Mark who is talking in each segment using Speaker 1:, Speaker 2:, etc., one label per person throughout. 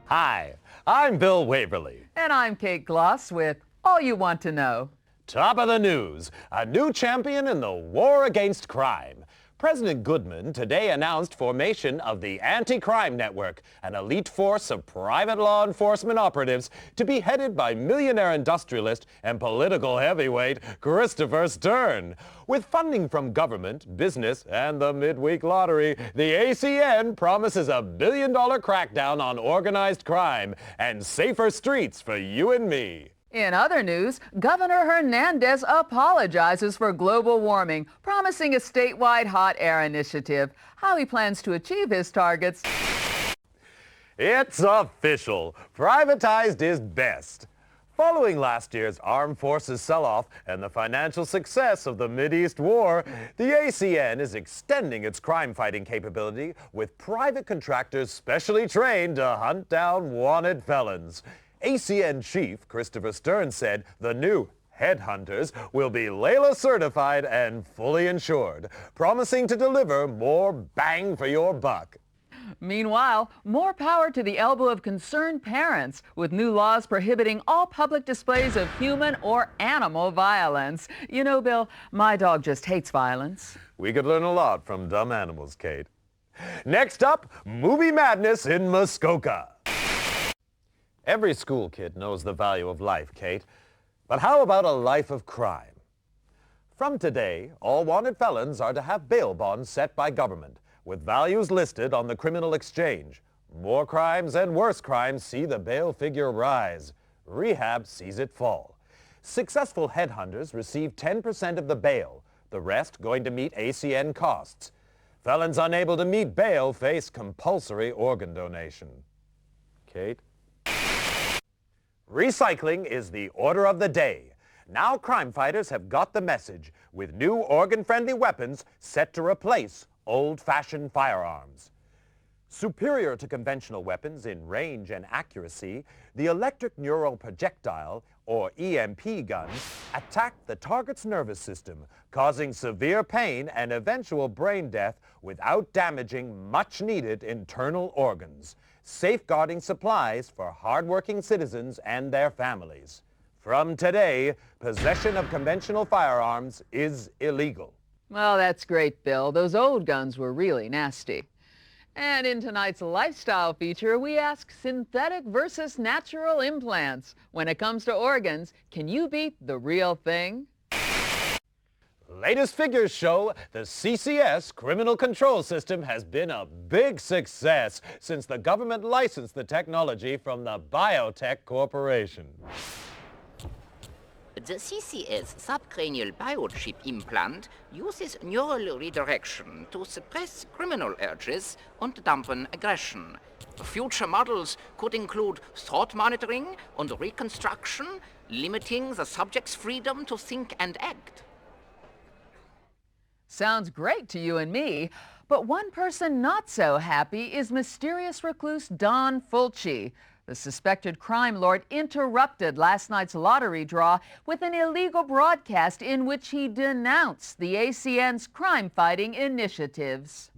Speaker 1: Hi, I'm Bill Waverly.
Speaker 2: And I'm Kate Gloss with All You Want to Know.
Speaker 1: Top of the news, a new champion in the war against crime. President Goodman today announced formation of the Anti-Crime Network, an elite force of private law enforcement operatives to be headed by millionaire industrialist and political heavyweight Christopher Stern. With funding from government, business, and the midweek lottery, the ACN promises $1 billion crackdown on organized crime and safer streets for you and me.
Speaker 2: In other news, Governor Hernandez apologizes for global warming, promising a statewide hot air initiative. How he plans to achieve his targets.
Speaker 1: It's official. Privatized is best. Following last year's armed forces sell-off and the financial success of the Mideast War, the ACN is extending its crime-fighting capability with private contractors specially trained to hunt down wanted felons. ACN Chief Christopher Stern said the new Headhunters will be Layla certified and fully insured, promising to deliver more bang for your buck.
Speaker 2: Meanwhile, more power to the elbow of concerned parents, with new laws prohibiting all public displays of human or animal violence. You know, Bill, my dog just hates violence.
Speaker 1: We could learn a lot from dumb animals, Kate. Next up, movie madness in Muskoka. Every school kid knows the value of life, Kate. But how about a life of crime? From today, all wanted felons are to have bail bonds set by government, with values listed on the criminal exchange. More crimes and worse crimes see the bail figure rise. Rehab sees it fall. Successful headhunters receive 10% of the bail, the rest going to meet ACN costs. Felons unable to meet bail face compulsory organ donation. Kate? Recycling is the order of the day. Now crime fighters have got the message, with new organ-friendly weapons set to replace old-fashioned firearms. Superior to conventional weapons in range and accuracy, the electric neural projectile, or EMP guns, attack the target's nervous system, causing severe pain and eventual brain death without damaging much-needed internal organs, safeguarding supplies for hard-working citizens and their families. From today, possession of conventional firearms is illegal.
Speaker 2: Well, that's great, Bill. Those old guns were really nasty. And in tonight's lifestyle feature, we ask synthetic versus natural implants. When it comes to organs, can you beat the real thing?
Speaker 1: Latest figures show the CCS criminal control system has been a big success since the government licensed the technology from the Biotech Corporation.
Speaker 3: The CCS subcranial biochip implant uses neural redirection to suppress criminal urges and dampen aggression. Future models could include thought monitoring and reconstruction, limiting the subject's freedom to think and act.
Speaker 2: Sounds great to you and me, but one person not so happy is mysterious recluse Don Fulci. The suspected crime lord interrupted last night's lottery draw with an illegal broadcast in which he denounced the ACN's crime-fighting initiatives.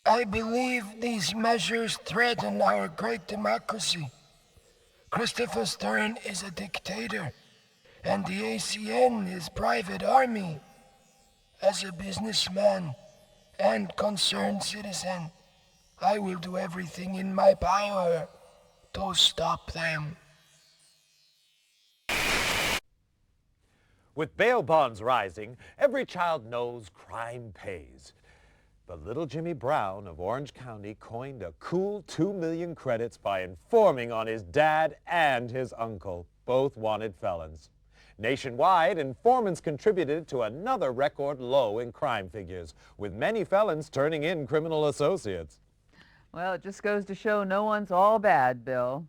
Speaker 4: I believe these measures threaten our great democracy. Christopher Stern is a dictator, and the ACN is private army. As a businessman and concerned citizen, I will do everything in my power to stop them.
Speaker 1: With bail bonds rising, every child knows crime pays. But little Jimmy Brown of Orange County coined a cool 2 million credits by informing on his dad and his uncle, both wanted felons. Nationwide, informants contributed to another record low in crime figures, with many felons turning in criminal associates.
Speaker 2: Well, it just goes to show no one's all bad, Bill.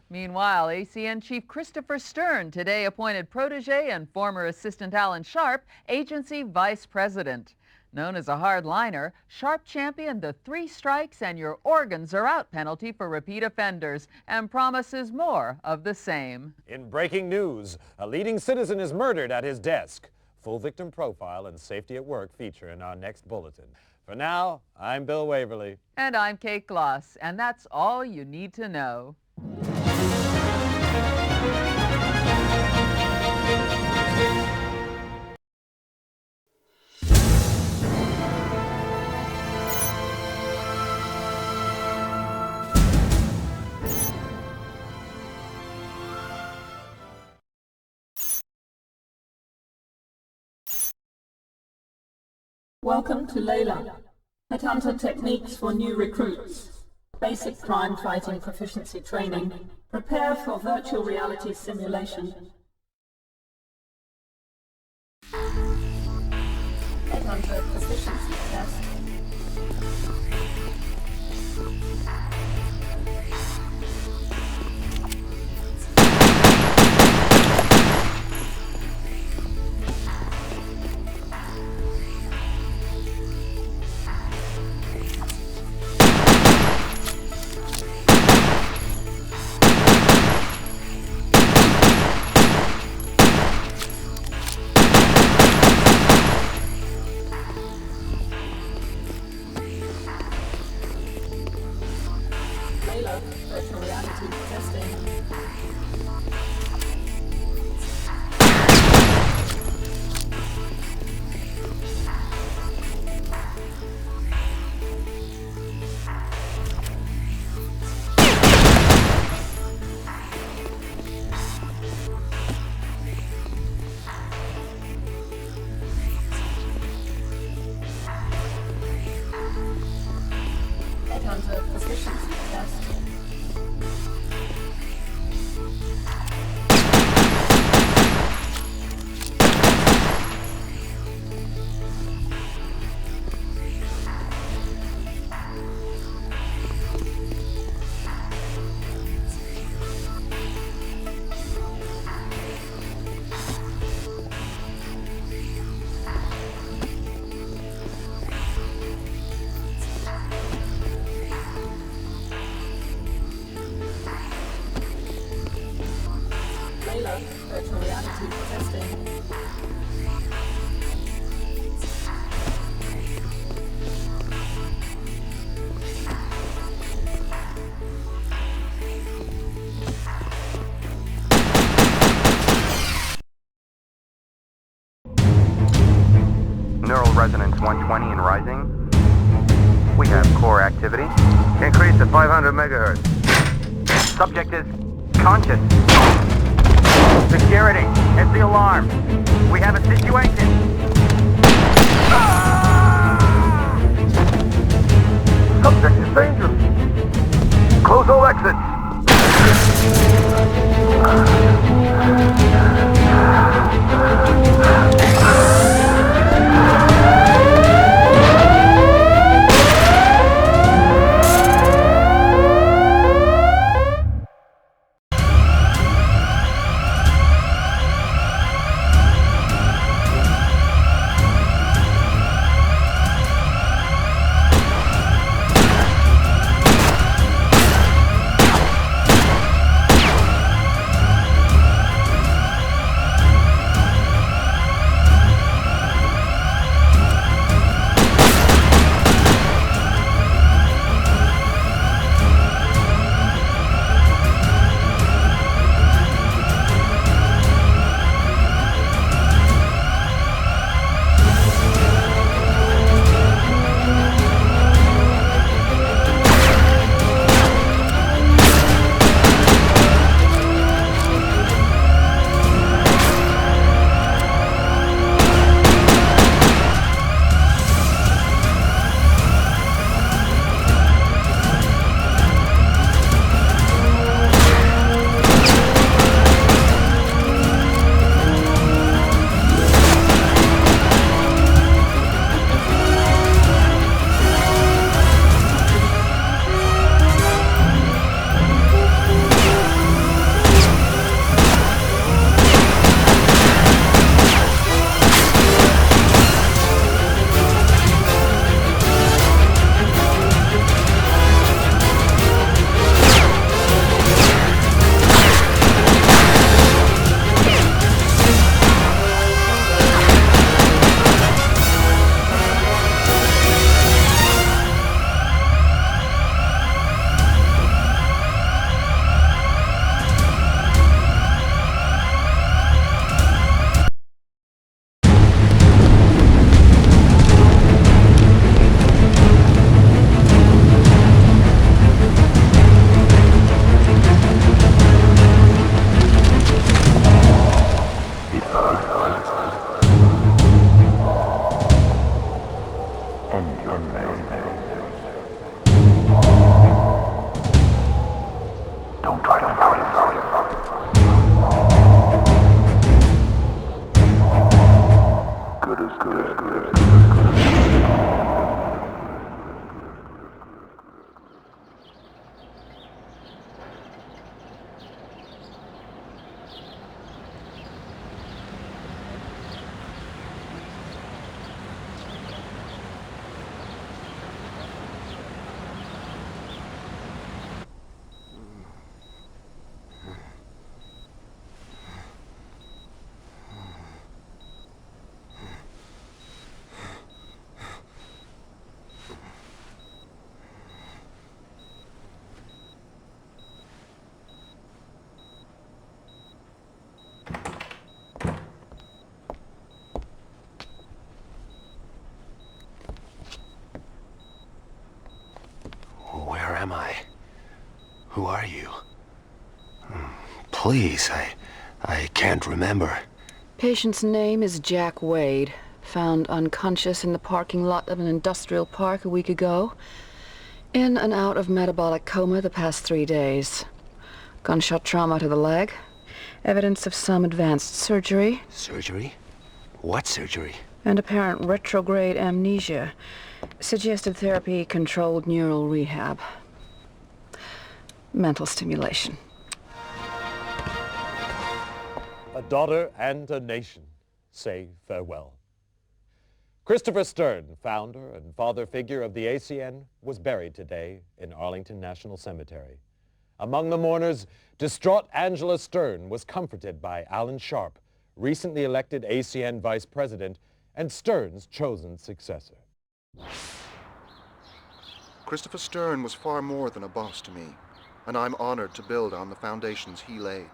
Speaker 2: Meanwhile, ACN Chief Christopher Stern today appointed protege and former assistant Alan Sharp agency vice president. Known as a hardliner, Sharp championed the 3 strikes and your organs are out penalty for repeat offenders and promises more of the same.
Speaker 1: In breaking news, a leading citizen is murdered at his desk. Full victim profile and safety at work feature in our next bulletin. For now, I'm Bill Waverly.
Speaker 2: And I'm Kate Gloss, and that's all you need to know.
Speaker 5: Welcome to Layla, Headhunter Techniques for New Recruits. Basic crime fighting proficiency training. Prepare for virtual reality simulation. Headhunter proficiency test. Virtual reality testing. Headhunter proficiency test. Virtual reality testing.
Speaker 6: Neural resonance 120 and rising. We have core activity. Increase to 500 megahertz. Subject is conscious. Security, it's the alarm. We have a situation. Subject is dangerous. Close all exits.
Speaker 4: Who are you? Please, I can't remember.
Speaker 7: Patient's name is Jack Wade. Found unconscious in the parking lot of an industrial park a week ago. In and out of metabolic coma the past 3 days. Gunshot trauma to the leg. Evidence of some advanced surgery.
Speaker 4: Surgery? What surgery?
Speaker 7: And apparent retrograde amnesia. Suggested therapy, controlled neural rehab. Mental stimulation.
Speaker 1: A daughter and a nation say farewell. Christopher Stern, founder and father figure of the ACN, was buried today in Arlington National Cemetery. Among the mourners, distraught Angela Stern was comforted by Alan Sharp, recently elected ACN vice president and Stern's chosen successor.
Speaker 8: Christopher Stern was far more than a boss to me, and I'm honored to build on the foundations he laid.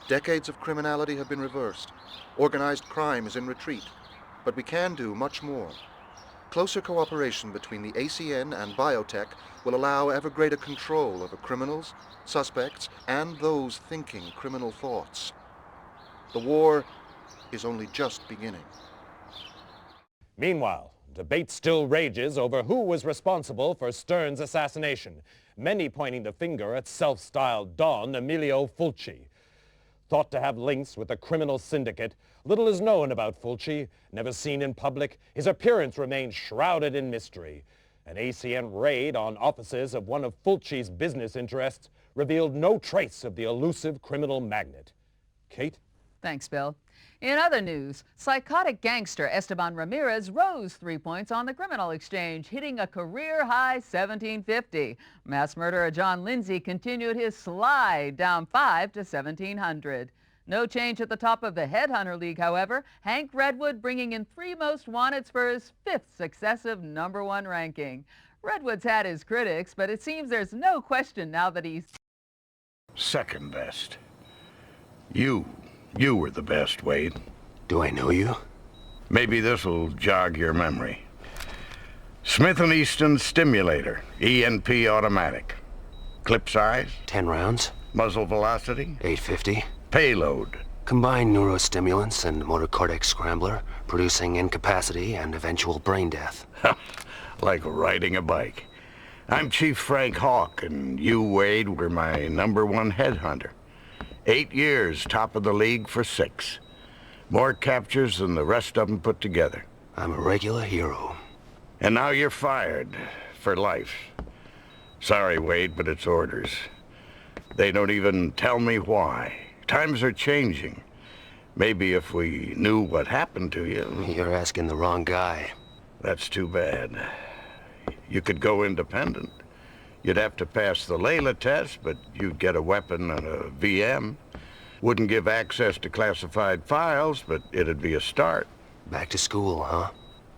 Speaker 8: Decades of criminality have been reversed. Organized crime is in retreat. But we can do much more. Closer cooperation between the ACN and biotech will allow ever greater control over criminals, suspects, and those thinking criminal thoughts. The war is only just beginning.
Speaker 1: Meanwhile, debate still rages over who was responsible for Stern's assassination, many pointing the finger at self-styled Don Emilio Fulci. Thought to have links with a criminal syndicate, little is known about Fulci. Never seen in public, his appearance remains shrouded in mystery. An ACN raid on offices of one of Fulci's business interests revealed no trace of the elusive criminal magnate. Kate?
Speaker 2: Thanks, Bill. In other news, psychotic gangster Esteban Ramirez rose 3 points on the criminal exchange, hitting a career-high 1750. Mass murderer John Lindsay continued his slide, down 5 to 1700. No change at the top of the Headhunter League, however. Hank Redwood bringing in 3 most wanteds for his 5th successive #1 ranking. Redwood's had his critics, but it seems there's no question now that he's
Speaker 9: second best. You were the best, Wade.
Speaker 4: Do I know you?
Speaker 9: Maybe this'll jog your memory. Smith & Easton Stimulator, ENP automatic. Clip size?
Speaker 4: 10 rounds.
Speaker 9: Muzzle velocity?
Speaker 4: 850.
Speaker 9: Payload?
Speaker 4: Combined neurostimulants and motor cortex scrambler, producing incapacity and eventual brain death.
Speaker 9: Like riding a bike. I'm Chief Frank Hawk, and you, Wade, were my #1 headhunter. 8 years, top of the league for 6. More captures than the rest of them put together.
Speaker 4: I'm a regular hero.
Speaker 9: And now you're fired. For life. Sorry, Wade, but it's orders. They don't even tell me why. Times are changing. Maybe if we knew what happened to you...
Speaker 4: You're asking the wrong guy.
Speaker 9: That's too bad. You could go independent. You'd have to pass the Layla test, but you'd get a weapon and a VM. Wouldn't give access to classified files, but it'd be a start.
Speaker 4: Back to school, huh?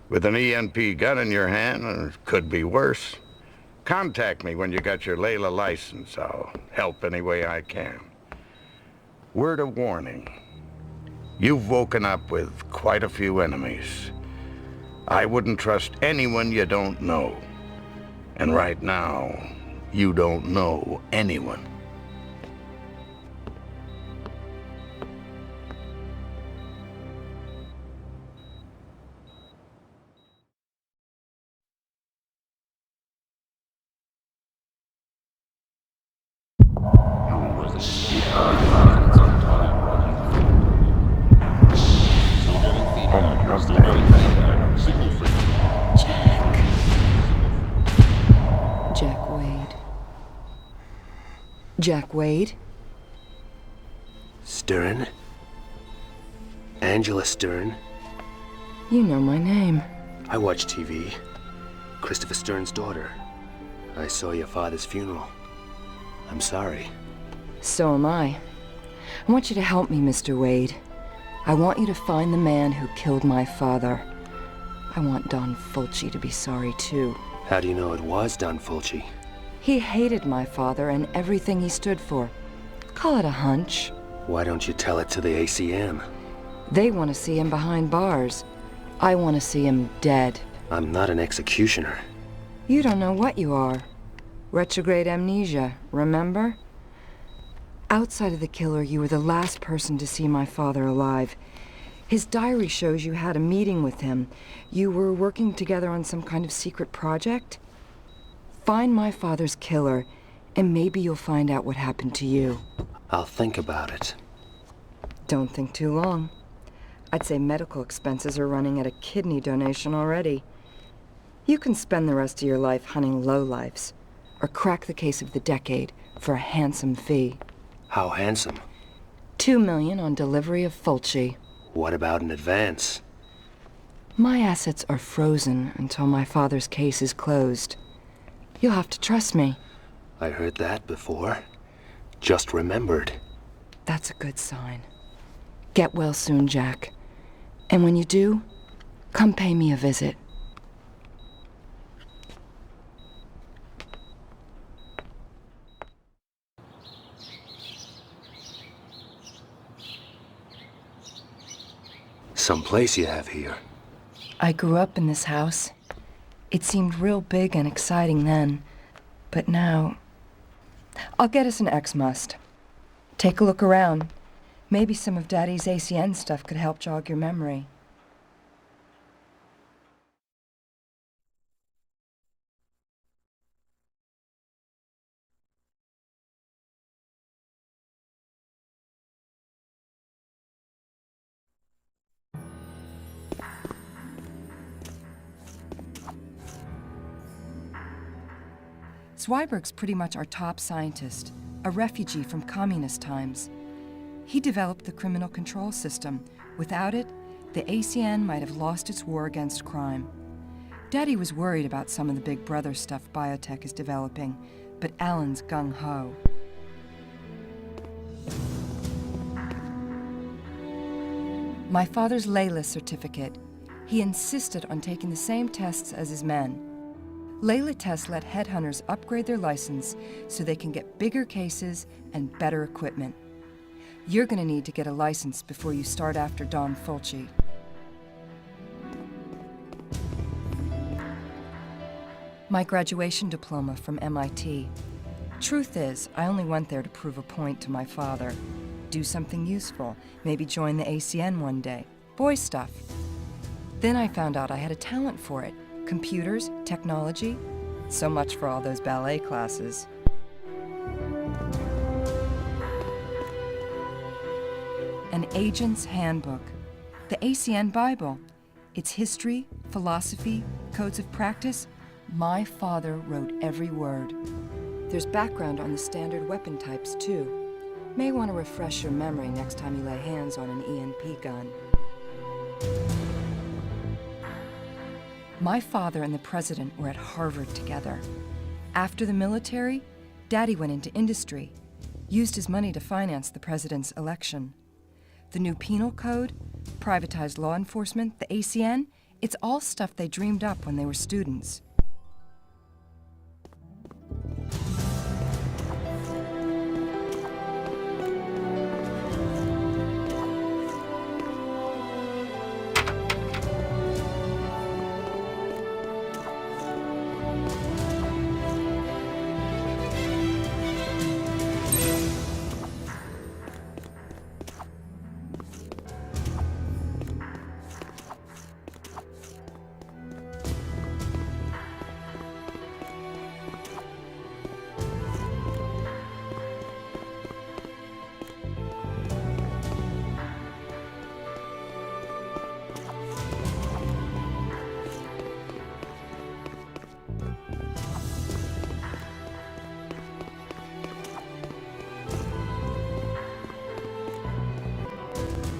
Speaker 9: With an ENP gun in your hand, or it could be worse. Contact me when you got your Layla license. I'll help any way I can. Word of warning. You've woken up with quite a few enemies. I wouldn't trust anyone you don't know. And right now, you don't know anyone.
Speaker 7: Jack Wade?
Speaker 4: Stern? Angela Stern?
Speaker 7: You know my name.
Speaker 4: I watch TV. Christopher Stern's daughter. I saw your father's funeral. I'm sorry.
Speaker 7: So am I. I want you to help me, Mr. Wade. I want you to find the man who killed my father. I want Don Fulci to be sorry, too.
Speaker 4: How do you know it was Don Fulci?
Speaker 7: He hated my father and everything he stood for. Call it a hunch.
Speaker 4: Why don't you tell it to the ACM?
Speaker 7: They want to see him behind bars. I want to see him dead.
Speaker 4: I'm not an executioner.
Speaker 7: You don't know what you are.
Speaker 10: Retrograde amnesia, remember? Outside of the killer, you were the last person to see my father alive. His diary shows you had a meeting with him. You were working together on some kind of secret project? Find my father's killer, and maybe you'll find out what happened to you.
Speaker 11: I'll think about it.
Speaker 10: Don't think too long. I'd say medical expenses are running at a kidney donation already. You can spend the rest of your life hunting lowlifes, or crack the case of the decade for a handsome fee.
Speaker 11: How handsome?
Speaker 10: $2 million on delivery of Fulci.
Speaker 11: What about an advance?
Speaker 10: My assets are frozen until my father's case is closed. You'll have to trust me.
Speaker 11: I heard that before. Just remembered.
Speaker 10: That's a good sign. Get well soon, Jack. And when you do, come pay me a visit.
Speaker 11: Some place you have here.
Speaker 10: I grew up in this house. It seemed real big and exciting then, but now... I'll get us an X-Must. Take a look around. Maybe some of Daddy's ACN stuff could help jog your memory. Zweiberg's pretty much our top scientist, a refugee from communist times. He developed the criminal control system. Without it, the ACN might have lost its war against crime. Daddy was worried about some of the big brother stuff biotech is developing, but Alan's gung-ho. My father's Layla certificate. He insisted on taking the same tests as his men. Layla tests let headhunters upgrade their license so they can get bigger cases and better equipment. You're gonna need to get a license before you start after Don Fulci. My graduation diploma from MIT. Truth is, I only went there to prove a point to my father. Do something useful, maybe join the ACN one day. Boy stuff. Then I found out I had a talent for it. Computers, technology, so much for all those ballet classes. An Agent's Handbook, the ACN Bible. Its history, philosophy, codes of practice. My father wrote every word. There's background on the standard weapon types, too. May want to refresh your memory next time you lay hands on an ENP gun. My father and the president were at Harvard together. After the military, Daddy went into industry, used his money to finance the president's election. The new penal code, privatized law enforcement, the ACN, it's all stuff they dreamed up when they were students.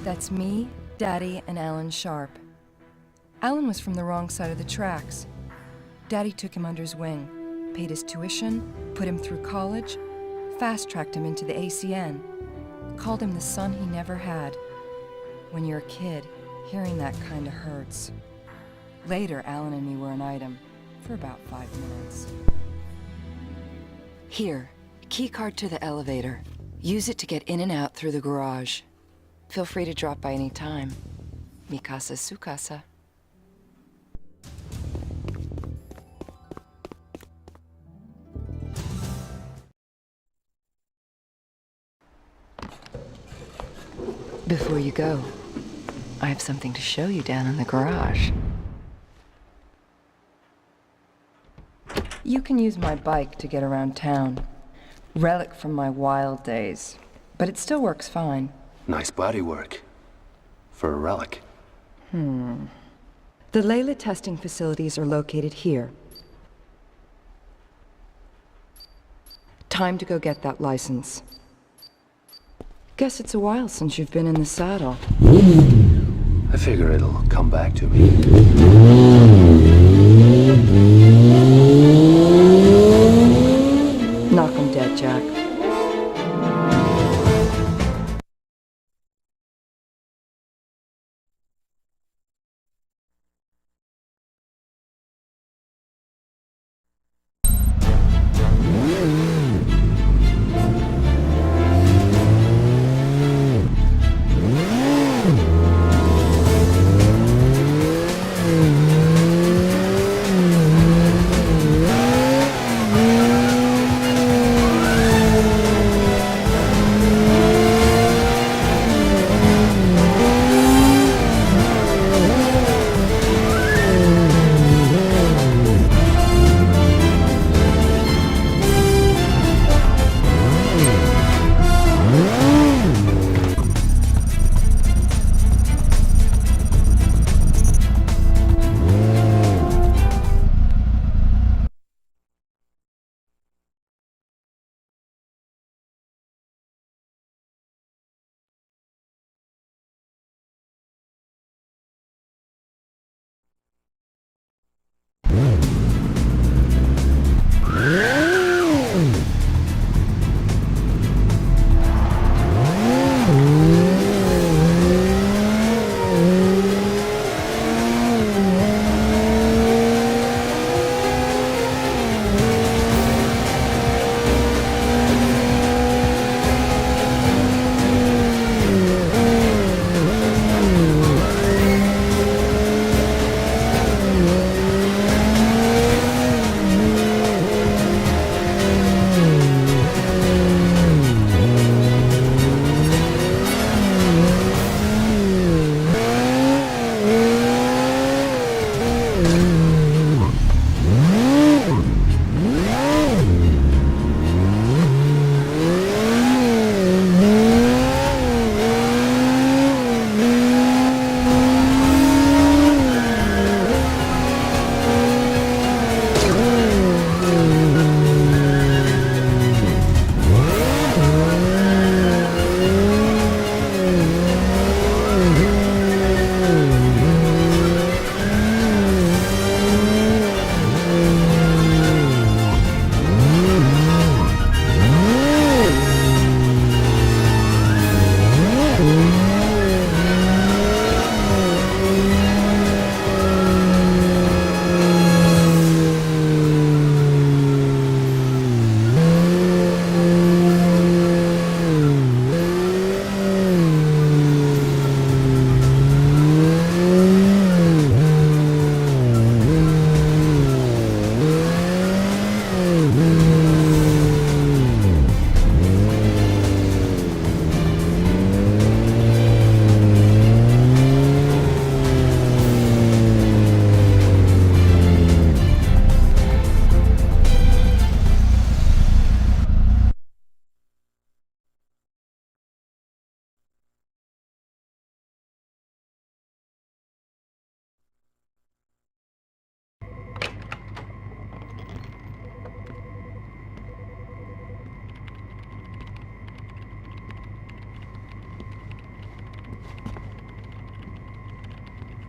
Speaker 10: That's me, Daddy, and Alan Sharp. Alan was from the wrong side of the tracks. Daddy took him under his wing, paid his tuition, put him through college, fast-tracked him into the ACN, called him the son he never had. When you're a kid, hearing that kinda hurts. Later, Alan and me were an item for about 5 minutes. Here, key card to the elevator. Use it to get in and out through the garage. Feel free to drop by any time. Mi casa su casa. Before you go, I have something to show you down in the garage. You can use my bike to get around town. Relic from my wild days, but it still works fine.
Speaker 11: Nice bodywork. For a relic.
Speaker 10: The Layla testing facilities are located here. Time to go get that license. Guess it's a while since you've been in the saddle.
Speaker 11: I figure it'll come back to me.
Speaker 10: Knock 'em dead, Jack.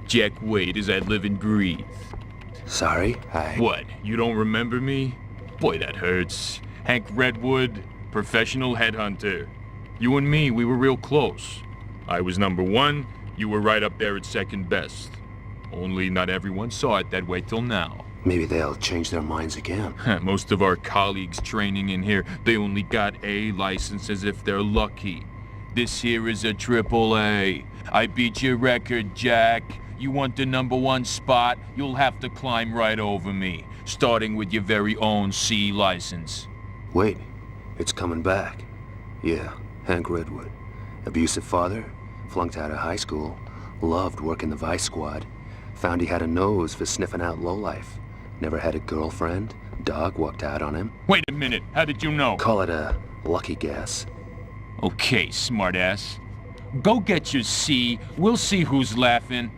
Speaker 12: Jack Wade as I live and breathe.
Speaker 11: Sorry,
Speaker 12: What, you don't remember me? Boy, that hurts. Hank Redwood, professional headhunter. You and me, we were real close. I was number one, you were right up there at second best. Only not everyone saw it that way till now.
Speaker 11: Maybe they'll change their minds again.
Speaker 12: Most of our colleagues training in here, they only got A licenses if they're lucky. This here is a AAA. I beat your record, Jack. You want the #1 spot, you'll have to climb right over me, starting with your very own C license.
Speaker 11: Wait, it's coming back. Yeah, Hank Redwood. Abusive father, Flunked out of high school. Loved working the Vice Squad. Found he had a nose for sniffing out lowlife. Never had a girlfriend. Dog walked out on him.
Speaker 12: Wait a minute, how did you know?
Speaker 11: Call it a lucky guess.
Speaker 12: Okay, smartass. Go get your C. We'll see who's laughing.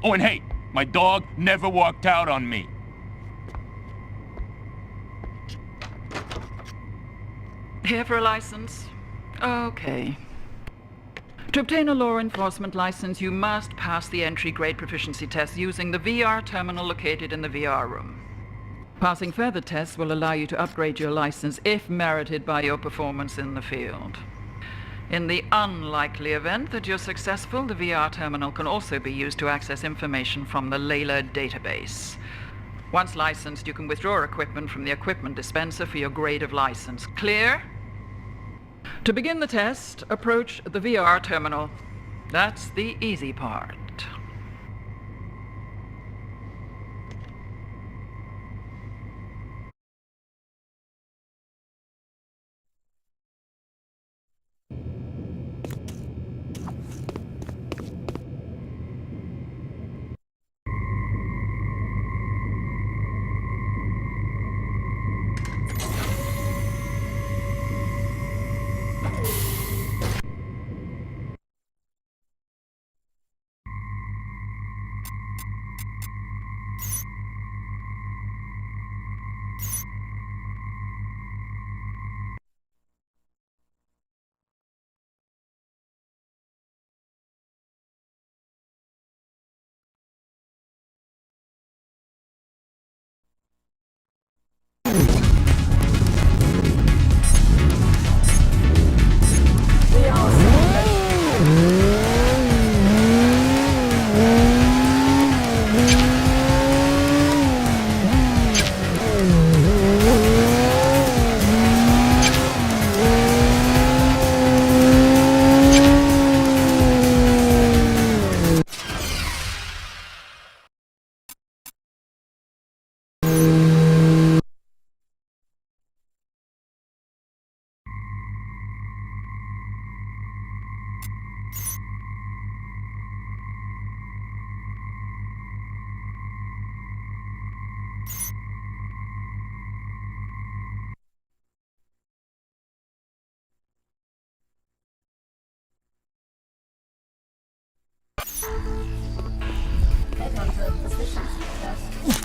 Speaker 12: Oh, and hey, my dog never walked out on me.
Speaker 13: Here for a license? Okay. To obtain a law enforcement license, you must pass the entry-grade proficiency test using the VR terminal located in the VR room. Passing further tests will allow you to upgrade your license if merited by your performance in the field. In the unlikely event that you're successful, the VR terminal can also be used to access information from the Layla database. Once licensed, you can withdraw equipment from the equipment dispenser for your grade of license. Clear? To begin the test, approach the VR terminal. That's the easy part.
Speaker 5: Headhunter proficiency test.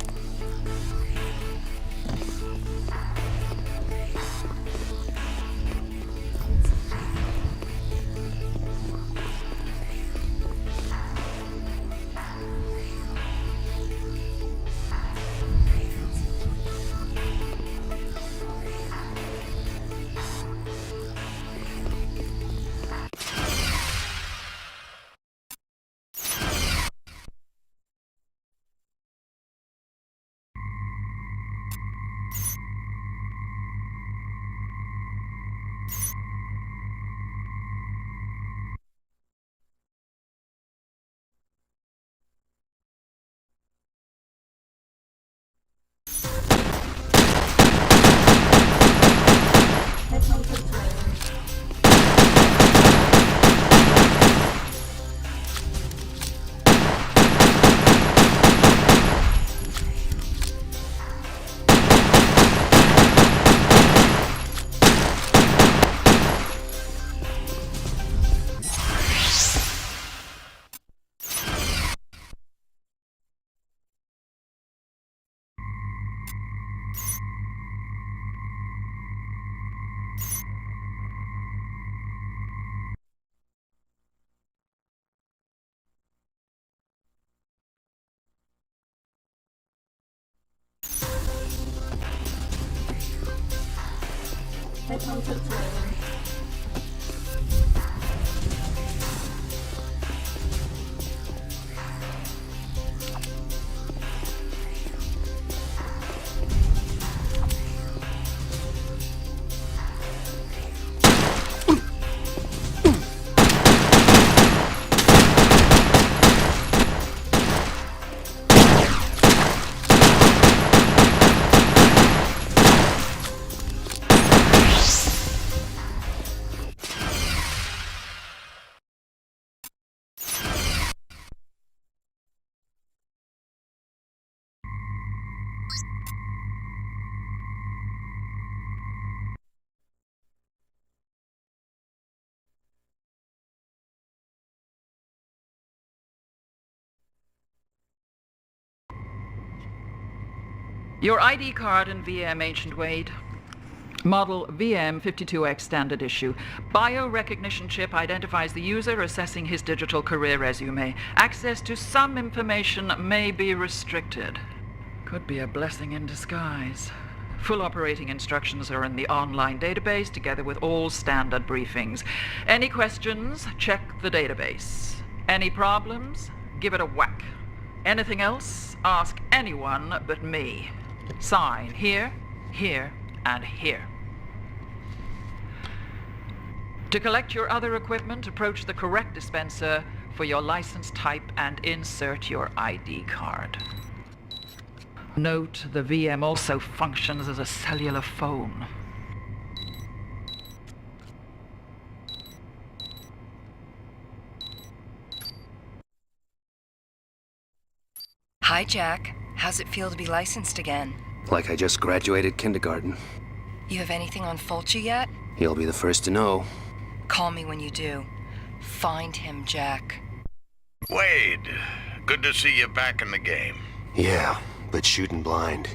Speaker 5: Headhunter training.
Speaker 13: Your ID card and VM, Ancient Wade. Model VM52X standard issue. Biorecognition chip identifies the user, assessing his digital career resume. Access to some information may be restricted. Could be a blessing in disguise. Full operating instructions are in the online database, together with all standard briefings. Any questions? Check the database. Any problems? Give it a whack. Anything else? Ask anyone but me. Sign here, here, and here. To collect your other equipment, approach the correct dispenser for your license type and insert your ID card. Note, the VM also functions as a cellular phone.
Speaker 10: Hi, Jack. How's it feel to be licensed again?
Speaker 11: Like I just graduated kindergarten.
Speaker 10: You have anything on Fulci yet?
Speaker 11: You'll be the first to know.
Speaker 10: Call me when you do. Find him, Jack.
Speaker 9: Wade, good to see you back in the game.
Speaker 11: Yeah, but shooting blind.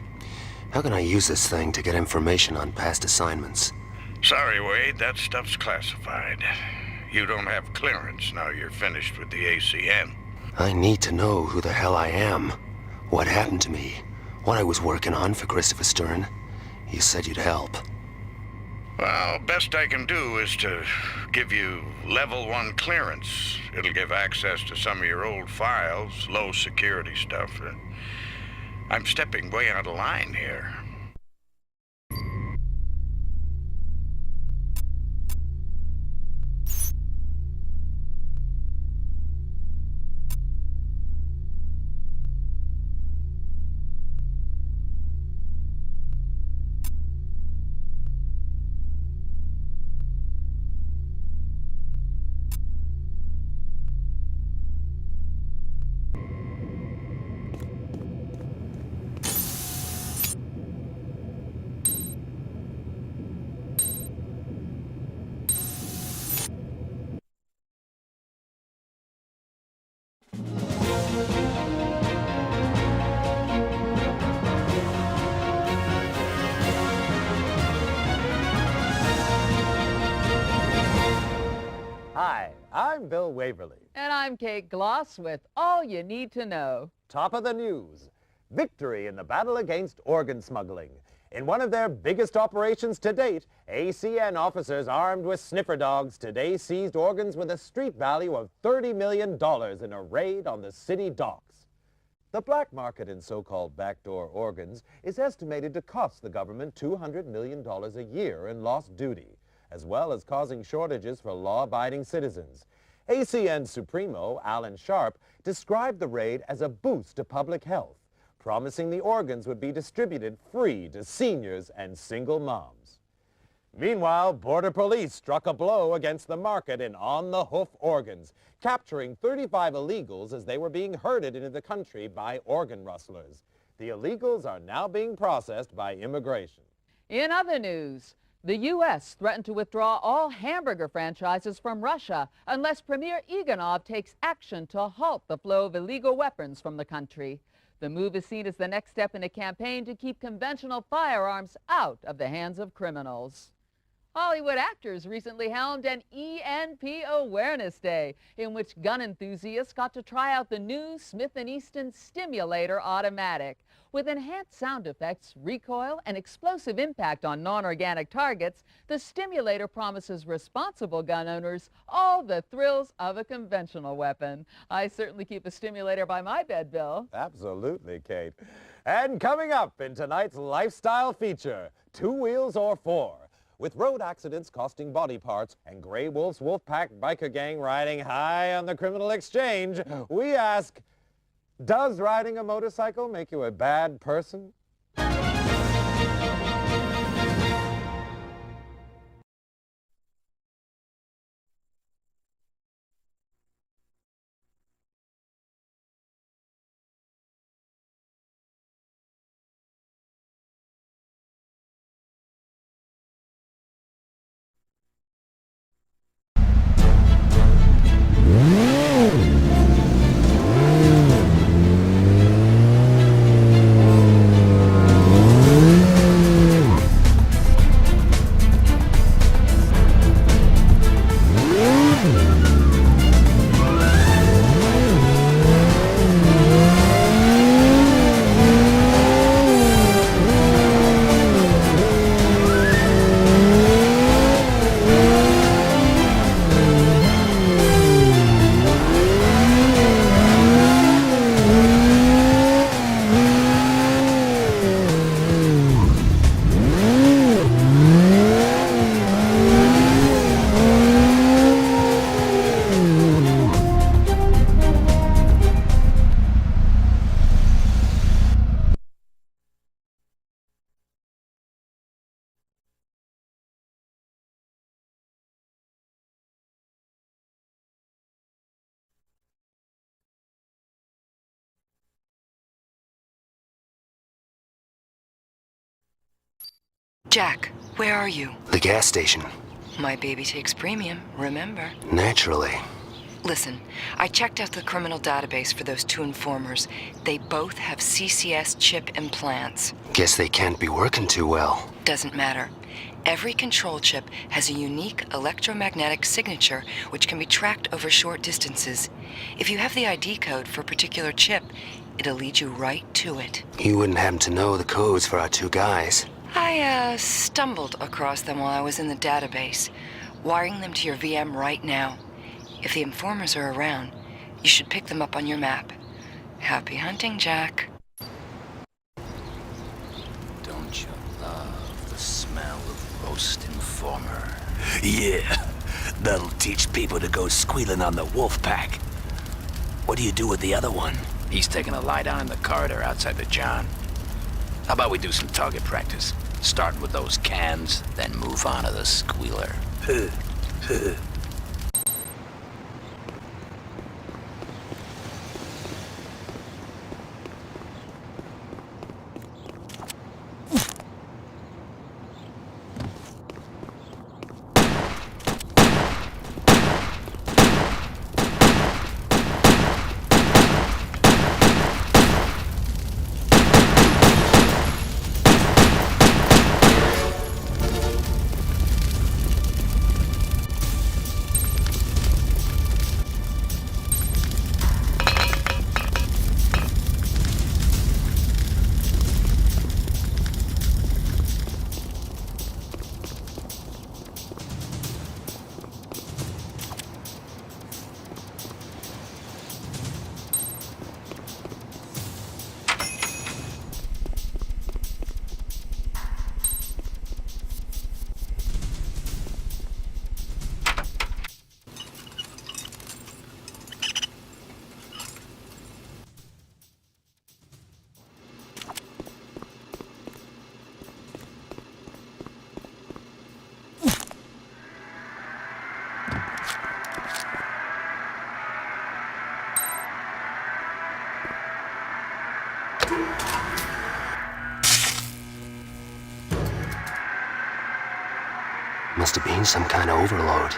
Speaker 11: How can I use this thing to get information on past assignments?
Speaker 9: Sorry, Wade, that stuff's classified. You don't have clearance now you're finished with the ACN.
Speaker 11: I need to know who the hell I am, what happened to me, what I was working on for Christopher Stern. You said you'd help.
Speaker 9: Well, best I can do is to give you level 1 clearance. It'll give access to some of your old files, low security stuff. I'm stepping way out of line here.
Speaker 1: Hi, I'm Bill Waverly.
Speaker 2: And I'm Kate Gloss with all you need to know.
Speaker 1: Top of the news. Victory in the battle against organ smuggling. In one of their biggest operations to date, ACN officers armed with sniffer dogs today seized organs with a street value of $30 million in a raid on the city docks. The black market in so-called backdoor organs is estimated to cost the government $200 million a year in lost duty, as well as causing shortages for law-abiding citizens. ACN Supremo, Alan Sharp, described the raid as a boost to public health, promising the organs would be distributed free to seniors and single moms. Meanwhile, Border Police struck a blow against the market in on-the-hoof organs, capturing 35 illegals as they were being herded into the country by organ rustlers. The illegals are now being processed by immigration.
Speaker 2: In other news, the U.S. threatened to withdraw all hamburger franchises from Russia unless Premier Iganov takes action to halt the flow of illegal weapons from the country. The move is seen as the next step in a campaign to keep conventional firearms out of the hands of criminals. Hollywood actors recently helmed an ENP Awareness Day, in which gun enthusiasts got to try out the new Smith & Easton Stimulator Automatic. With enhanced sound effects, recoil, and explosive impact on non-organic targets, the Stimulator promises responsible gun owners all the thrills of a conventional weapon. I certainly keep a Stimulator by my bed, Bill.
Speaker 1: Absolutely, Kate. And coming up in tonight's lifestyle feature, 2 wheels or 4. With road accidents costing body parts and Grey Wolf's Wolfpack biker gang riding high on the criminal exchange, we ask, does riding a motorcycle make you a bad person?
Speaker 10: Jack, where are you?
Speaker 11: The gas station.
Speaker 10: My baby takes premium, remember?
Speaker 11: Naturally.
Speaker 10: Listen, I checked out the criminal database for those two informers. They both have CCS chip implants.
Speaker 11: Guess they can't be working too well.
Speaker 10: Doesn't matter. Every control chip has a unique electromagnetic signature which can be tracked over short distances. If you have the ID code for a particular chip, it'll lead you right to it.
Speaker 11: You wouldn't happen to know the codes for our two guys.
Speaker 10: I stumbled across them while I was in the database, wiring them to your VM right now. If the informers are around, you should pick them up on your map. Happy hunting, Jack.
Speaker 14: Don't you love the smell of roast informer? Yeah, that'll teach people to go squealing on the wolf pack. What do you do with the other one? He's taking a lie down in the corridor outside the John. How about we do some target practice? Starting with those cans, then move on to the squealer.
Speaker 11: Must have been some kind of overload.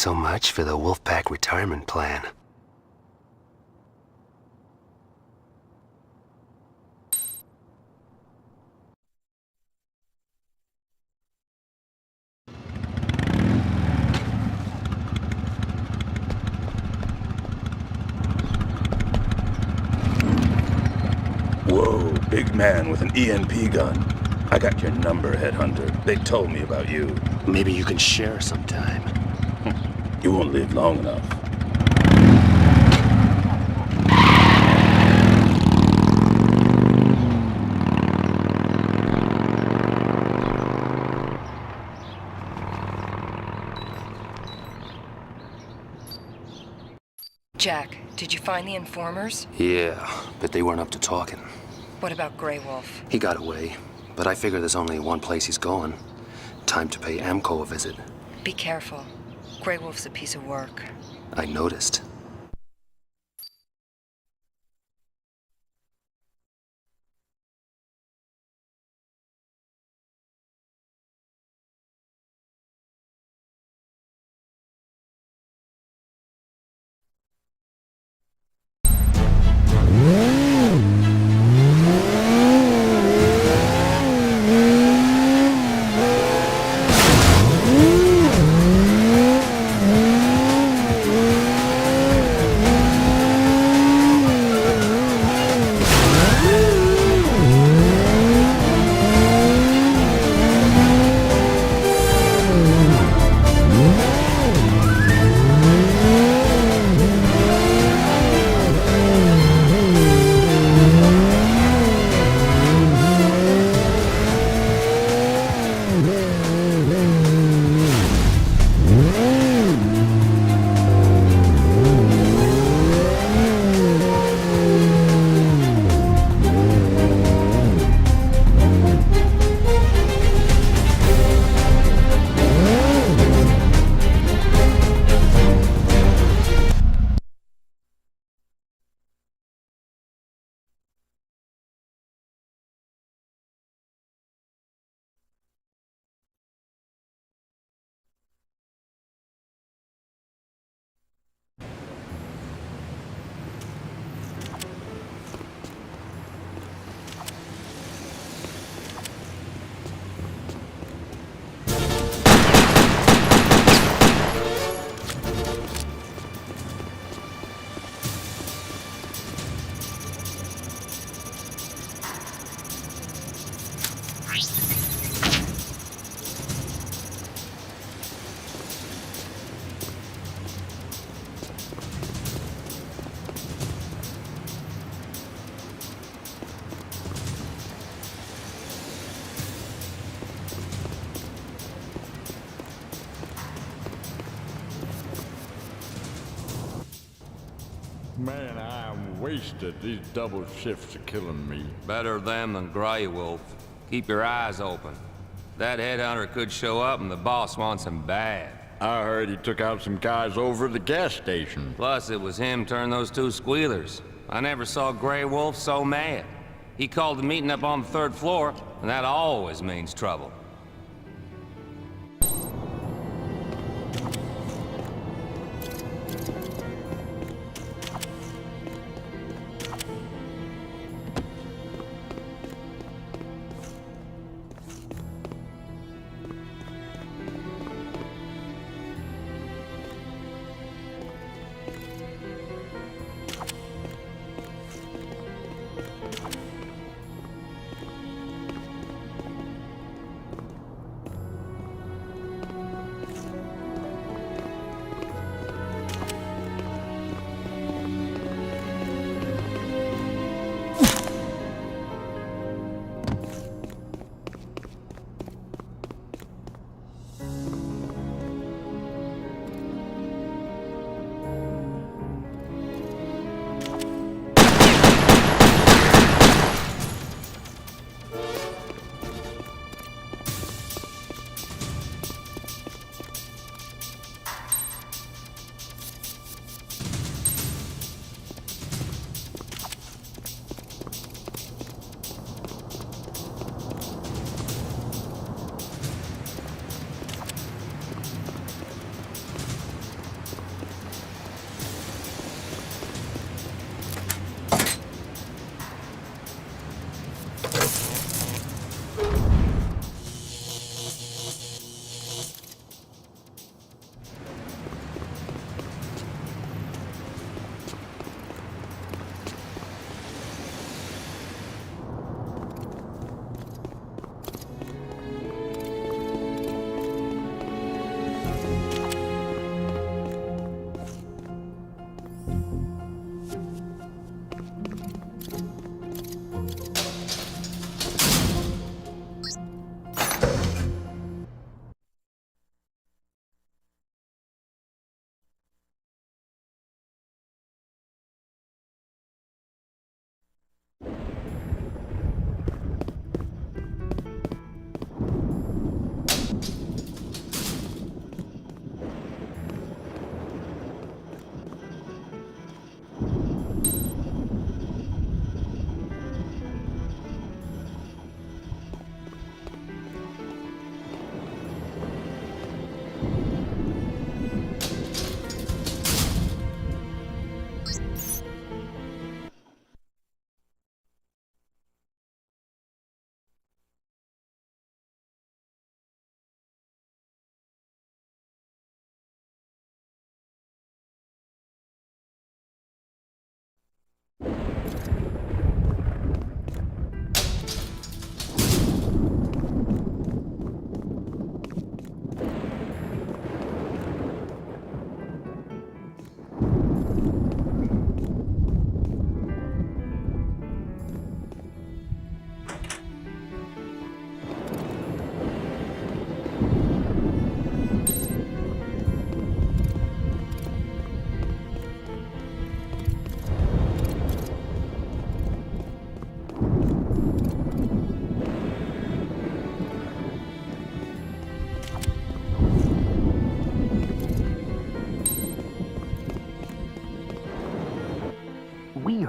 Speaker 11: So much for the Wolfpack retirement plan.
Speaker 14: Whoa, big man with an EMP gun. I got your number, Headhunter. They told me about you.
Speaker 11: Maybe you can share sometime.
Speaker 14: You won't live long enough.
Speaker 10: Jack, did you find the informers?
Speaker 11: Yeah, but they weren't up to talking.
Speaker 10: What about Grey Wolf?
Speaker 11: He got away, but I figure there's only one place he's going. Time to pay Amco a visit.
Speaker 10: Be careful. Grey Wolf's a piece of work.
Speaker 11: I noticed.
Speaker 15: Man, I'm wasted. These double shifts are killing me.
Speaker 16: Better them than Grey Wolf. Keep your eyes open. That headhunter could show up and the boss wants him bad.
Speaker 15: I heard he took out some guys over at the gas station.
Speaker 16: Plus, it was him turned those two squealers. I never saw Grey Wolf so mad. He called the meeting up on the 3rd floor, and that always means trouble.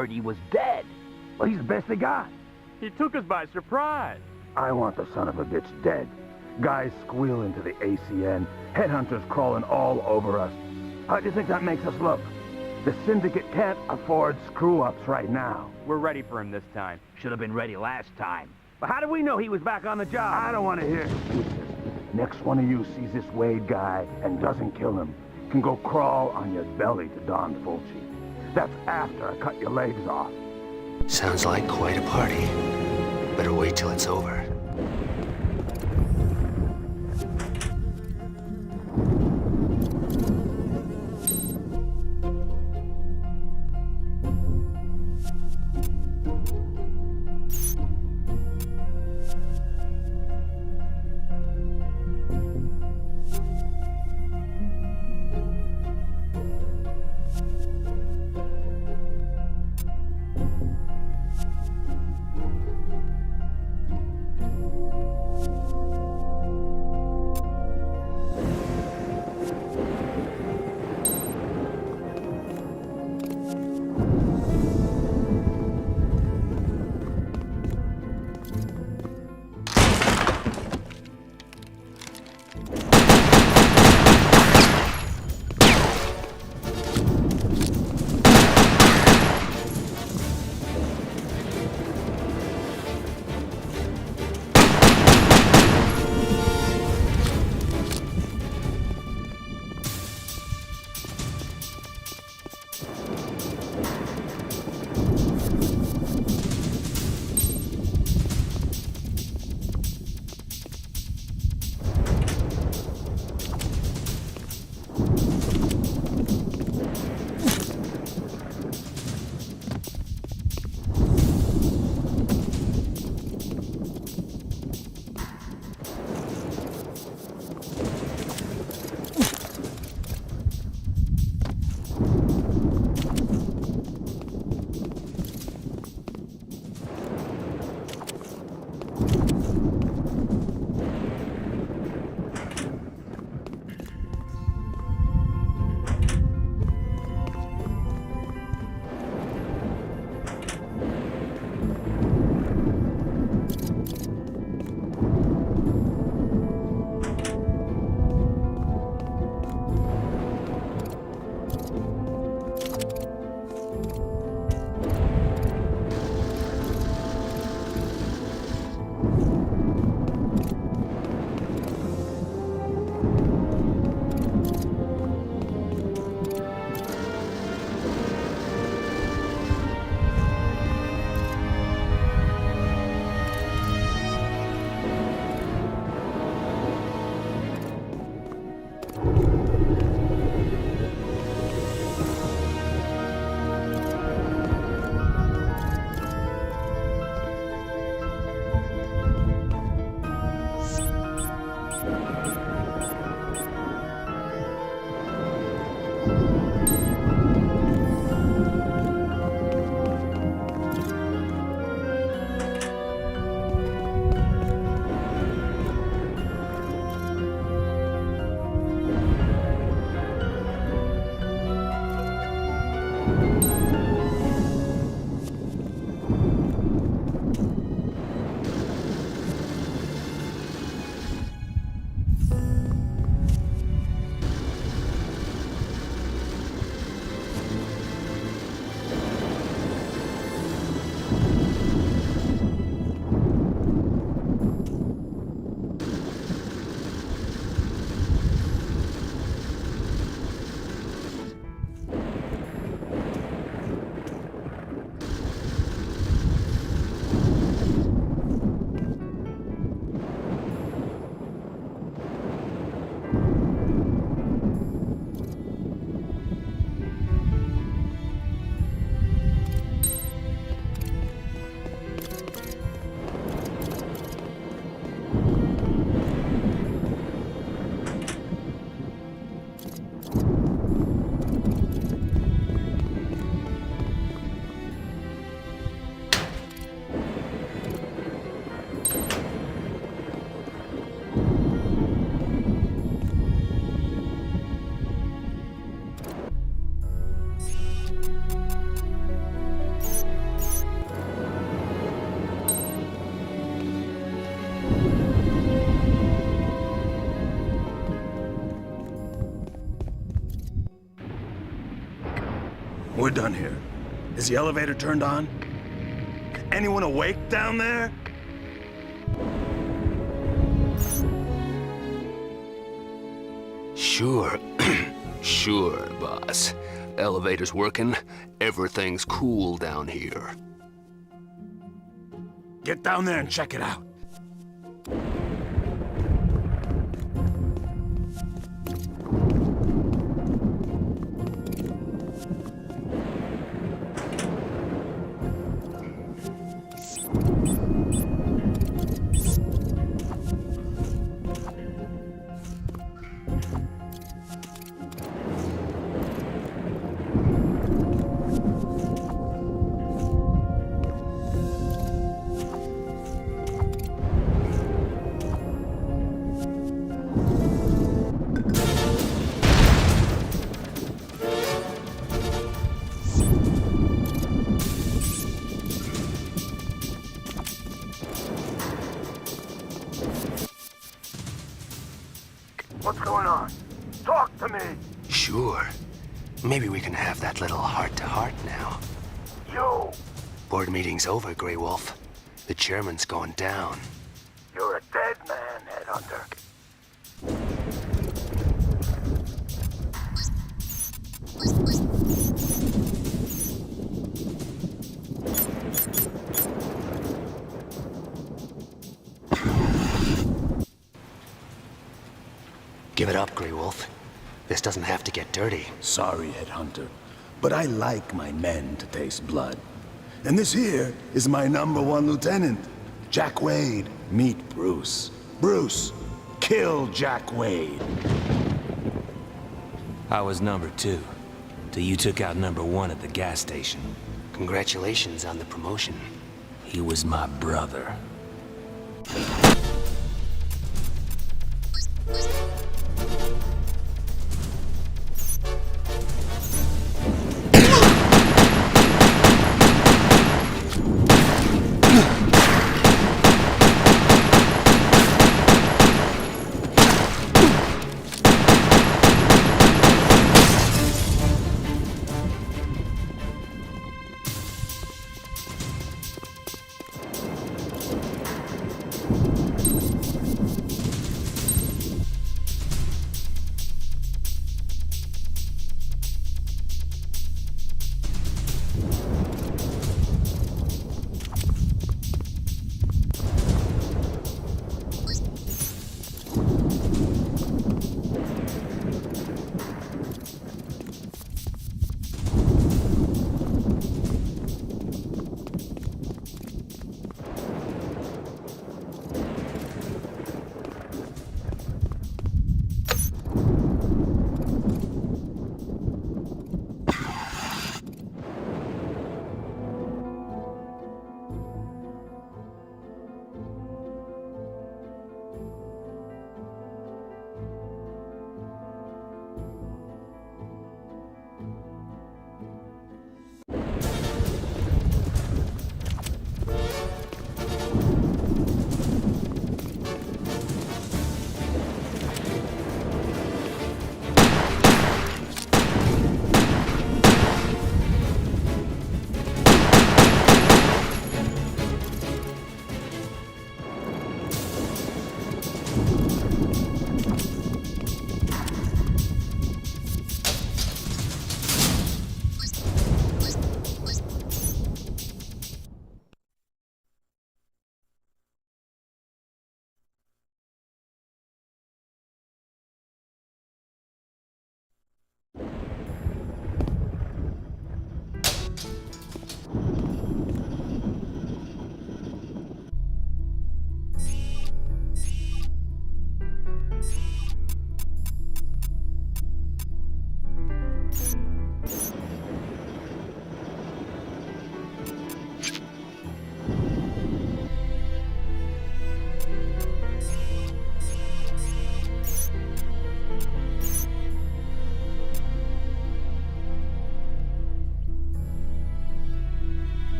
Speaker 17: heard he was dead. Well, he's the best they got.
Speaker 18: He took us by surprise.
Speaker 17: I want the son of a bitch dead. Guys squeal into the ACN. Headhunters crawling all over us. How do you think that makes us look? The Syndicate can't afford screw-ups right now.
Speaker 18: We're ready for him this time.
Speaker 17: Should have been ready last time. But how do we know he was back on the job? I don't want to hear excuses. Next one of you sees this Wade guy and doesn't kill him, can go crawl on your belly to Don Fulci. That's after I cut your legs off.
Speaker 11: Sounds like quite a party. Better wait till it's over.
Speaker 17: we're done here. Is the elevator turned on? Anyone awake down there?
Speaker 11: Sure. Sure, boss. Elevator's working. Everything's cool down here.
Speaker 17: Get down there and check it out. What's going on? Talk to me!
Speaker 11: Sure. Maybe we can have that little heart-to-heart now.
Speaker 17: You!
Speaker 11: Board meeting's over, Grey Wolf. The chairman's going down.
Speaker 17: You're a dead man, Headhunter.
Speaker 11: Give it up, Grey Wolf. This doesn't have to get dirty.
Speaker 17: Sorry, Headhunter, but I like my men to taste blood. And this here is my #1 lieutenant, Jack Wade. Meet Bruce. Bruce, kill Jack Wade.
Speaker 14: I was #2, till you took out #1 at the gas station.
Speaker 11: Congratulations on the promotion.
Speaker 14: He was my brother.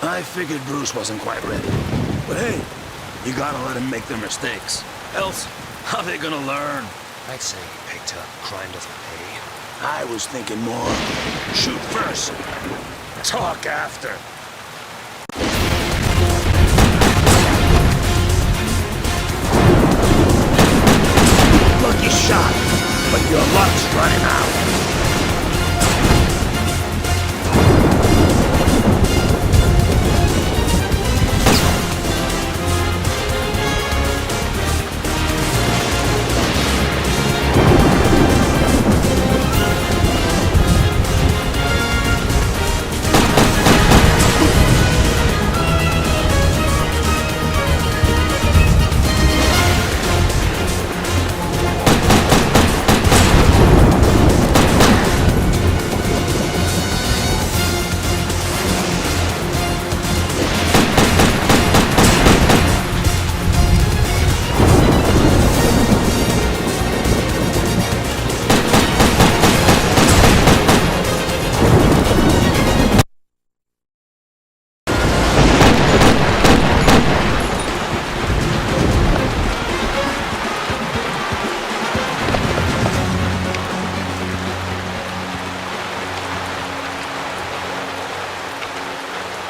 Speaker 17: I figured Bruce wasn't quite ready. But hey, you gotta let him make their mistakes. Else, how they gonna learn?
Speaker 11: I'd say he picked up crime doesn't pay.
Speaker 17: I was thinking more shoot first, talk after. Lucky shot, but your luck's running out.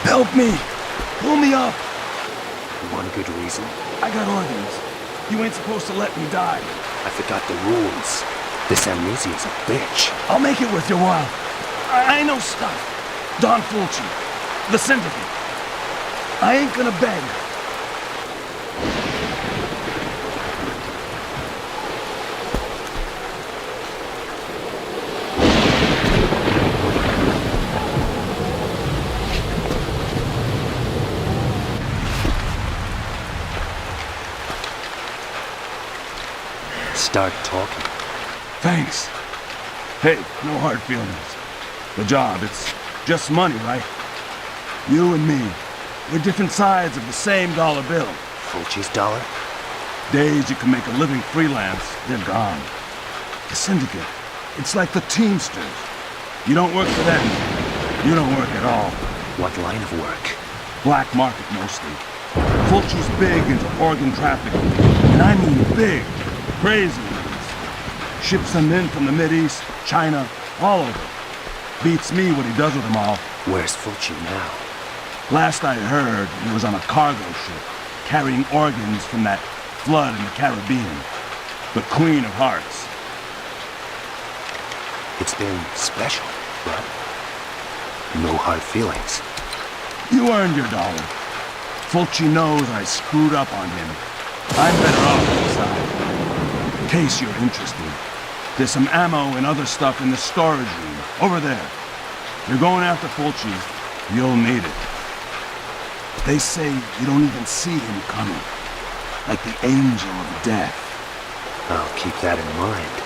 Speaker 17: Help me! Pull me up!
Speaker 11: One good reason?
Speaker 17: I got organs. You ain't supposed to let me die.
Speaker 11: I forgot the rules. This Amuze is a bitch.
Speaker 17: I'll make it worth your while. I know stuff. Don Fulci. The Syndicate. I ain't gonna beg.
Speaker 11: Start talking.
Speaker 17: Thanks. Hey, no hard feelings. The job, it's just money, right? You and me, we're different sides of the same dollar bill.
Speaker 11: Fulci's dollar?
Speaker 17: Days you can make a living freelance, they're gone. The Syndicate, it's like the Teamsters. You don't work for them, you don't work at all.
Speaker 11: What line of work?
Speaker 17: Black market, mostly. Fulci's big into organ trafficking, and I mean big. Crazy ones. Ships them in from the Mideast, China, all over. Beats me what he does with them all.
Speaker 11: Where's Fulci now?
Speaker 17: Last I heard, he was on a cargo ship, carrying organs from that flood in the Caribbean. The Queen of Hearts.
Speaker 11: It's been special, but no hard feelings.
Speaker 17: You earned your dollar. Fulci knows I screwed up on him. I'm better off inside. In case you're interested, there's some ammo and other stuff in the storage room, over there. You're going after Fulci, you'll need it. They say you don't even see him coming, like the angel of death.
Speaker 11: I'll keep that in mind.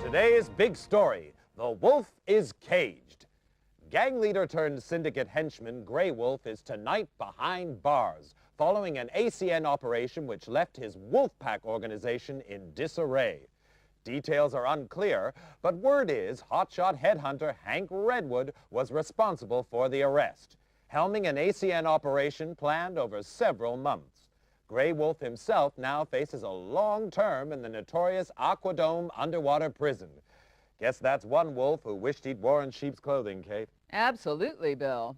Speaker 1: Today's big story, the wolf is caged. Gang leader turned syndicate henchman Grey Wolf is tonight behind bars, following an ACN operation which left his Wolfpack organization in disarray. Details are unclear, but word is hotshot headhunter Hank Redwood was responsible for the arrest, helming an ACN operation planned over several months. Grey Wolf himself now faces a long term in the notorious Aquadome underwater prison. Guess that's one wolf who wished he'd worn sheep's clothing, Kate.
Speaker 2: Absolutely, Bill.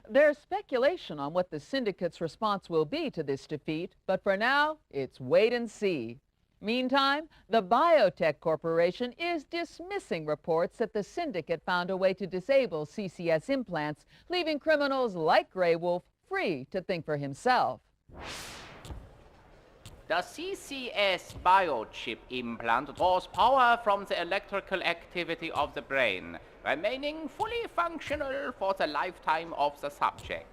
Speaker 2: There's speculation on what the syndicate's response will be to this defeat, but for now, it's wait and see. Meantime, the Biotech Corporation is dismissing reports that the syndicate found a way to disable CCS implants, leaving criminals like Grey Wolf free to think for himself.
Speaker 3: The CCS biochip implant draws power from the electrical activity of the brain, remaining fully functional for the lifetime of the subject.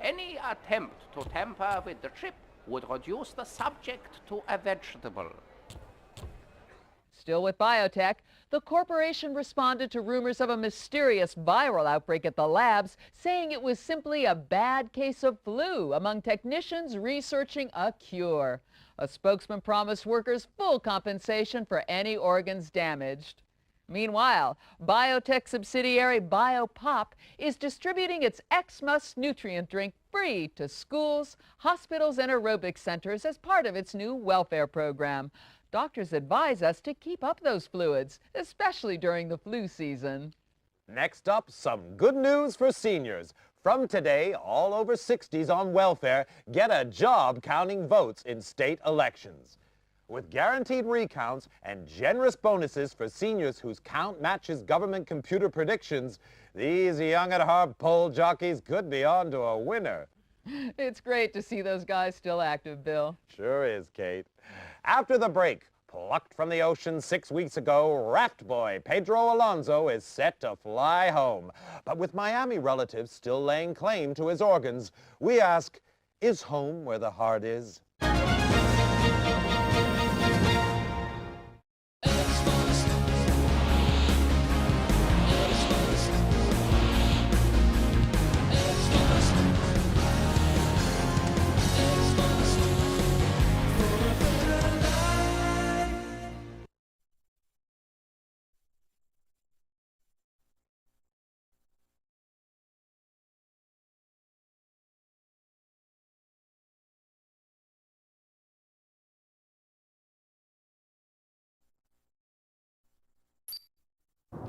Speaker 3: Any attempt to tamper with the chip would reduce the subject to a vegetable.
Speaker 2: Still with biotech, the corporation responded to rumors of a mysterious viral outbreak at the labs, saying it was simply a bad case of flu among technicians researching a cure. A spokesman promised workers full compensation for any organs damaged. Meanwhile, biotech subsidiary Biopop is distributing its Xmas nutrient drink free to schools, hospitals, and aerobic centers as part of its new welfare program. Doctors advise us to keep up those fluids, especially during the flu season.
Speaker 1: Next up, some good news for seniors. From today, all over 60s on welfare get a job counting votes in state elections. With guaranteed recounts and generous bonuses for seniors whose count matches government computer predictions, these young at heart poll jockeys could be on to a winner.
Speaker 2: It's great to see those guys still active, Bill.
Speaker 1: Sure is, Kate. After the break, plucked from the ocean 6 weeks ago, raft boy Pedro Alonso is set to fly home. But with Miami relatives still laying claim to his organs, we ask, is home where the heart is?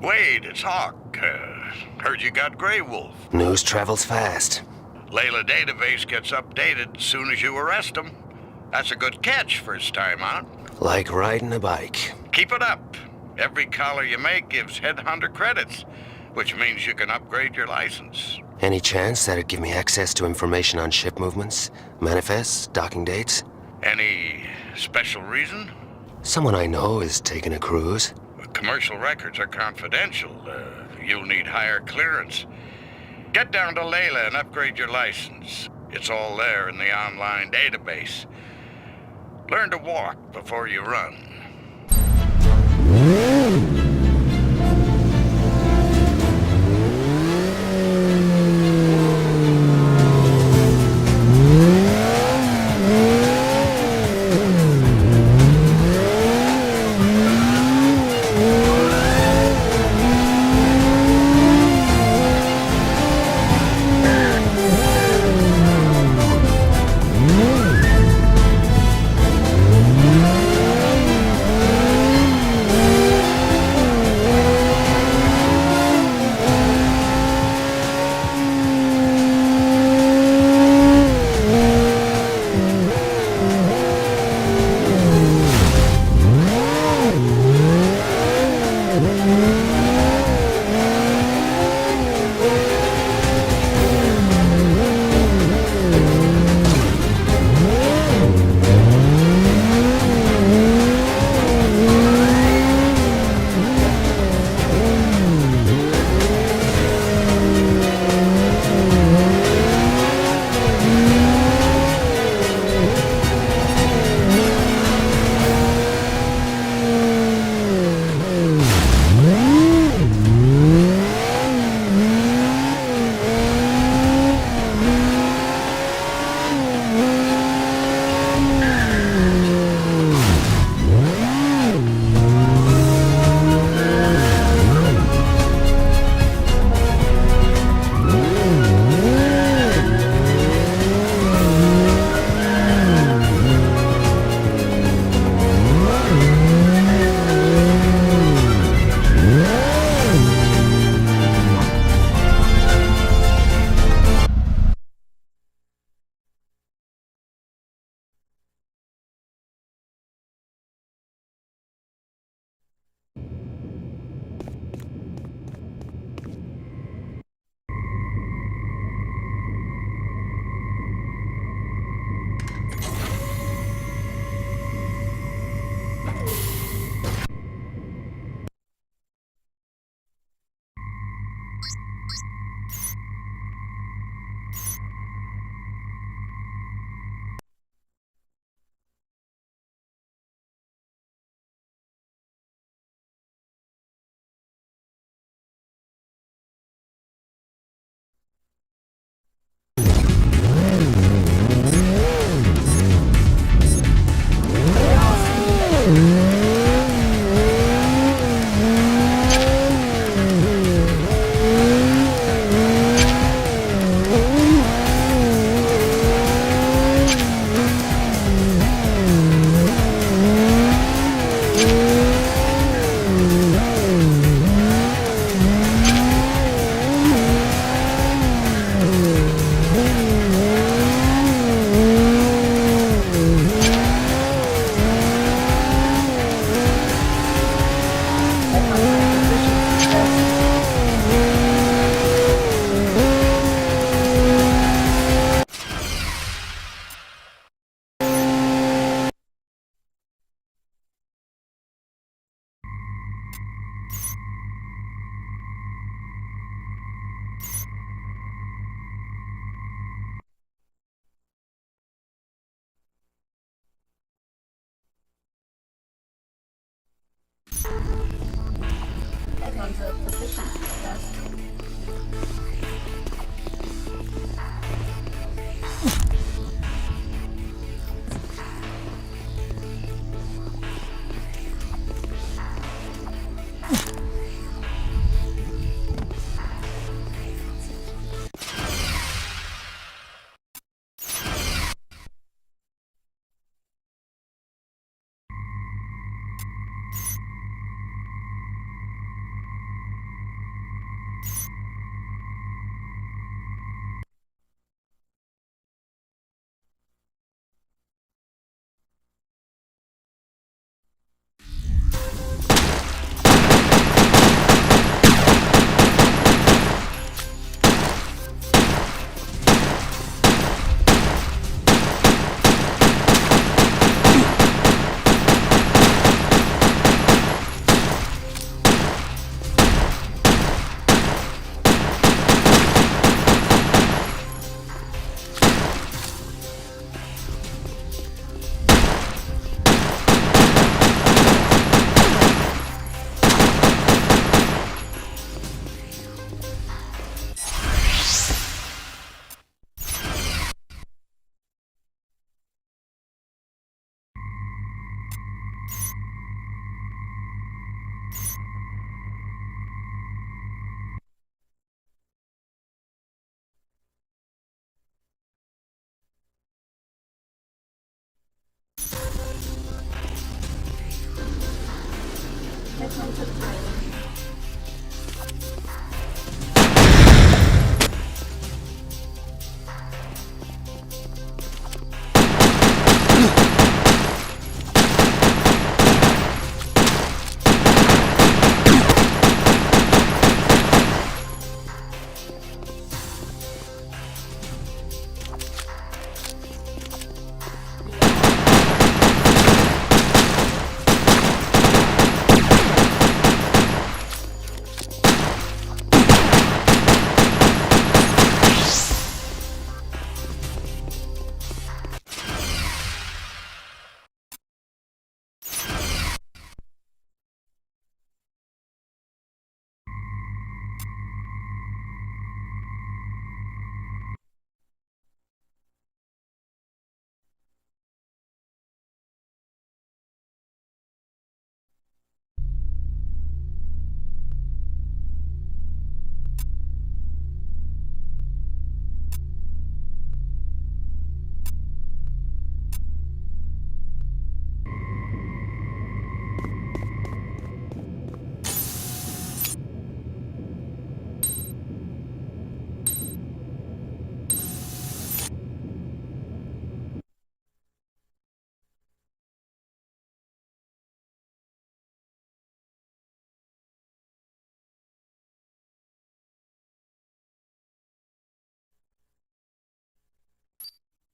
Speaker 9: Wade, it's Hawk. Heard you got Grey Wolf.
Speaker 14: News travels fast.
Speaker 9: Layla database gets updated as soon as you arrest him. That's a good catch first time out.
Speaker 14: Like riding a bike.
Speaker 9: Keep it up. Every collar you make gives Headhunter credits, which means you can upgrade your license.
Speaker 14: Any chance that'd give me access to information on ship movements, manifests, docking dates?
Speaker 9: Any special reason?
Speaker 14: Someone I know is taking a cruise.
Speaker 9: Commercial records are confidential. You'll need higher clearance. Get down to Layla and upgrade your license. It's all there in the online database. Learn to walk before you run.
Speaker 5: Headhunter proficiency test. Headhunter training.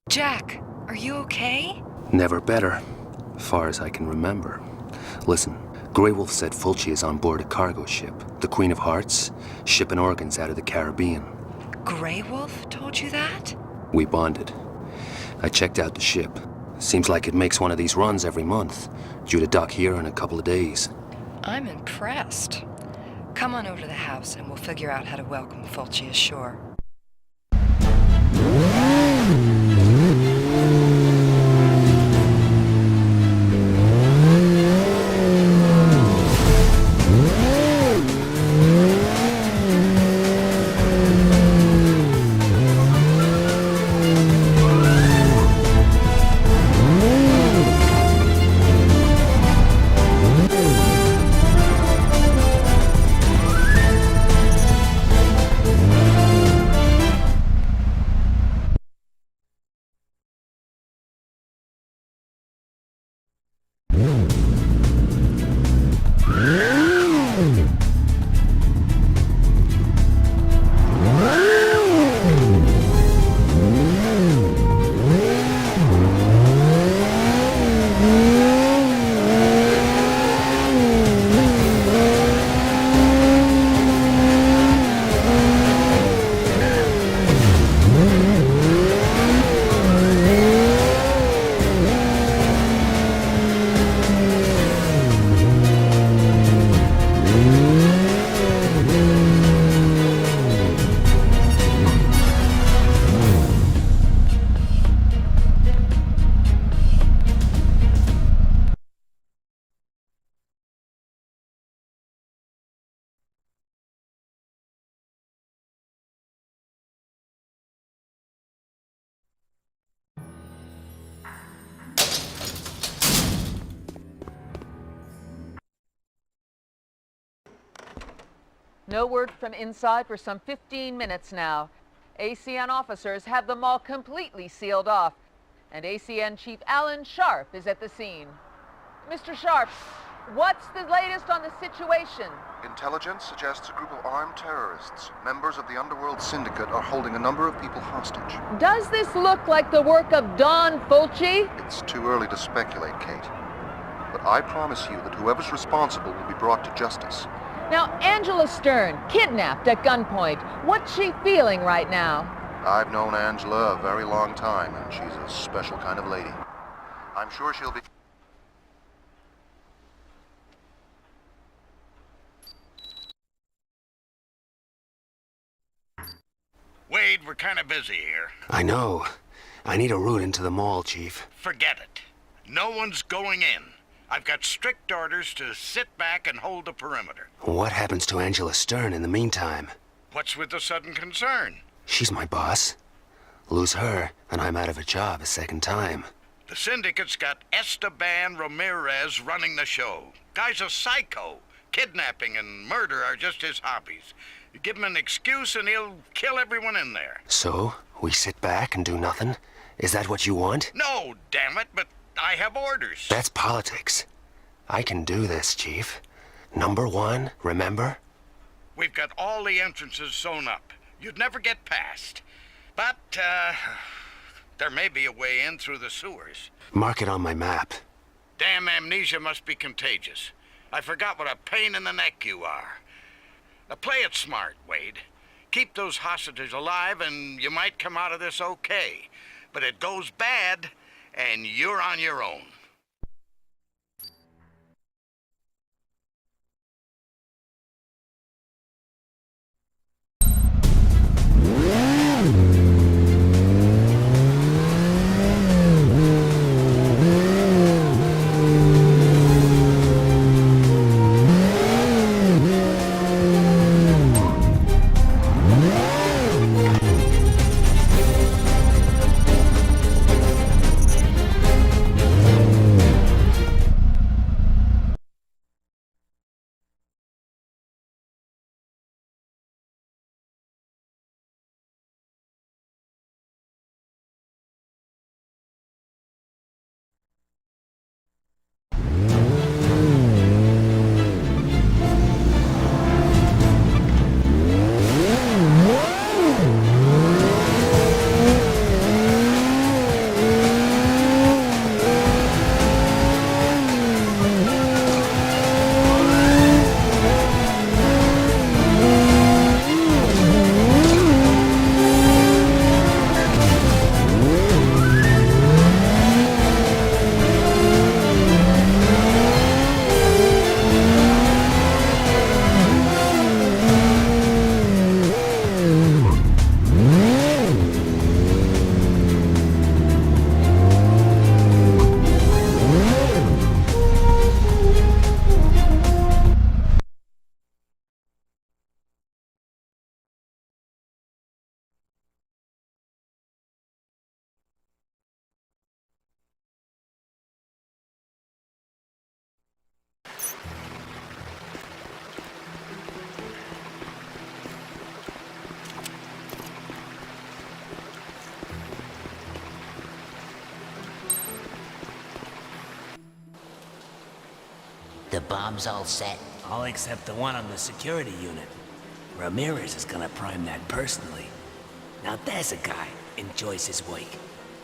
Speaker 10: Jack, are you okay?
Speaker 11: Never better, far as I can remember. Listen, Grey Wolf said Fulci is on board a cargo ship, the Queen of Hearts, shipping organs out of the Caribbean.
Speaker 10: Grey Wolf told you that?
Speaker 11: We bonded. I checked out the ship. Seems like it makes one of these runs every month, due to dock here in a couple of days.
Speaker 10: I'm impressed. Come on over to the house and we'll figure out how to welcome Fulci ashore.
Speaker 2: No word from inside for some 15 minutes now. ACN officers have the mall completely sealed off, and ACN Chief Alan Sharp is at the scene. Mr. Sharp, what's the latest on the situation?
Speaker 8: Intelligence suggests a group of armed terrorists, members of the underworld syndicate, are holding a number of people hostage.
Speaker 2: Does this look like the work of Don Fulci?
Speaker 8: It's too early to speculate, Kate. But I promise you that whoever's responsible will be brought to justice.
Speaker 2: Now, Angela Stern, kidnapped at gunpoint. What's she feeling right now?
Speaker 8: I've known Angela a very long time, and she's a special kind of lady. I'm sure she'll be...
Speaker 9: Wade, we're kind of busy here.
Speaker 11: I know. I need a route into the mall, Chief.
Speaker 9: Forget it. No one's going in. I've got strict orders to sit back and hold the perimeter.
Speaker 11: What happens to Angela Stern in the meantime?
Speaker 9: What's with the sudden concern?
Speaker 11: She's my boss. Lose her, and I'm out of a job a second time.
Speaker 9: The syndicate's got Esteban Ramirez running the show. Guy's a psycho. Kidnapping and murder are just his hobbies. You give him an excuse and he'll kill everyone in there.
Speaker 11: So, we sit back and do nothing? Is that what you want?
Speaker 9: No, damn it, but I have orders.
Speaker 11: That's politics. I can do this, Chief. Number one, remember?
Speaker 9: We've got all the entrances sewn up. You'd never get past. But, there may be a way in through the sewers.
Speaker 11: Mark it on my map.
Speaker 9: Damn amnesia must be contagious. I forgot what a pain in the neck you are. Now play it smart, Wade. Keep those hostages alive and you might come out of this okay. But it goes bad, and you're on your own.
Speaker 14: bombs all set?
Speaker 19: All except the one on the security unit. Ramirez is gonna prime that personally. Now there's a guy enjoys his work.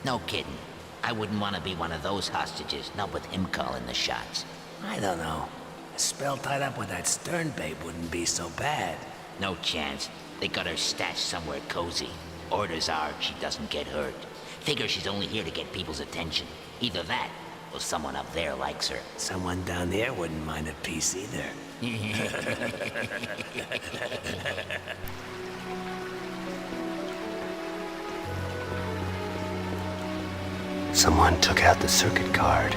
Speaker 14: No kidding. I wouldn't want to be one of those hostages, not with him calling the shots.
Speaker 19: I don't know. A spell tied up with that Stern babe wouldn't be so bad.
Speaker 14: No chance. They got her stashed somewhere cozy. Orders are she doesn't get hurt. Figure she's only here to get people's attention. Either that, or someone up there likes her.
Speaker 19: Someone down there wouldn't mind a piece either.
Speaker 11: Someone took out the circuit card.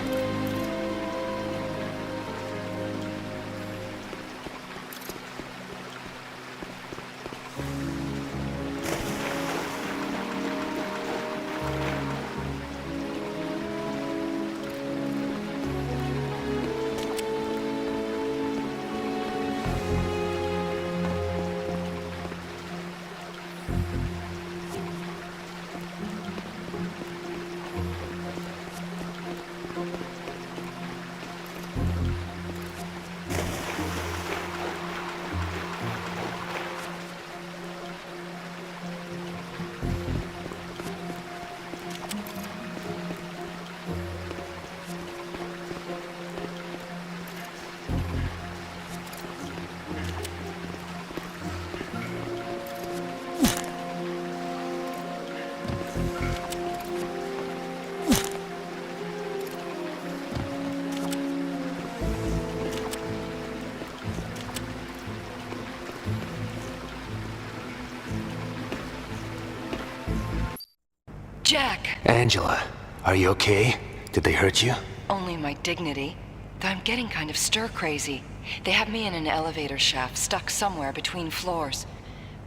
Speaker 7: Jack!
Speaker 11: Angela, are you okay? Did they hurt you?
Speaker 7: Only my dignity. Though I'm getting kind of stir-crazy. They have me in an elevator shaft, stuck somewhere between floors.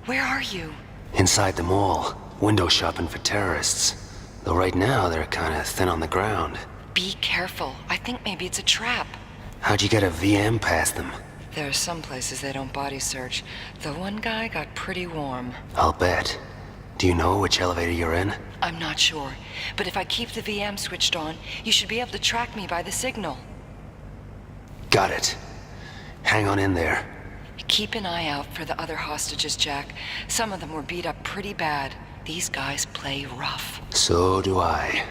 Speaker 7: Where are you?
Speaker 11: Inside the mall. Window shopping for terrorists. Though right now, they're kinda thin on the ground.
Speaker 7: Be careful. I think maybe it's a trap.
Speaker 11: How'd you get a VM past them?
Speaker 7: There are some places they don't body search. The one guy got pretty warm.
Speaker 11: I'll bet. Do you know which elevator you're in?
Speaker 7: I'm not sure, but if I keep the VM switched on, you should be able to track me by the signal.
Speaker 11: Got it. Hang on in there.
Speaker 7: Keep an eye out for the other hostages, Jack. Some of them were beat up pretty bad. These guys play rough.
Speaker 11: So do I.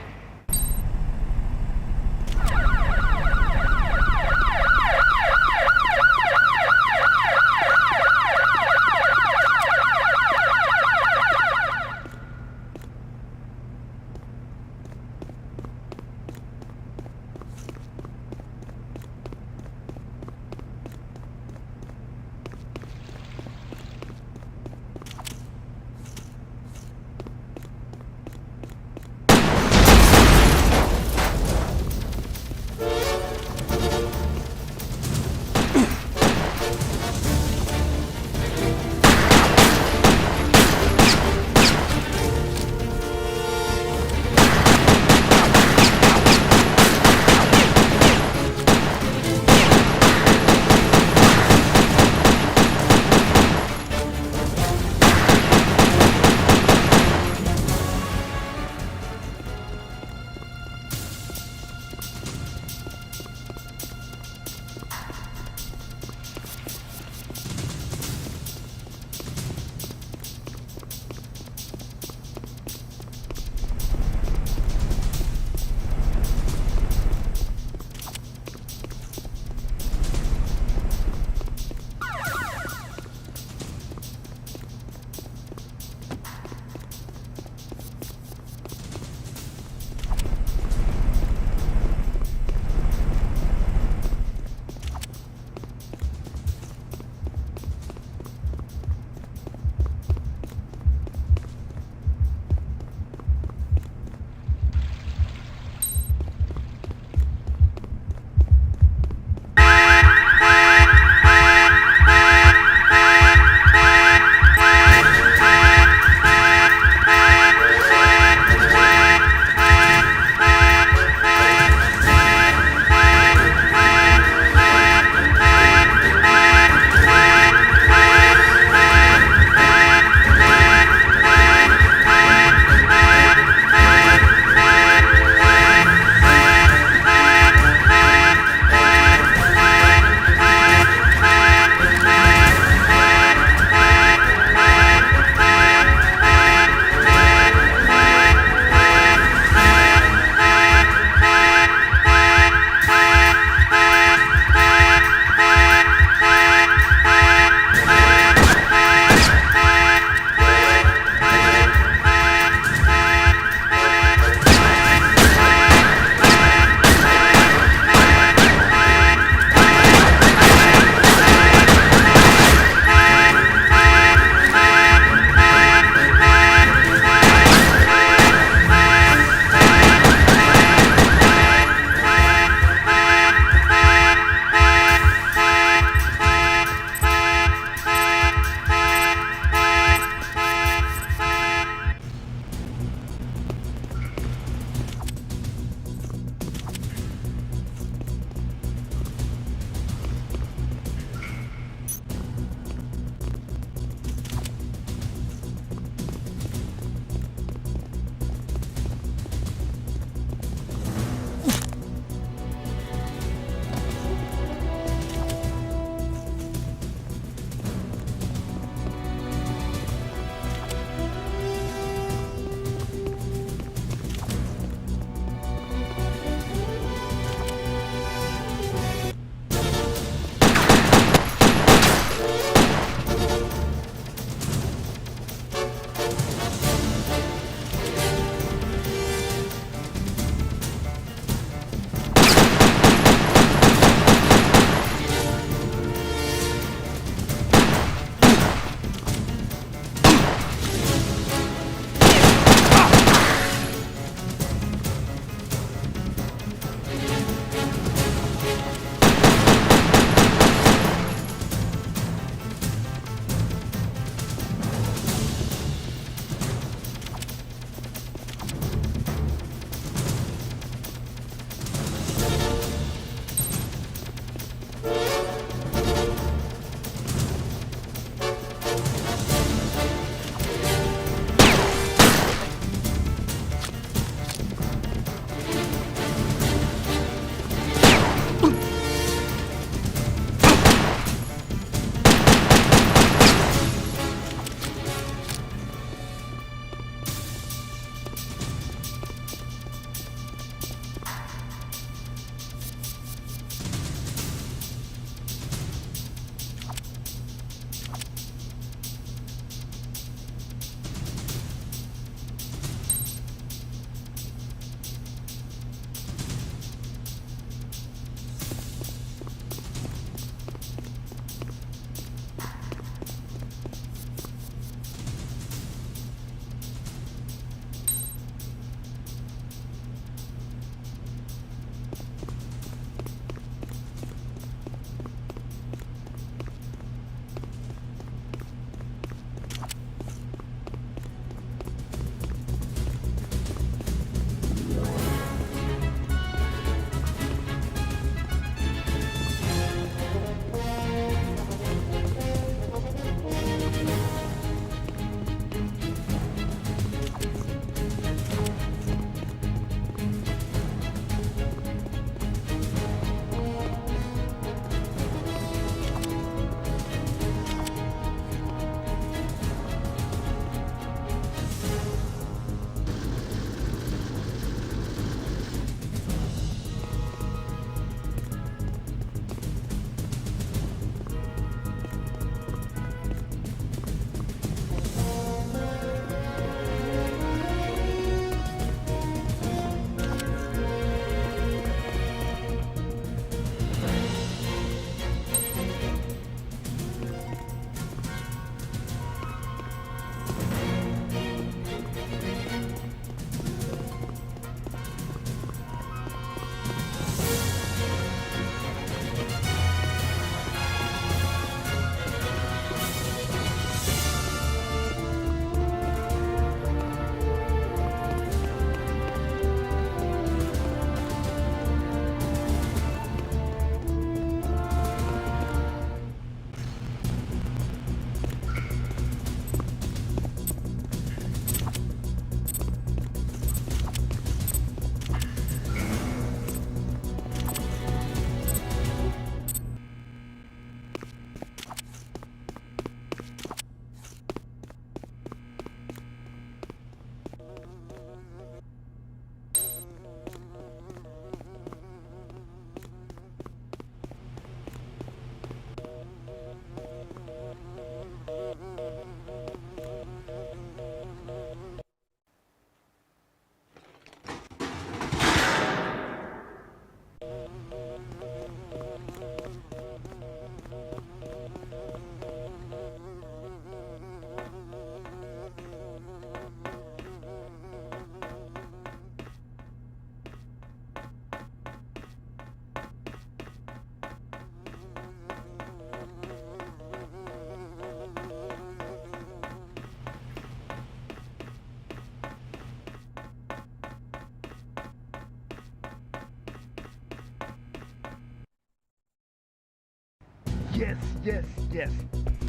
Speaker 17: Yes.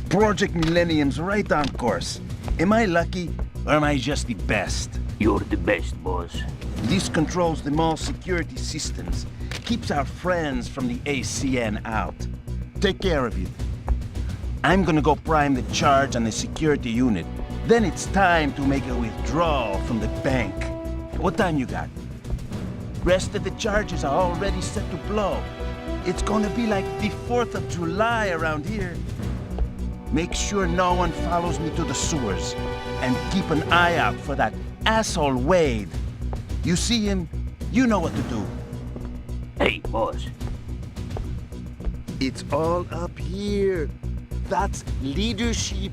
Speaker 17: Project Millennium's right on course. Am I lucky, or am I just the best?
Speaker 19: You're the best, boss.
Speaker 17: This controls the mall security systems. Keeps our friends from the ACN out. Take care of it. I'm gonna go prime the charge on the security unit. Then it's time to make a withdrawal from the bank. What time you got? Rest of the charges are already set to blow. It's gonna be like the 4th of July around here. Make sure no one follows me to the sewers. And keep an eye out for that asshole Wade. You see him, you know what to do.
Speaker 19: Hey, boss.
Speaker 17: It's all up here. That's leadership.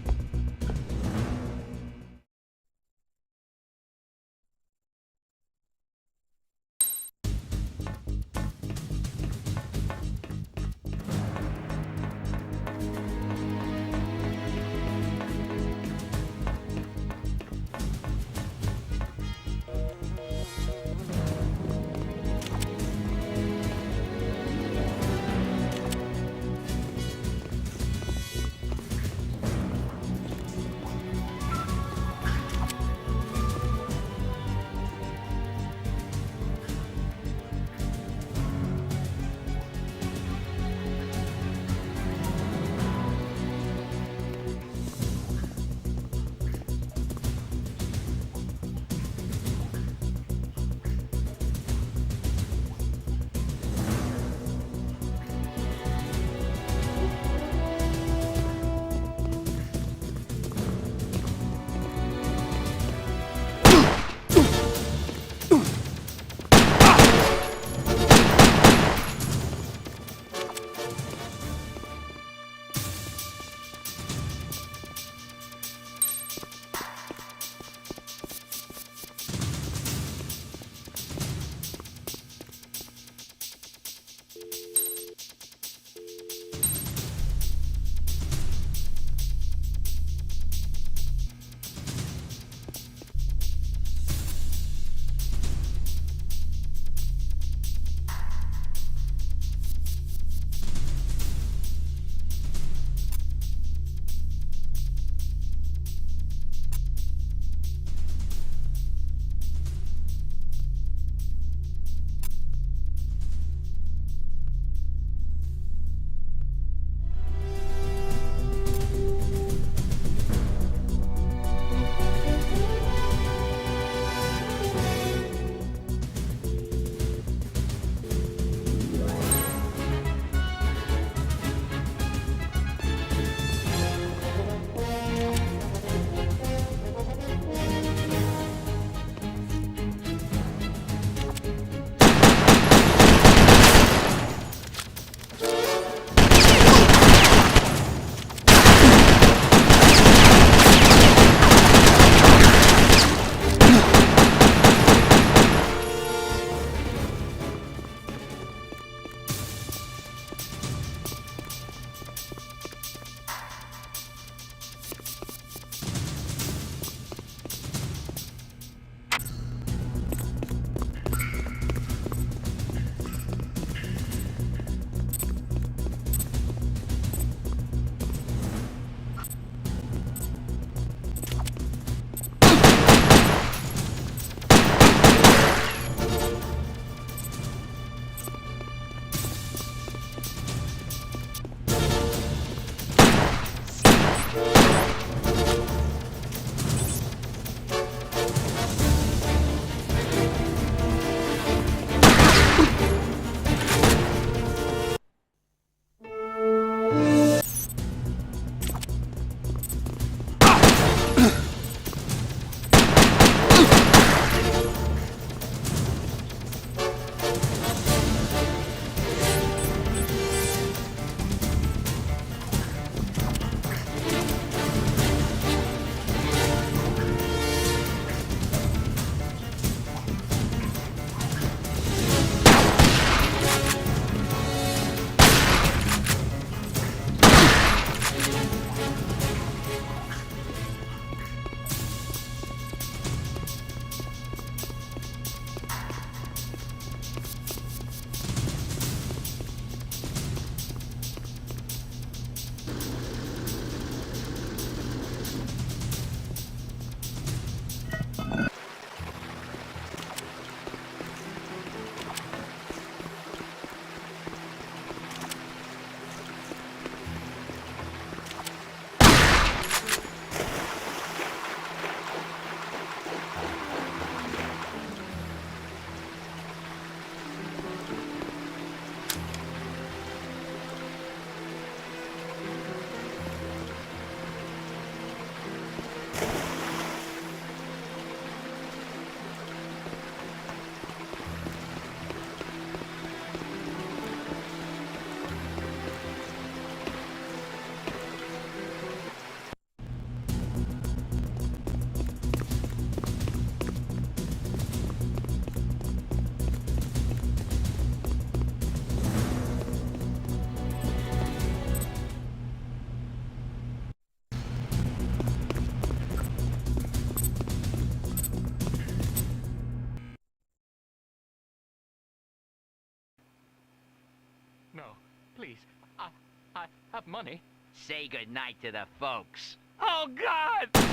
Speaker 20: please. I have money.
Speaker 14: Say goodnight to the folks.
Speaker 20: Oh, God!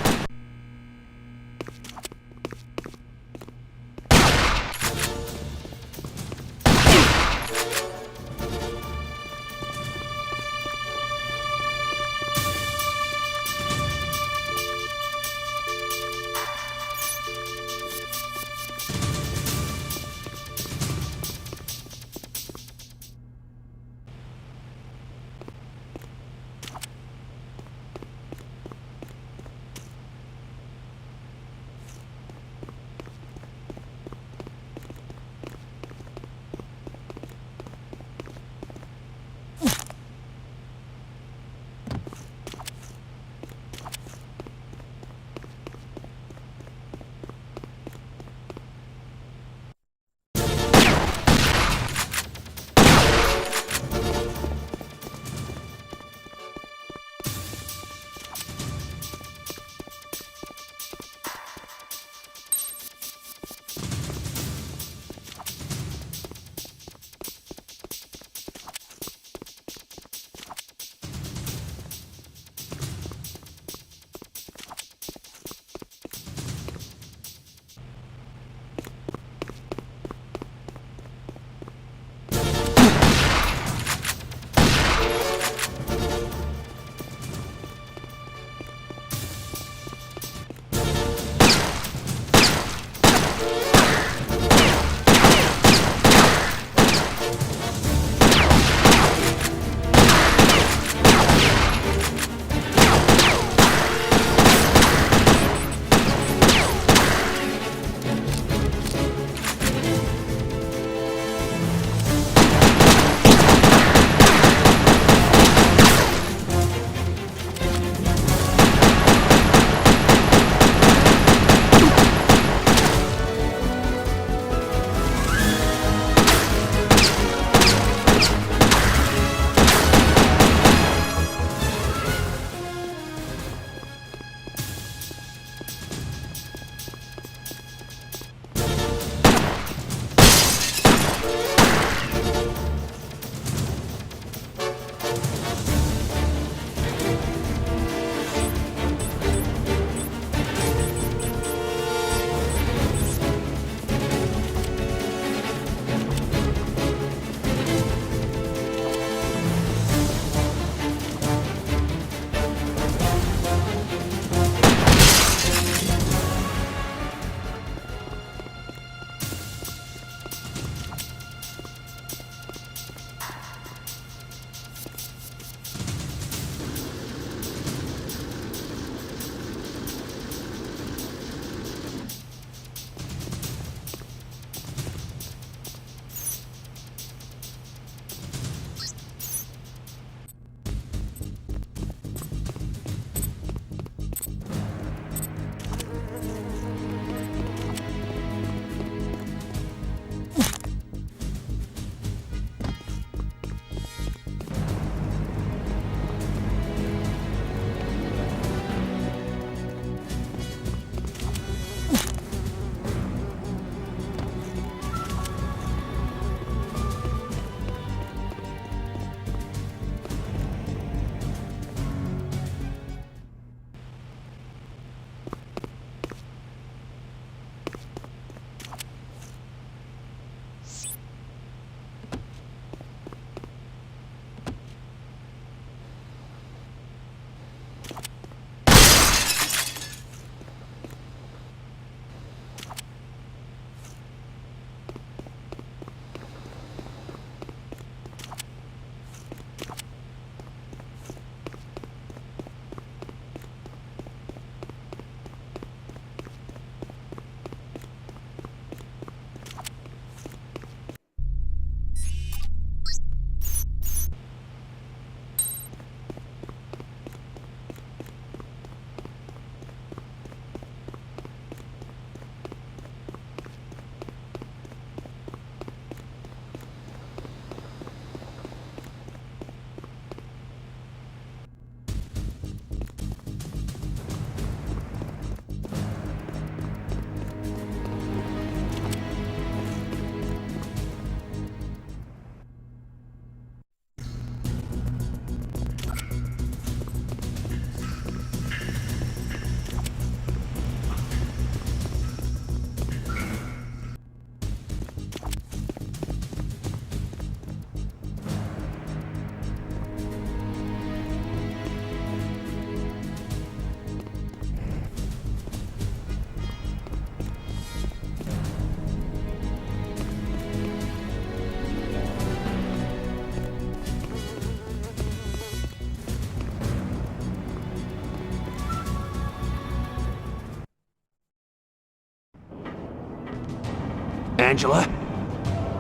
Speaker 11: Angela?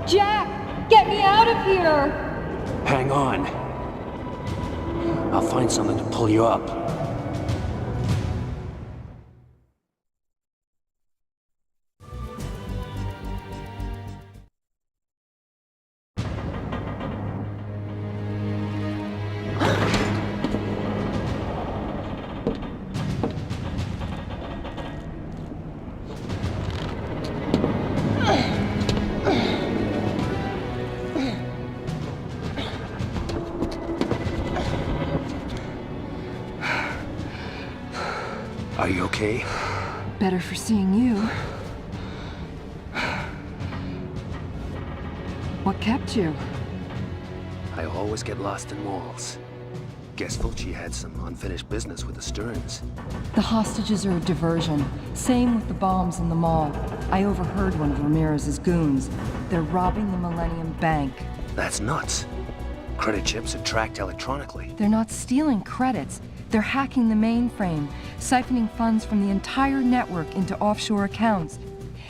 Speaker 21: Jack, get me out of here!
Speaker 11: Hang on. I'll find something to pull you up. Are you okay?
Speaker 10: Better for seeing you. What kept you?
Speaker 11: I always get lost in malls. Guess Fulci had some unfinished business with the Stearns.
Speaker 10: The hostages are a diversion. Same with the bombs in the mall. I overheard one of Ramirez's goons. They're robbing the Millennium Bank.
Speaker 11: That's nuts. Credit chips are tracked electronically.
Speaker 10: They're not stealing credits. They're hacking the mainframe, siphoning funds from the entire network into offshore accounts.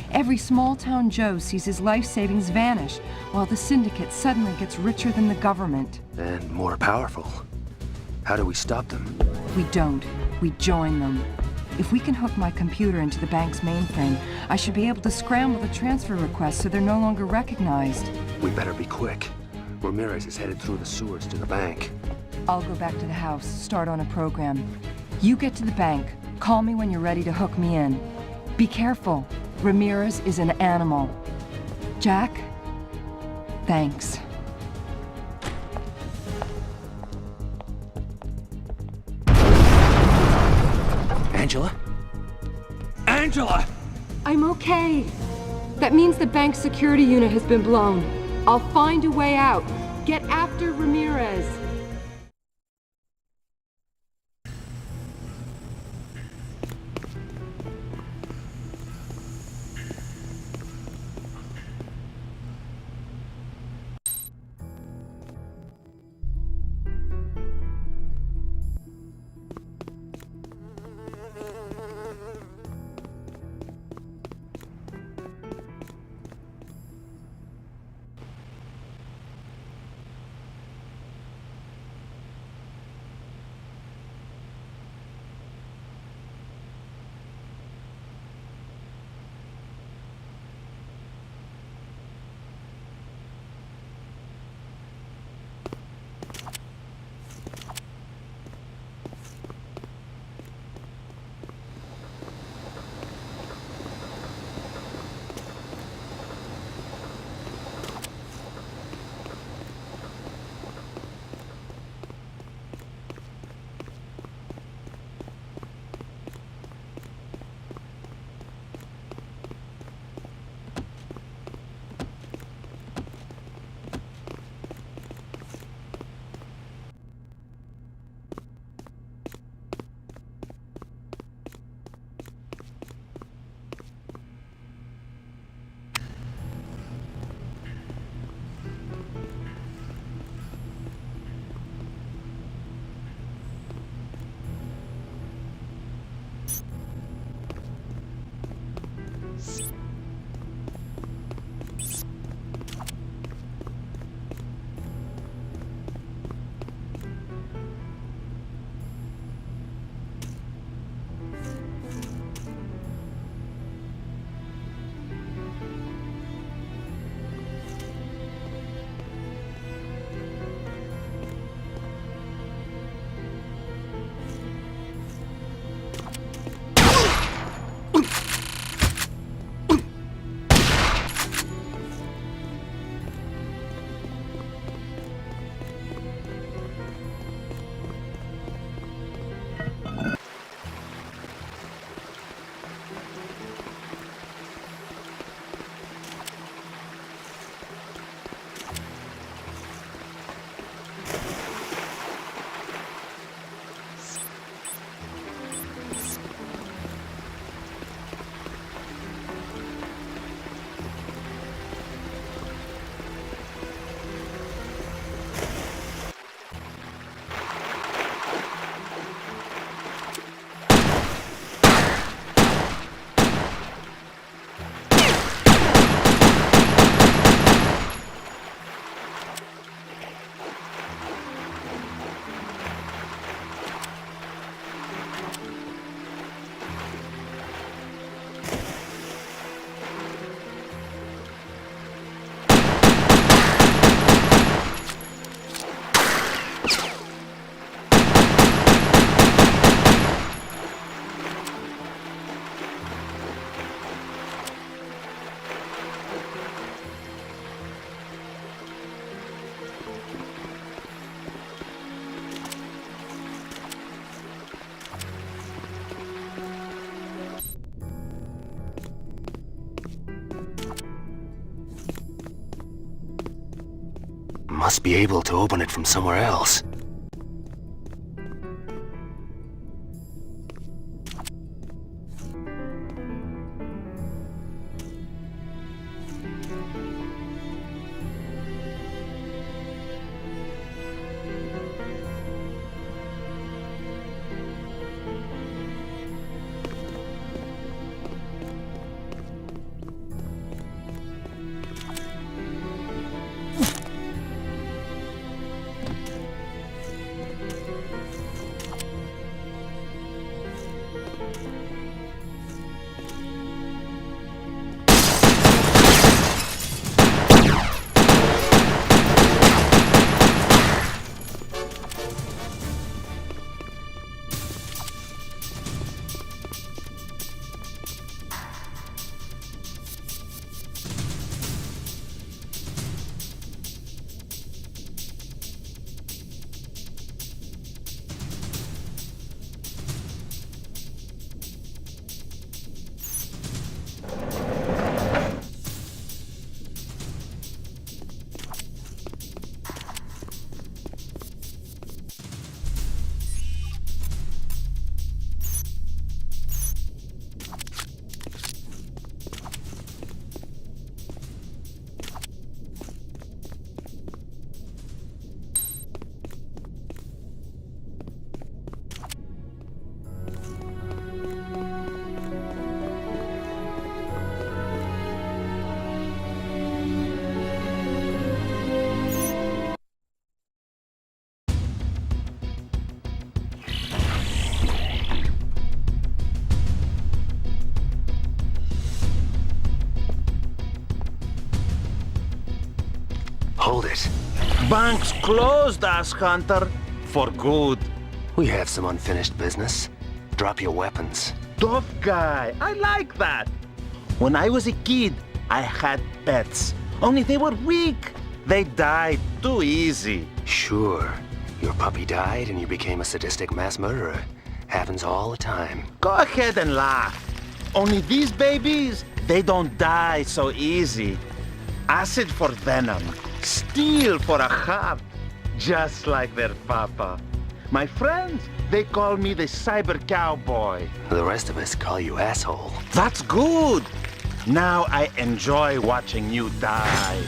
Speaker 10: Every small-town Joe sees his life savings vanish, while the syndicate suddenly gets richer than the government.
Speaker 11: And more powerful. How do we stop them?
Speaker 10: We don't. We join them. If we can hook my computer into the bank's mainframe, I should be able to scramble the transfer requests so they're no longer recognized.
Speaker 11: We better be quick. Ramirez is headed through the sewers to the bank.
Speaker 10: I'll go back to the house, start on a program. You get to the bank. Call me when you're ready to hook me in. Be careful. Ramirez is an animal. Jack? Thanks.
Speaker 11: Angela? Angela!
Speaker 10: I'm okay. That means the bank's security unit has been blown. I'll find a way out. Get after Ramirez.
Speaker 11: Must be able to open it from somewhere else. Hold it.
Speaker 17: Bank's closed, Ass Hunter. For good.
Speaker 11: We have some unfinished business. Drop your weapons.
Speaker 17: Tough guy. I like that. When I was a kid, I had pets. Only they were weak. They died too easy.
Speaker 11: Sure. Your puppy died and you became a sadistic mass murderer. Happens all the time.
Speaker 17: Go ahead and laugh. Only these babies, they don't die so easy. Acid for venom. Steel for a heart. Just like their papa. My friends, they call me the cyber cowboy.
Speaker 11: The rest of us call you asshole.
Speaker 17: That's good. Now I enjoy watching you die.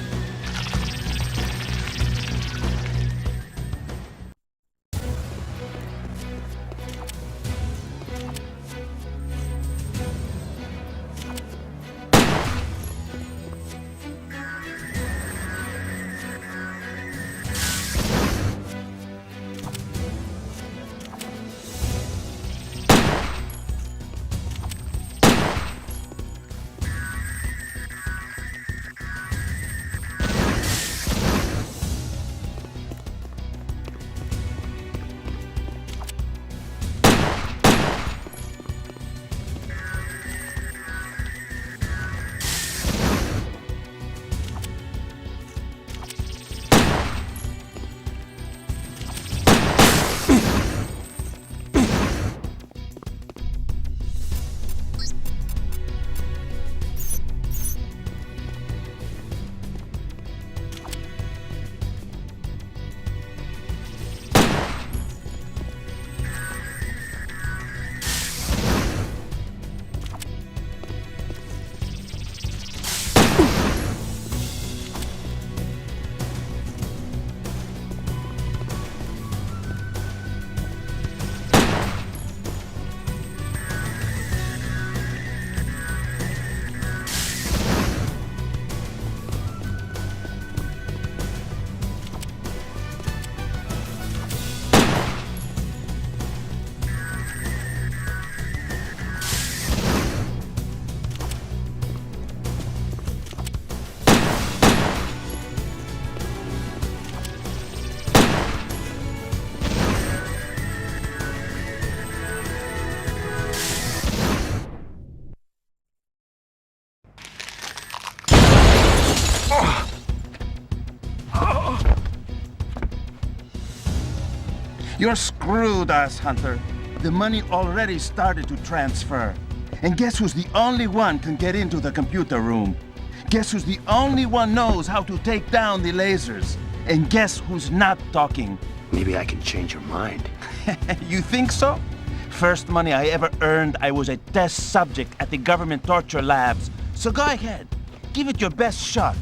Speaker 17: You're screwed, Ass Hunter. The money already started to transfer. And guess who's the only one can get into the computer room? Guess who's the only one knows how to take down the lasers? And guess who's not talking?
Speaker 11: Maybe I can change your mind.
Speaker 17: You think so? First money I ever earned, I was a test subject at the government torture labs. So go ahead, give it your best shot.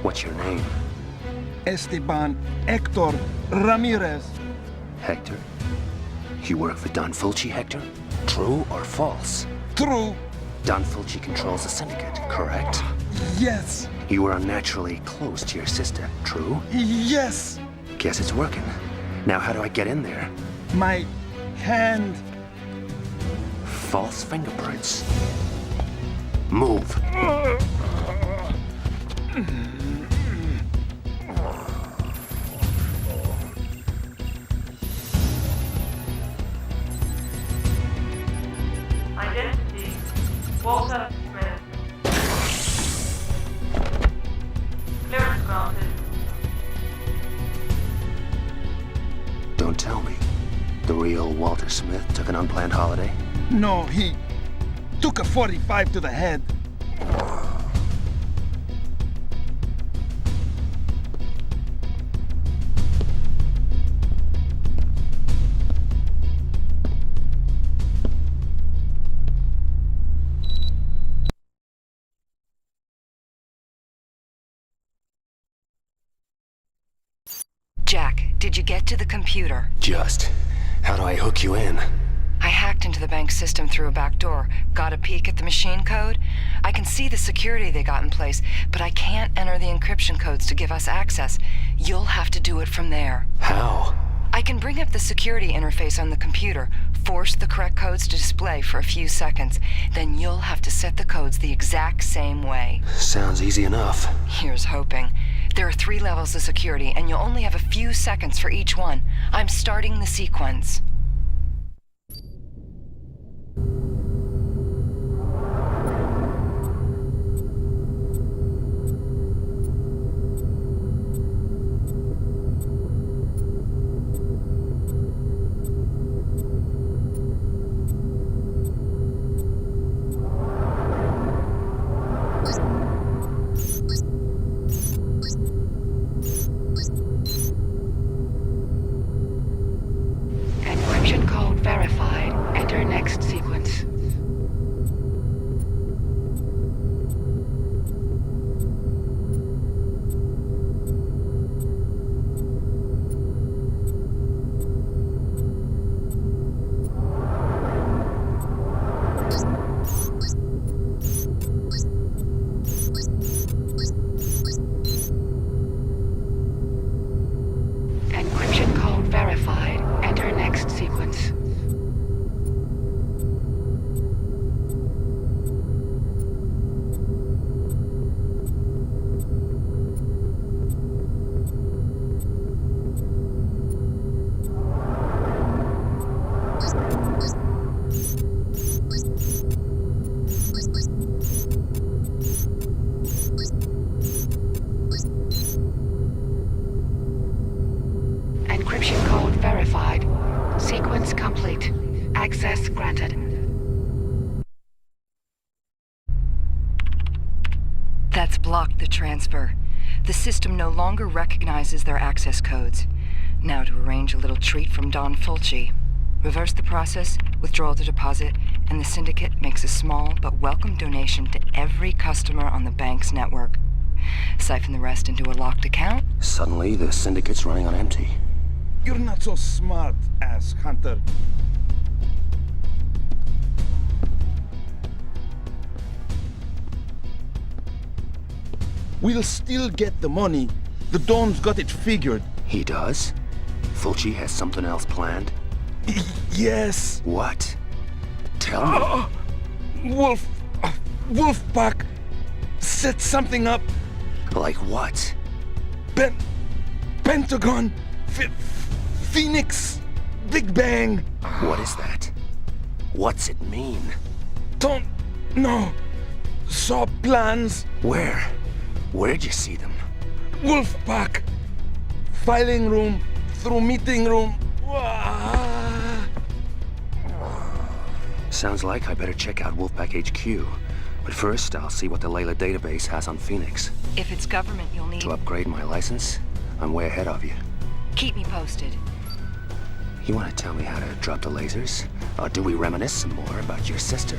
Speaker 11: What's your name?
Speaker 17: Esteban Hector Ramirez.
Speaker 11: Hector? You work for Don Fulci, Hector? True or false?
Speaker 17: True.
Speaker 11: Don Fulci controls the syndicate, correct?
Speaker 17: Yes.
Speaker 11: You were unnaturally close to your sister, true?
Speaker 17: Yes.
Speaker 11: Guess it's working. Now how do I get in there?
Speaker 17: My hand.
Speaker 11: False fingerprints. Move.
Speaker 6: Identity, Walter Smith. Clearance granted.
Speaker 11: Don't tell me. The real Walter Smith took an unplanned holiday?
Speaker 17: No, he took a 45 to the head.
Speaker 10: Jack, did you get to the computer?
Speaker 11: Just. How do I hook you in?
Speaker 10: I hacked into the bank system through a back door, got a peek at the machine code. I can see the security they got in place, but I can't enter the encryption codes to give us access. You'll have to do it from there.
Speaker 11: How?
Speaker 10: I can bring up the security interface on the computer, force the correct codes to display for a few seconds. Then you'll have to set the codes the exact same way.
Speaker 11: Sounds easy enough.
Speaker 10: Here's hoping. There are 3 levels of security, and you'll only have a few seconds for each one. I'm starting the sequence. Encryption code verified. Enter next sequence. Encryption code verified. Enter next sequence. Encryption code verified. Sequence complete. Access granted. That's blocked the transfer. The system no longer recognizes their access codes. Now to arrange a little treat from Don Fulci. Reverse the process, withdraw the deposit, and the syndicate makes a small but welcome donation to every customer on the bank's network. Siphon the rest into a locked account.
Speaker 11: Suddenly, the syndicate's running on empty.
Speaker 17: You're not so smart, ass hunter. We'll still get the money. The Don's got it figured.
Speaker 11: He does? Fulci has something else planned?
Speaker 17: Yes.
Speaker 11: What? Tell me.
Speaker 17: Wolfpack set something up.
Speaker 11: Like what?
Speaker 17: Pentagon, Phoenix, Big Bang.
Speaker 11: What is that? What's it mean?
Speaker 17: Don't know.
Speaker 14: Saw plans.
Speaker 11: Where? Where'd you see them?
Speaker 14: Wolf pack. Filing room. Through meeting room.
Speaker 11: Sounds like I better check out Wolfpack HQ. But first, I'll see what the Layla database has on Phoenix.
Speaker 10: If it's government, you'll need...
Speaker 11: To upgrade my license, I'm way ahead of you.
Speaker 10: Keep me posted.
Speaker 11: You want to tell me how to drop the lasers? Or do we reminisce some more about your sister?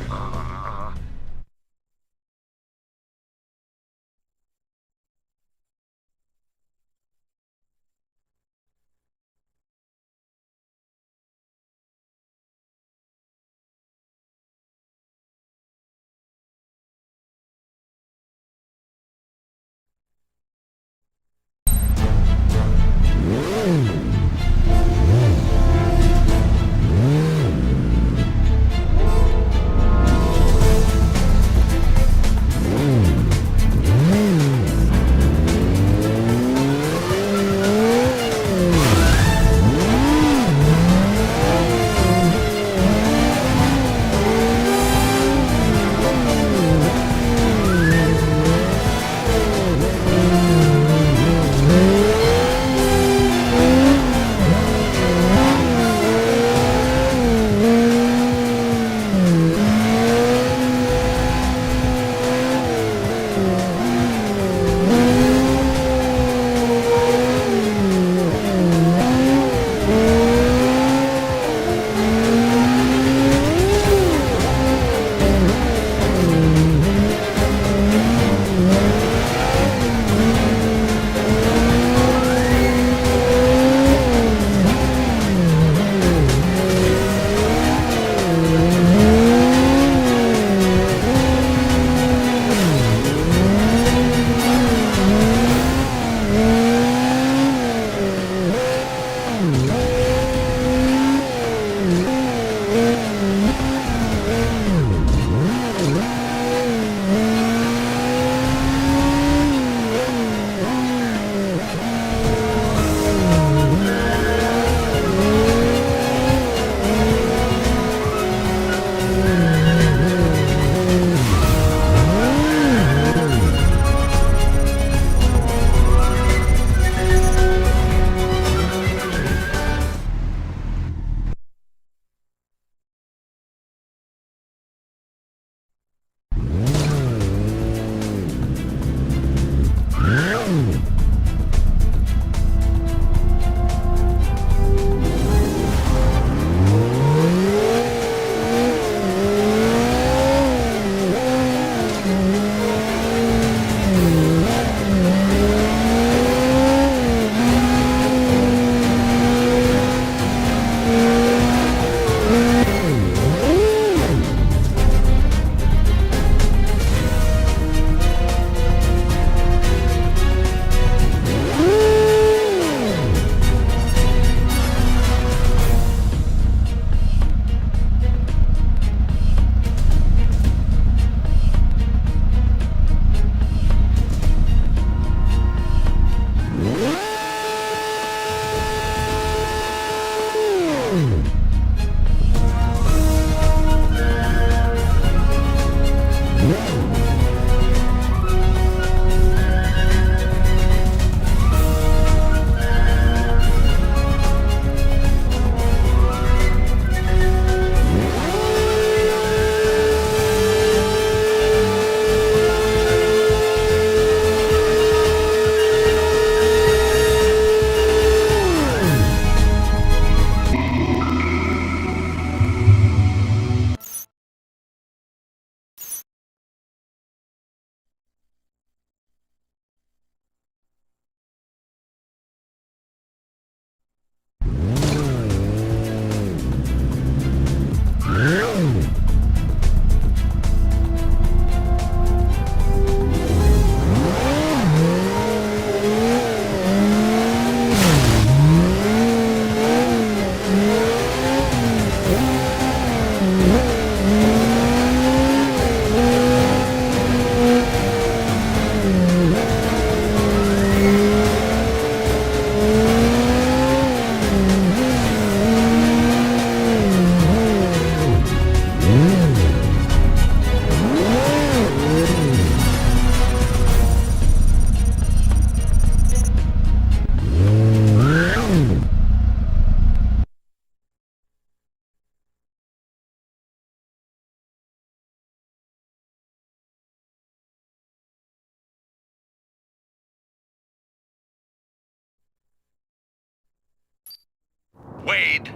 Speaker 9: Wade,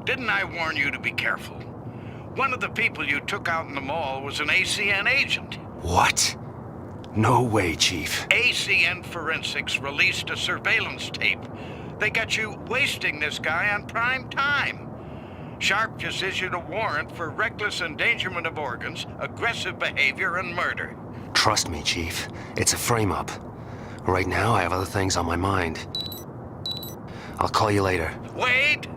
Speaker 9: didn't I warn you to be careful? One of the people you took out in the mall was an ACN agent.
Speaker 19: What? No way, Chief.
Speaker 9: ACN Forensics released a surveillance tape. They got you wasting this guy on prime time. Sharp just issued a warrant for reckless endangerment of organs, aggressive behavior, and murder.
Speaker 19: Trust me, Chief. It's a frame-up. Right now, I have other things on my mind. I'll call you later.
Speaker 9: Wade!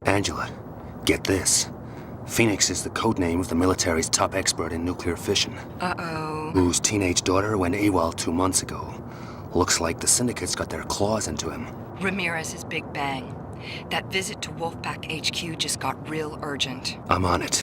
Speaker 11: Angela, get this. Phoenix is the codename of the military's top expert in nuclear fission.
Speaker 10: Uh-oh.
Speaker 11: Whose teenage daughter went AWOL 2 months ago. Looks like the syndicate's got their claws into him.
Speaker 10: Ramirez's Big Bang. That visit to Wolfpack HQ just got real urgent.
Speaker 11: I'm on it.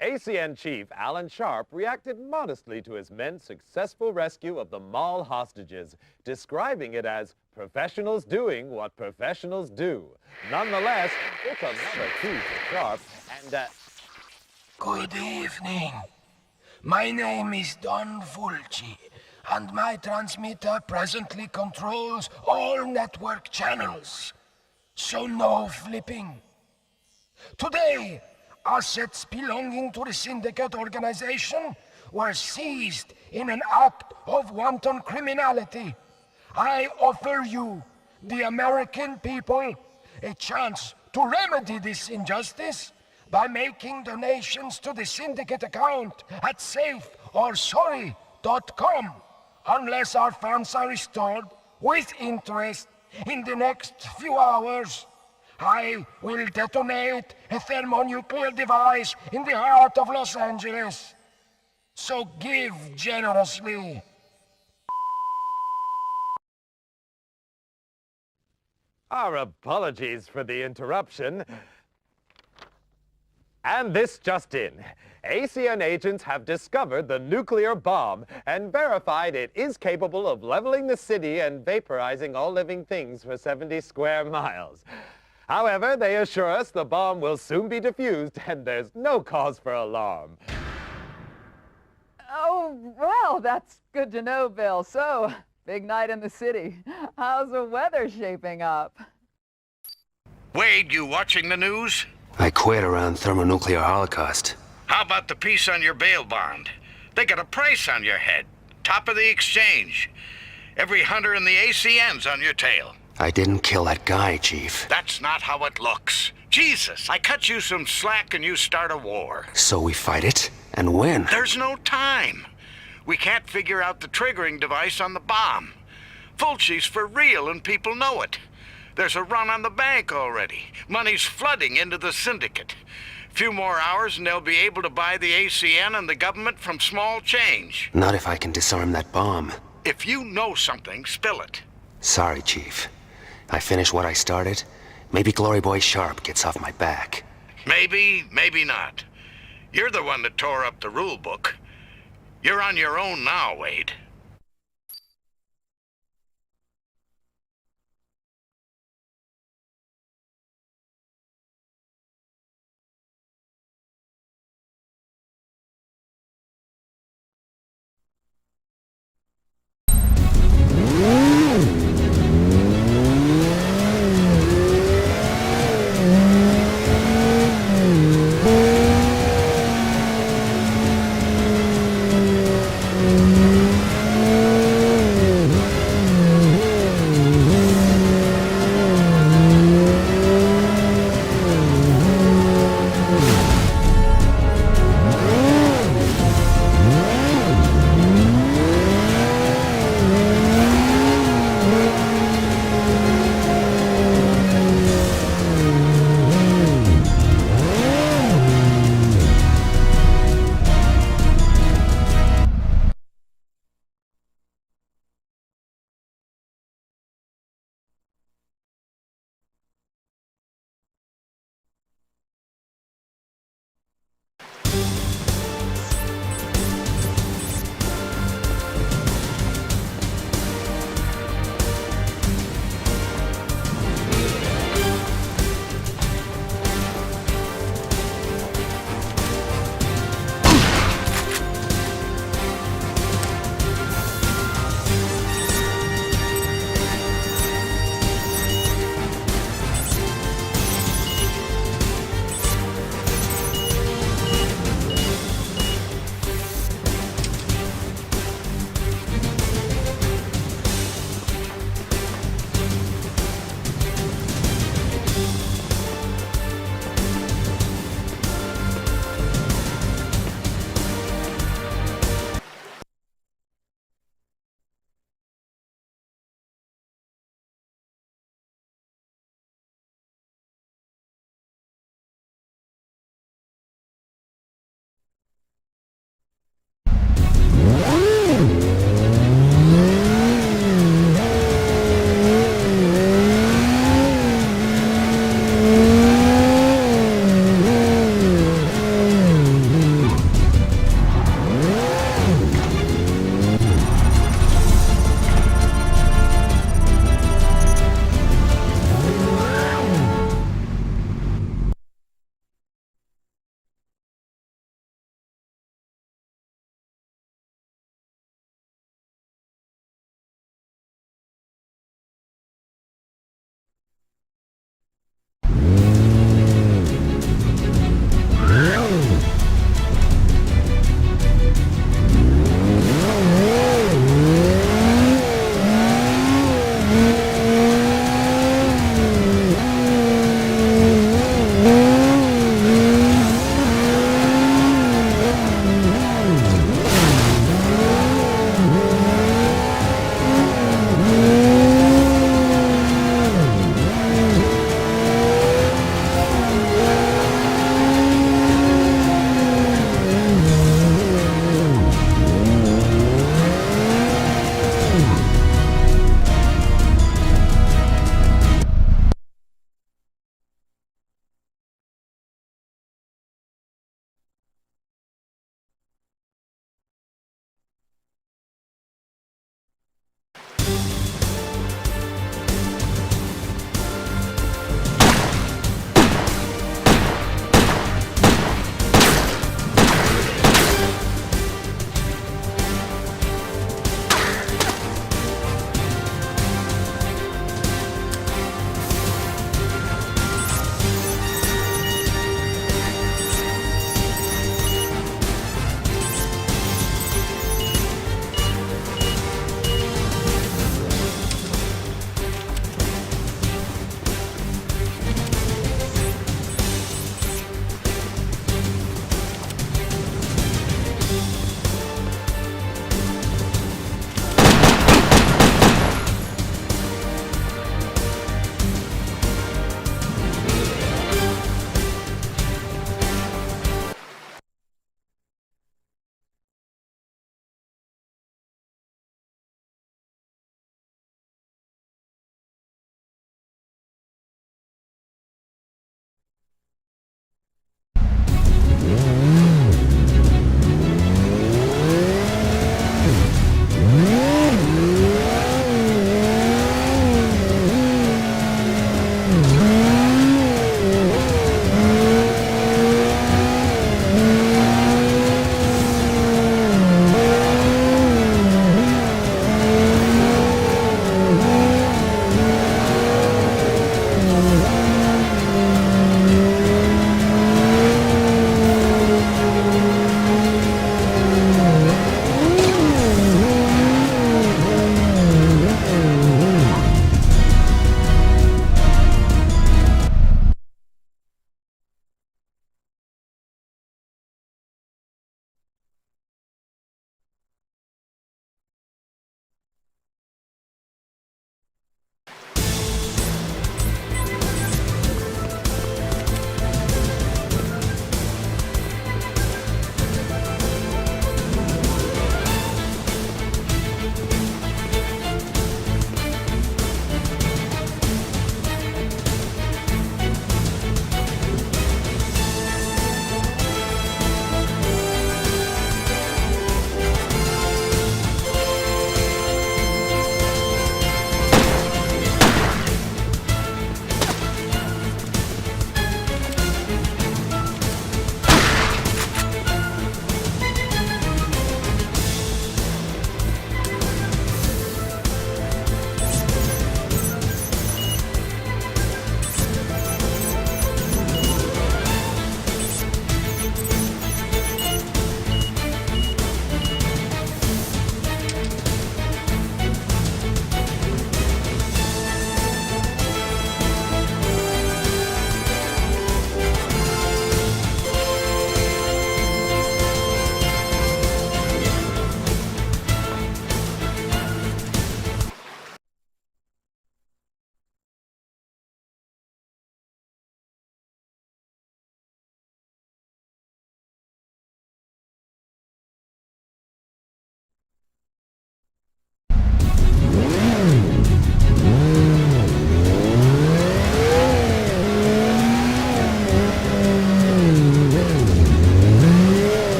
Speaker 1: ACN Chief Alan Sharp reacted modestly to his men's successful rescue of the mall hostages, describing it as professionals doing what professionals do. Nonetheless, it's another coup for Sharp, and
Speaker 4: Good evening. My name is Don Fulci, and my transmitter presently controls all network channels. So no flipping. Today, assets belonging to the Syndicate organization were seized in an act of wanton criminality. I offer you, the American people, a chance to remedy this injustice by making donations to the Syndicate account at safeorsorry.com, unless our funds are restored with interest in the next few hours. I will detonate a thermonuclear device in the heart of Los Angeles. So give generously.
Speaker 1: Our apologies for the interruption. And this just in. ACN agents have discovered the nuclear bomb and verified it is capable of leveling the city and vaporizing all living things for 70 square miles. However, they assure us the bomb will soon be defused and there's no cause for alarm.
Speaker 2: Oh, well, that's good to know, Bill. So, big night in the city. How's the weather shaping up?
Speaker 9: Wade, you watching the news?
Speaker 11: I quit around thermonuclear holocaust.
Speaker 9: How about the piece on your bail bond? They got a price on your head. Top of the exchange. Every hunter in the ACN's on your tail.
Speaker 11: I didn't kill that guy, Chief.
Speaker 9: That's not how it looks. Jesus, I cut you some slack and you start a war.
Speaker 11: So we fight it and win.
Speaker 9: There's no time. We can't figure out the triggering device on the bomb. Fulci's for real and people know it. There's a run on the bank already. Money's flooding into the syndicate. Few more hours and they'll be able to buy the ACN and the government from small change.
Speaker 11: Not if I can disarm that bomb.
Speaker 9: If you know something, spill it.
Speaker 11: Sorry, Chief. I finish what I started. Maybe Glory Boy Sharp gets off my back.
Speaker 9: Maybe, maybe not. You're the one that tore up the rule book. You're on your own now, Wade.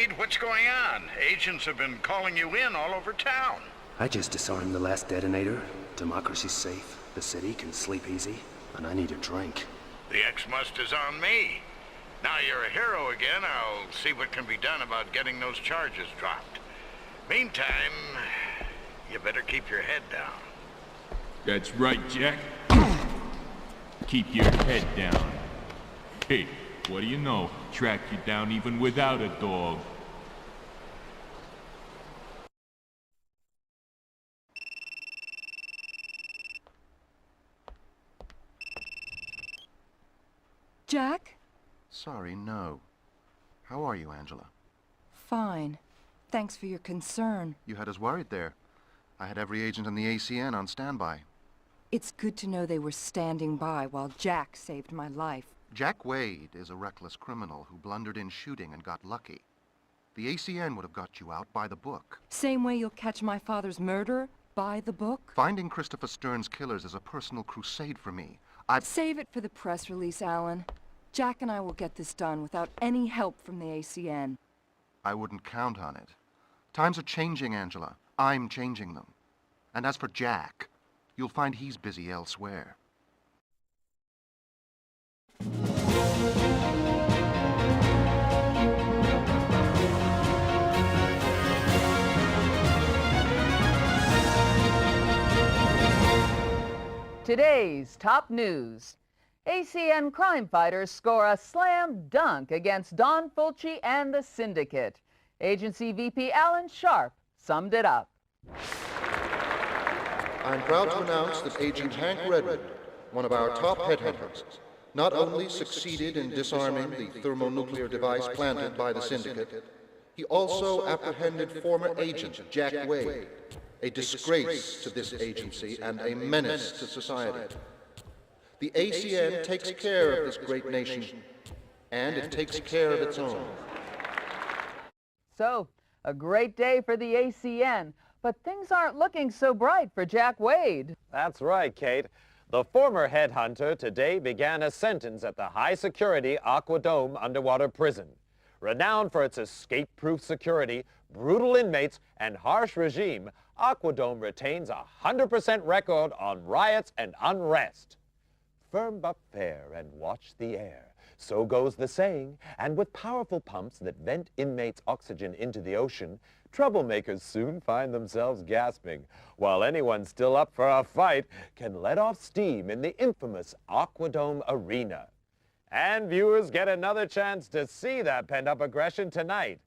Speaker 9: Wade, what's going on? Agents have been calling you in all over town.
Speaker 11: I just disarmed the last detonator. Democracy's safe, the city can sleep easy, and I need a drink.
Speaker 9: The X-Must is on me. Now you're a hero again, I'll see what can be done about getting those charges dropped. Meantime, you better keep your head down.
Speaker 12: That's right, Jack. Keep your head down. Hey, what do you know? Track you down even without a dog.
Speaker 10: Jack?
Speaker 8: Sorry, no. How are you, Angela?
Speaker 10: Fine. Thanks for your concern.
Speaker 8: You had us worried there. I had every agent in the ACN on standby.
Speaker 10: It's good to know they were standing by while Jack saved my life.
Speaker 8: Jack Wade is a reckless criminal who blundered in shooting and got lucky. The ACN would have got you out by the book.
Speaker 10: Same way you'll catch my father's murderer? By the book?
Speaker 8: Finding Christopher Stern's killers is a personal crusade for me.
Speaker 10: Save it for the press release, Alan. Jack and I will get this done without any help from the ACN.
Speaker 8: I wouldn't count on it. Times are changing, Angela. I'm changing them. And as for Jack, you'll find he's busy elsewhere.
Speaker 2: Today's top news. ACN crime fighters score a slam dunk against Don Fulci and the Syndicate. Agency VP Alan Sharp summed it up.
Speaker 8: I'm proud to announce that Agent Hank Redwood, one of our top headhunters, not only succeeded in disarming the thermonuclear device planted by the Syndicate, he also apprehended former agent Jack Wade, a disgrace to this agency and a menace to society. The ACN takes care of this great nation, and it takes care of its own.
Speaker 2: So, a great day for the ACN, but things aren't looking so bright for Jack Wade.
Speaker 1: That's right, Kate. The former headhunter today began a sentence at the high-security Aquadome underwater prison. Renowned for its escape-proof security, brutal inmates, and harsh regime, Aquadome retains a 100% record on riots and unrest. Firm up fair and watch the air. So goes the saying, and with powerful pumps that vent inmates' oxygen into the ocean, troublemakers soon find themselves gasping, while anyone still up for a fight can let off steam in the infamous Aquadome Arena. And viewers get another chance to see that pent-up aggression tonight.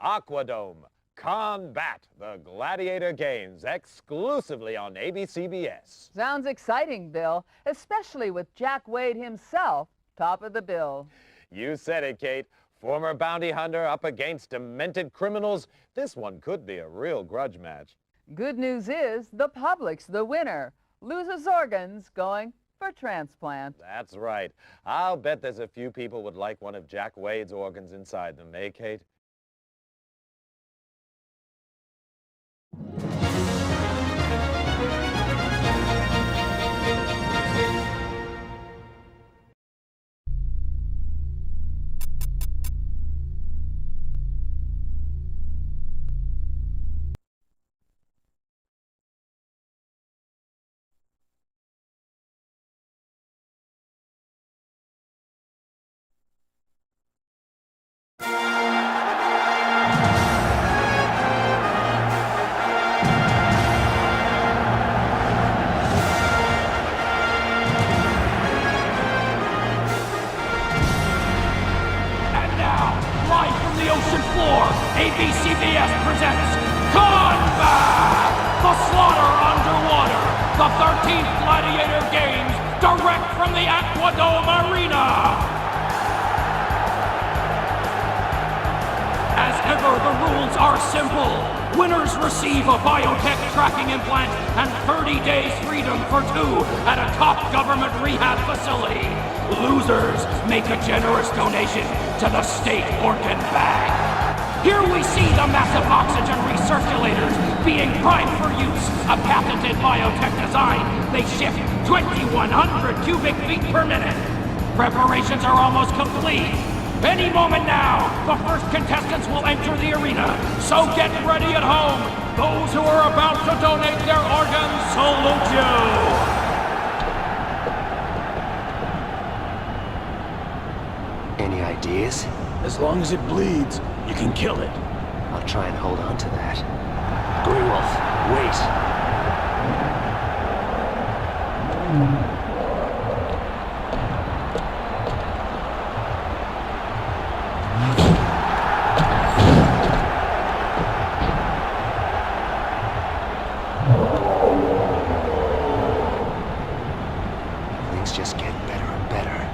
Speaker 1: Aquadome Combat, the Gladiator Games, exclusively on ABCBS.
Speaker 2: Sounds exciting, Bill, especially with Jack Wade himself top of the bill.
Speaker 1: You said it, Kate. Former bounty hunter up against demented criminals. This one could be a real grudge match.
Speaker 2: Good news is the public's the winner. Loses organs going for transplant.
Speaker 1: That's right. I'll bet there's a few people would like one of Jack Wade's organs inside them, eh, Kate?
Speaker 22: ABCBS presents Combat! The Slaughter Underwater! The 13th Gladiator Games, direct from the Aquadome Arena! As ever, the rules are simple. Winners receive a biotech tracking implant and 30 days freedom for two at a top government rehab facility. Losers make a generous donation to the state organ bank. Here we see the massive oxygen recirculators being primed for use, a patented biotech design. They shift 2,100 cubic feet per minute. Preparations are almost complete. Any moment now, the first contestants will enter the arena. So get ready at home. Those who are about to donate their organs salute
Speaker 11: you. Any ideas?
Speaker 17: As long as it bleeds, you can kill it.
Speaker 11: I'll try and hold on to that. Grey Wolf, wait. Things just get better and better.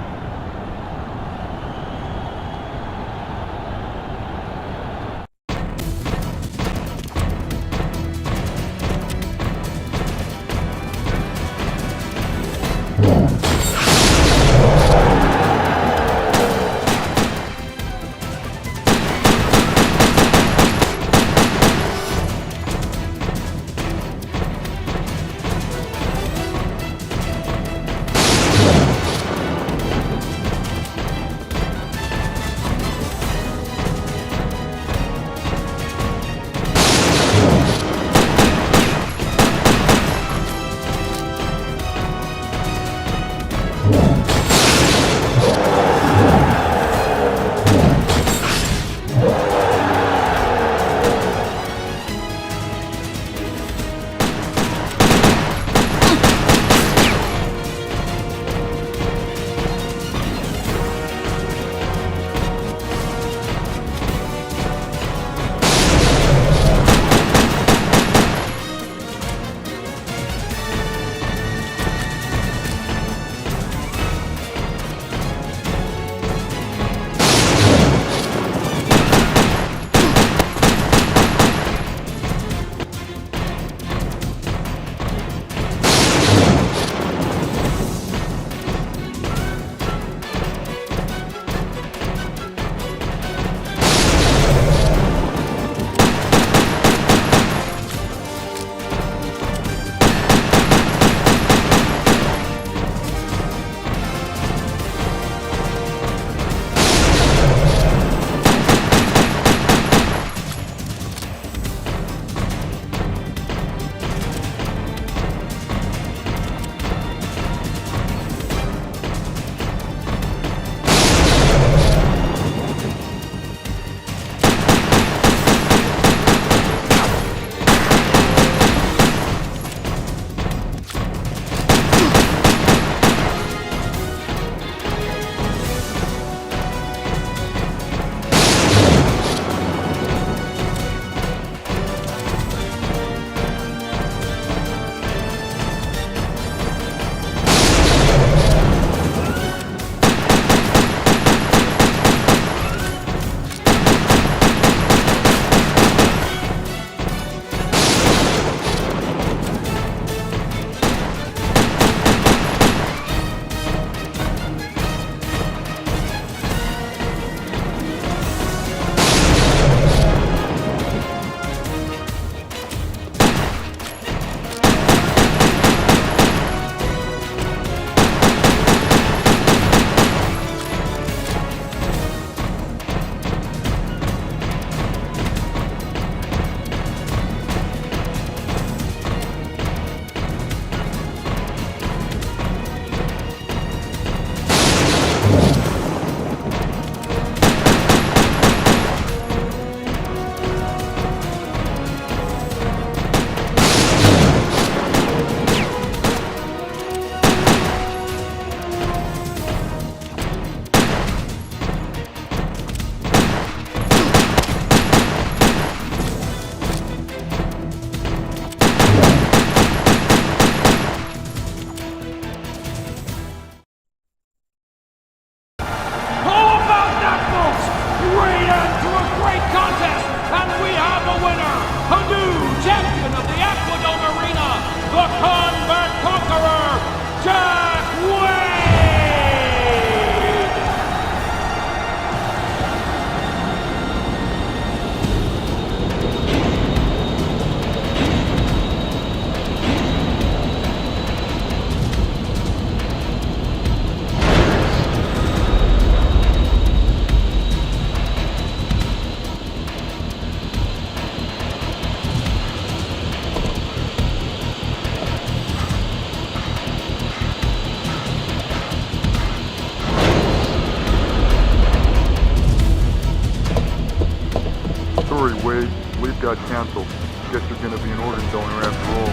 Speaker 13: got canceled. Guess you're gonna be an organ donor after all.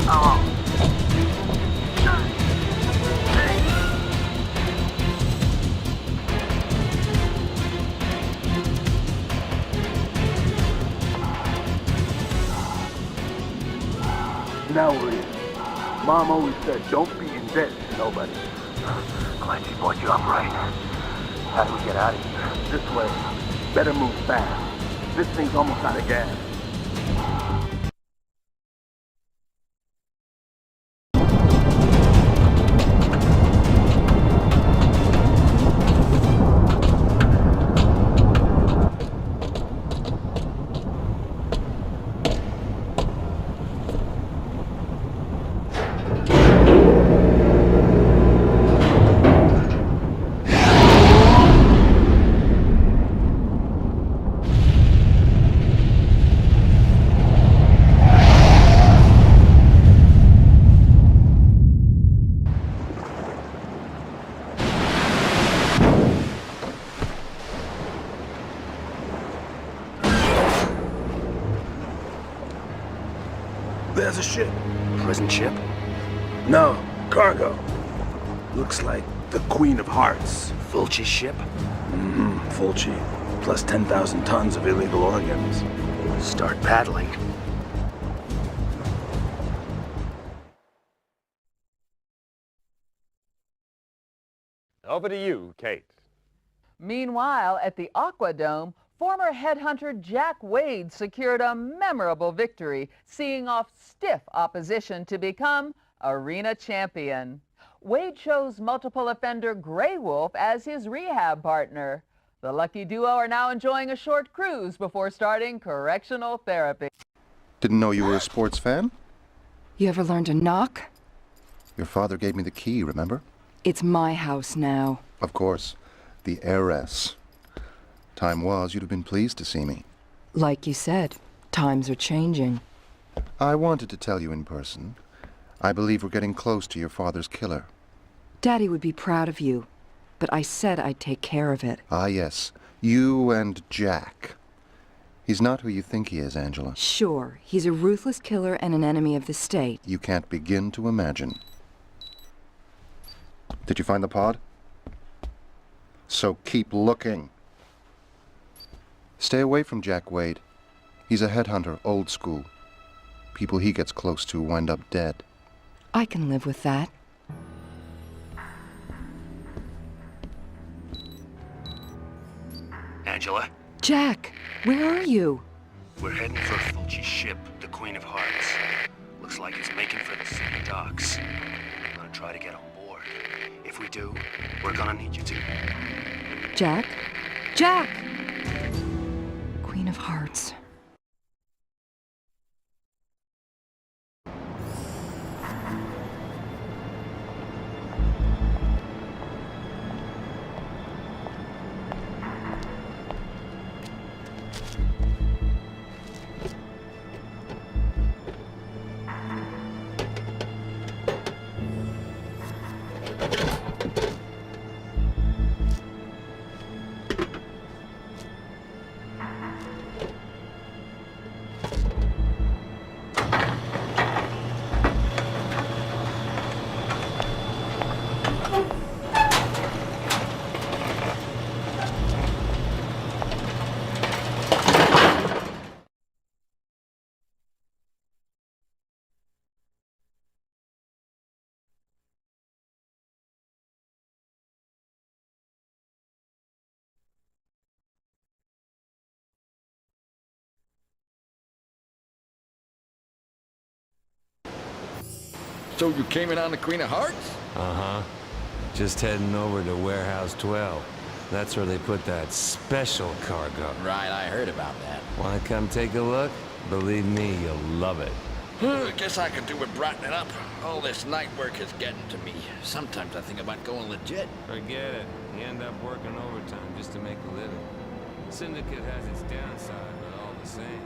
Speaker 4: Oh.
Speaker 17: Now we're in. Mom always said, don't be in debt to nobody.
Speaker 4: Glad she brought you up right. How do we get out of here?
Speaker 17: This way. Better move fast. This thing's almost out of gas. There's a ship.
Speaker 11: Prison ship?
Speaker 17: No, cargo. Looks like the Queen of Hearts.
Speaker 11: Fulci's ship?
Speaker 17: Mm-hmm, Fulci. Plus 10,000 tons of illegal organs.
Speaker 11: Start paddling.
Speaker 1: Over to you, Kate.
Speaker 2: Meanwhile, at the Aquadome, former headhunter Jack Wade secured a memorable victory, seeing off stiff opposition to become arena champion. Wade chose multiple offender Grey Wolf as his rehab partner. The lucky duo are now enjoying a short cruise before starting correctional therapy.
Speaker 8: Didn't know you were a sports fan?
Speaker 10: You ever learn to knock?
Speaker 8: Your father gave me the key, remember?
Speaker 10: It's my house now.
Speaker 8: Of course. The heiress. Time was you'd have been pleased to see me.
Speaker 10: Like you said, times are changing.
Speaker 8: I wanted to tell you in person. I believe we're getting close to your father's killer.
Speaker 10: Daddy would be proud of you, but I said I'd take care of it.
Speaker 8: Ah, yes. You and Jack. He's not who you think he is, Angela.
Speaker 10: Sure, he's a ruthless killer and an enemy of the state.
Speaker 8: You can't begin to imagine. Did you find the pod? So keep looking. Stay away from Jack Wade. He's a headhunter, old school. People he gets close to wind up dead.
Speaker 10: I can live with that.
Speaker 11: Angela?
Speaker 10: Jack, where are you?
Speaker 11: We're heading for Fulci's ship, the Queen of Hearts. Looks like it's making for the city docks. I'm gonna try to get on board. If we do, we're gonna need you to.
Speaker 10: Jack? Jack! Queen of Hearts.
Speaker 15: So you came in on the Queen of Hearts?
Speaker 16: Uh-huh. Just heading over to Warehouse 12. That's where they put that special cargo.
Speaker 15: Right, I heard about that.
Speaker 16: Wanna come take a look? Believe me, you'll love it.
Speaker 15: Guess I could do with brightening up. All this night work is getting to me. Sometimes I think about going legit.
Speaker 16: Forget it. You end up working overtime just to make a living. Syndicate has its downside, but all the same.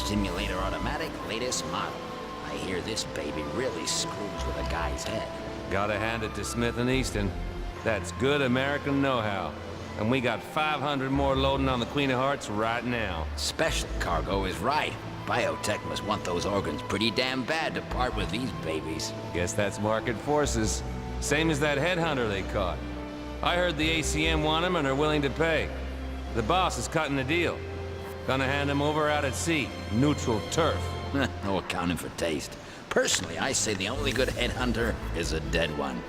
Speaker 19: Simulator automatic, latest model. I hear this baby really screws with a guy's head.
Speaker 16: Gotta hand it to Smith and Easton. That's good American know-how. And we got 500 more loading on the Queen of Hearts right now.
Speaker 19: Special cargo is right. Biotech must want those organs pretty damn bad to part with these babies.
Speaker 16: Guess that's market forces. Same as that headhunter they caught. I heard the ACM want him and are willing to pay. The boss is cutting the deal. Gonna hand him over out at sea. Neutral turf.
Speaker 19: No accounting for taste. Personally, I say the only good headhunter is a dead one.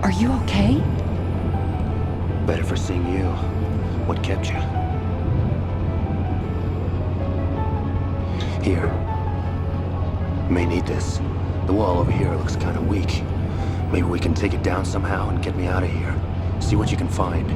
Speaker 10: Are you okay?
Speaker 11: Better for seeing you. What kept you? Here. You may need this. The wall over here looks kind of weak. Maybe we can take it down somehow and get me out of here. See what you can find.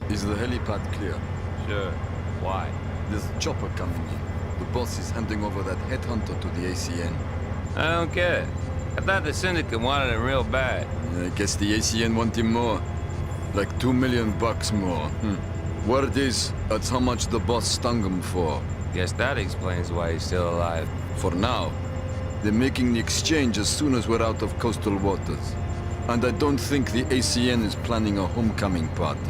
Speaker 3: Is the helipad clear?
Speaker 16: Sure. Why?
Speaker 3: There's a chopper coming in. The boss is handing over that headhunter to the ACN.
Speaker 16: I don't get it. I thought the Syndicate wanted him real bad.
Speaker 3: I guess the ACN want him more. Like $2 million more. Word is, that's how much the boss stung him for.
Speaker 16: Guess that explains why he's still alive.
Speaker 3: For now. They're making the exchange as soon as we're out of coastal waters. And I don't think the ACN is planning a homecoming party.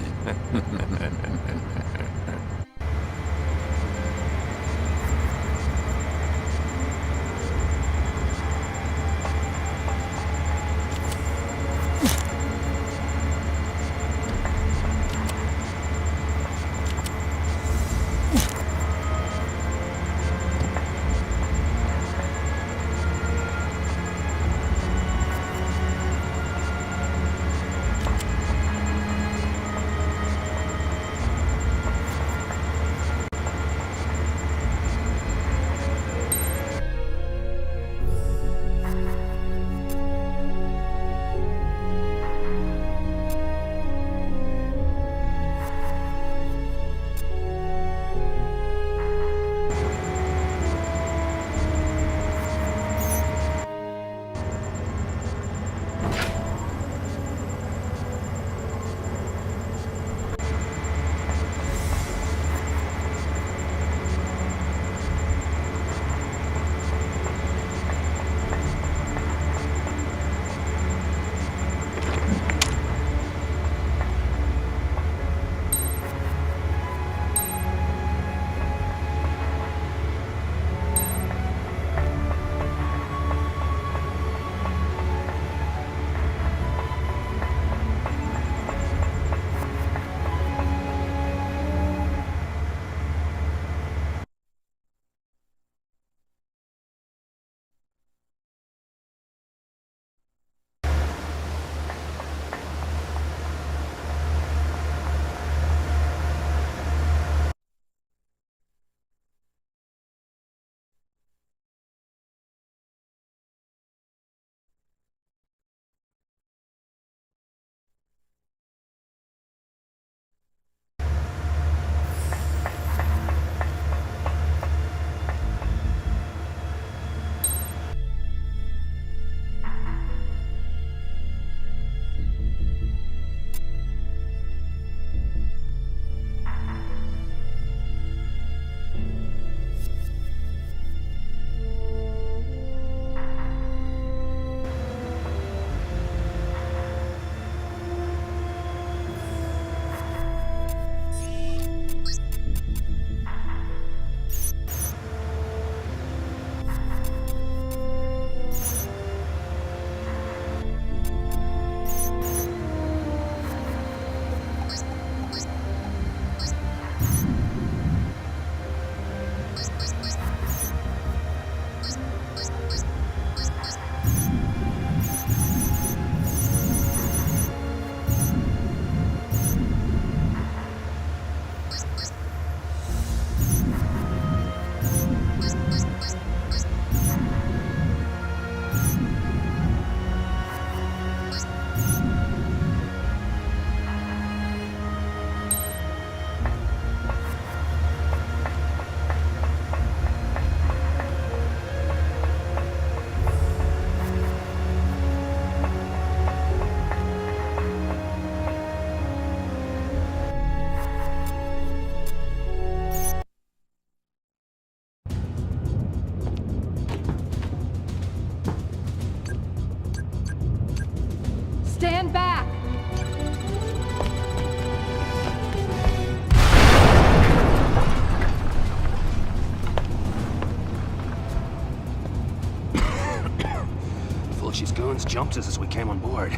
Speaker 11: just as we came on board.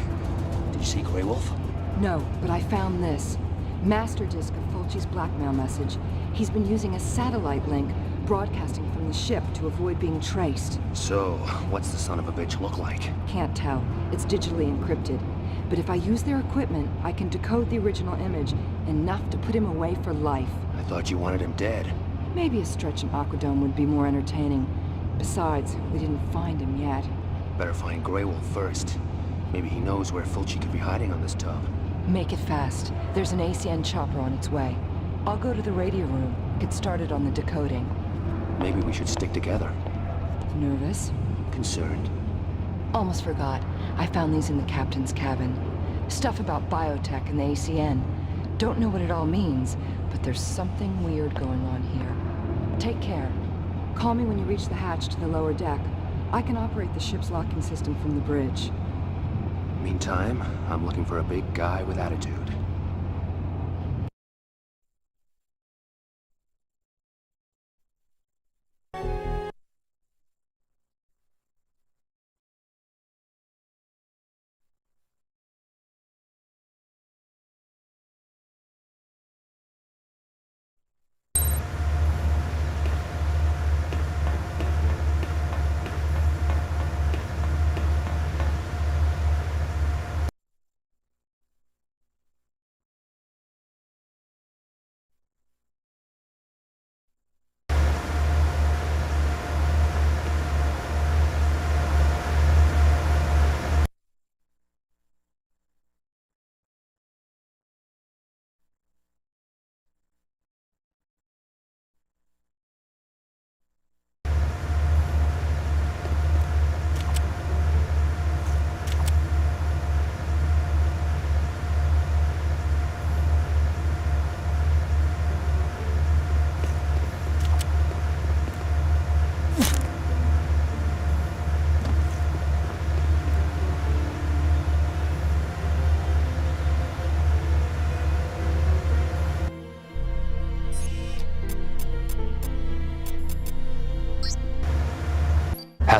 Speaker 11: Did you see Grey Wolf?
Speaker 10: No, but I found this. Master disk of Fulci's blackmail message. He's been using a satellite link, broadcasting from the ship to avoid being traced.
Speaker 11: So, what's the son of a bitch look like?
Speaker 10: Can't tell. It's digitally encrypted. But if I use their equipment, I can decode the original image, enough to put him away for life.
Speaker 11: I thought you wanted him dead.
Speaker 10: Maybe a stretch in Aquadome would be more entertaining. Besides, we didn't find him yet.
Speaker 11: Better find Grey Wolf first. Maybe he knows where Fulci could be hiding on this tub.
Speaker 10: Make it fast. There's an ACN chopper on its way. I'll go to the radio room, get started on the decoding.
Speaker 11: Maybe we should stick together.
Speaker 10: Nervous?
Speaker 11: Concerned.
Speaker 10: Almost forgot. I found these in the captain's cabin. Stuff about biotech and the ACN. Don't know what it all means, but there's something weird going on here. Take care. Call me when you reach the hatch to the lower deck. I can operate the ship's locking system from the bridge.
Speaker 11: Meantime, I'm looking for a big guy with attitude.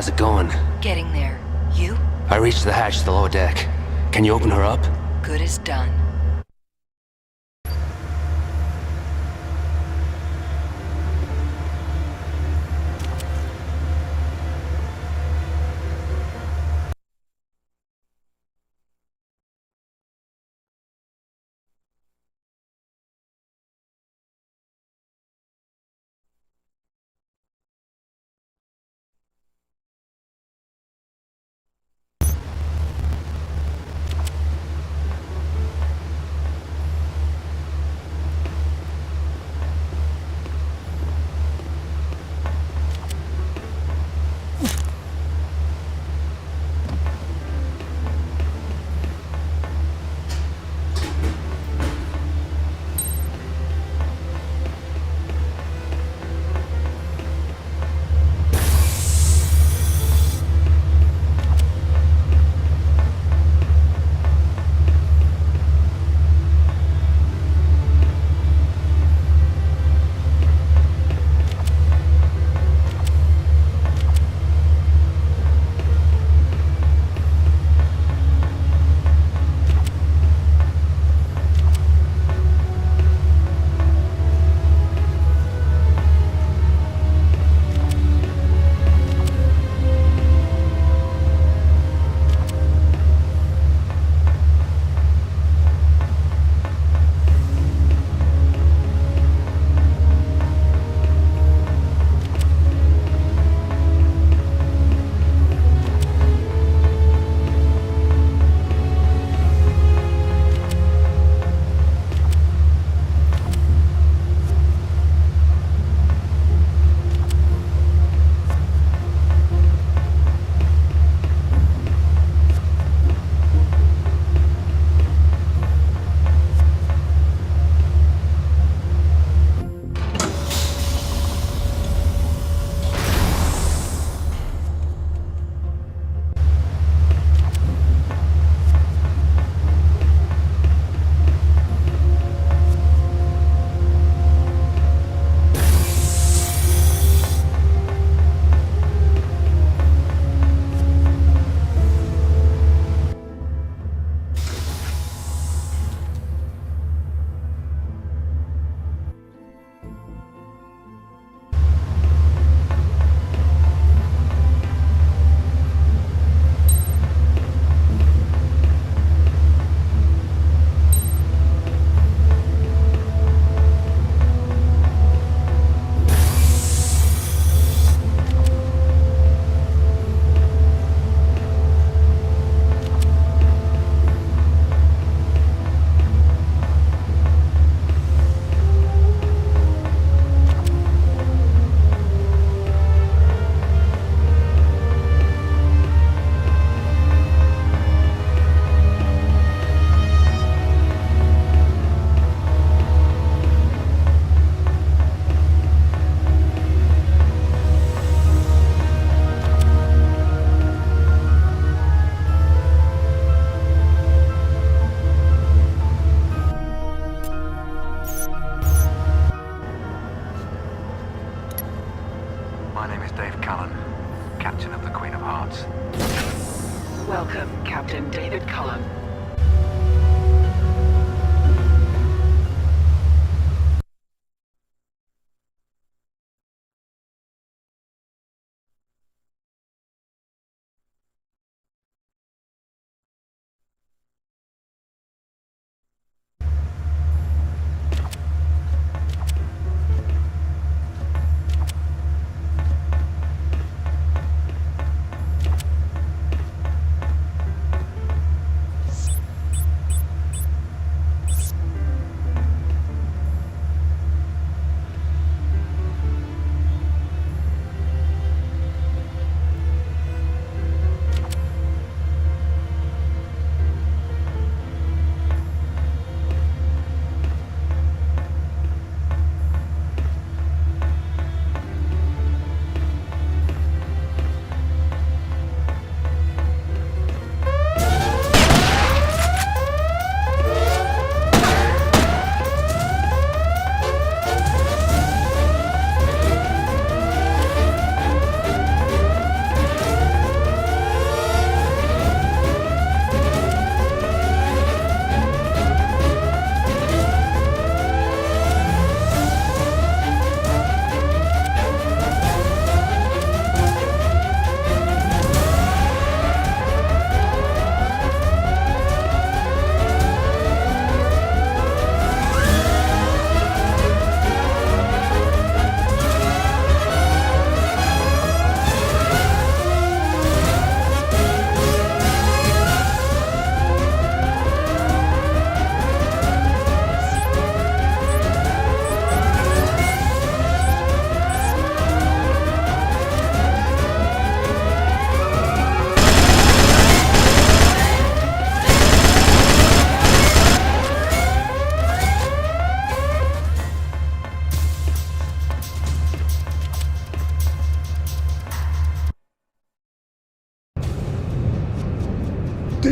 Speaker 11: How's it going?
Speaker 10: Getting there. You?
Speaker 11: I reached the hatch to the lower deck. Can you open her up?
Speaker 10: Good as done.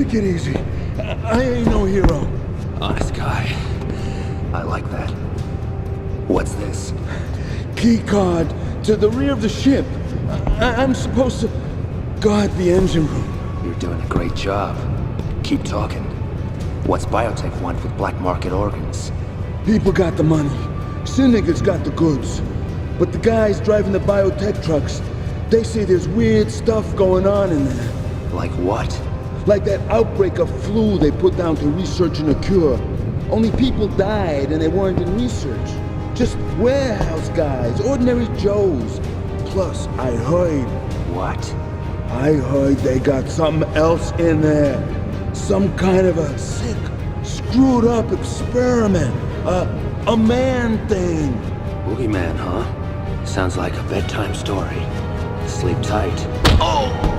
Speaker 5: Take it easy. I ain't no hero.
Speaker 11: Honest guy. I like that. What's this?
Speaker 5: Key card to the rear of the ship. I'm supposed to guard the engine room.
Speaker 11: You're doing a great job. Keep talking. What's biotech want with black market organs?
Speaker 5: People got the money. Syndicates got the goods. But the guys driving the biotech trucks, they say there's weird stuff going on in there.
Speaker 11: Like what?
Speaker 5: Like that outbreak of flu they put down to researching a cure. Only people died and they weren't in research. Just warehouse guys, ordinary Joes. Plus, I heard...
Speaker 11: What?
Speaker 5: I heard they got something else in there. Some kind of a sick, screwed up experiment. A man thing.
Speaker 11: Boogeyman, huh? Sounds like a bedtime story. Sleep tight. Oh!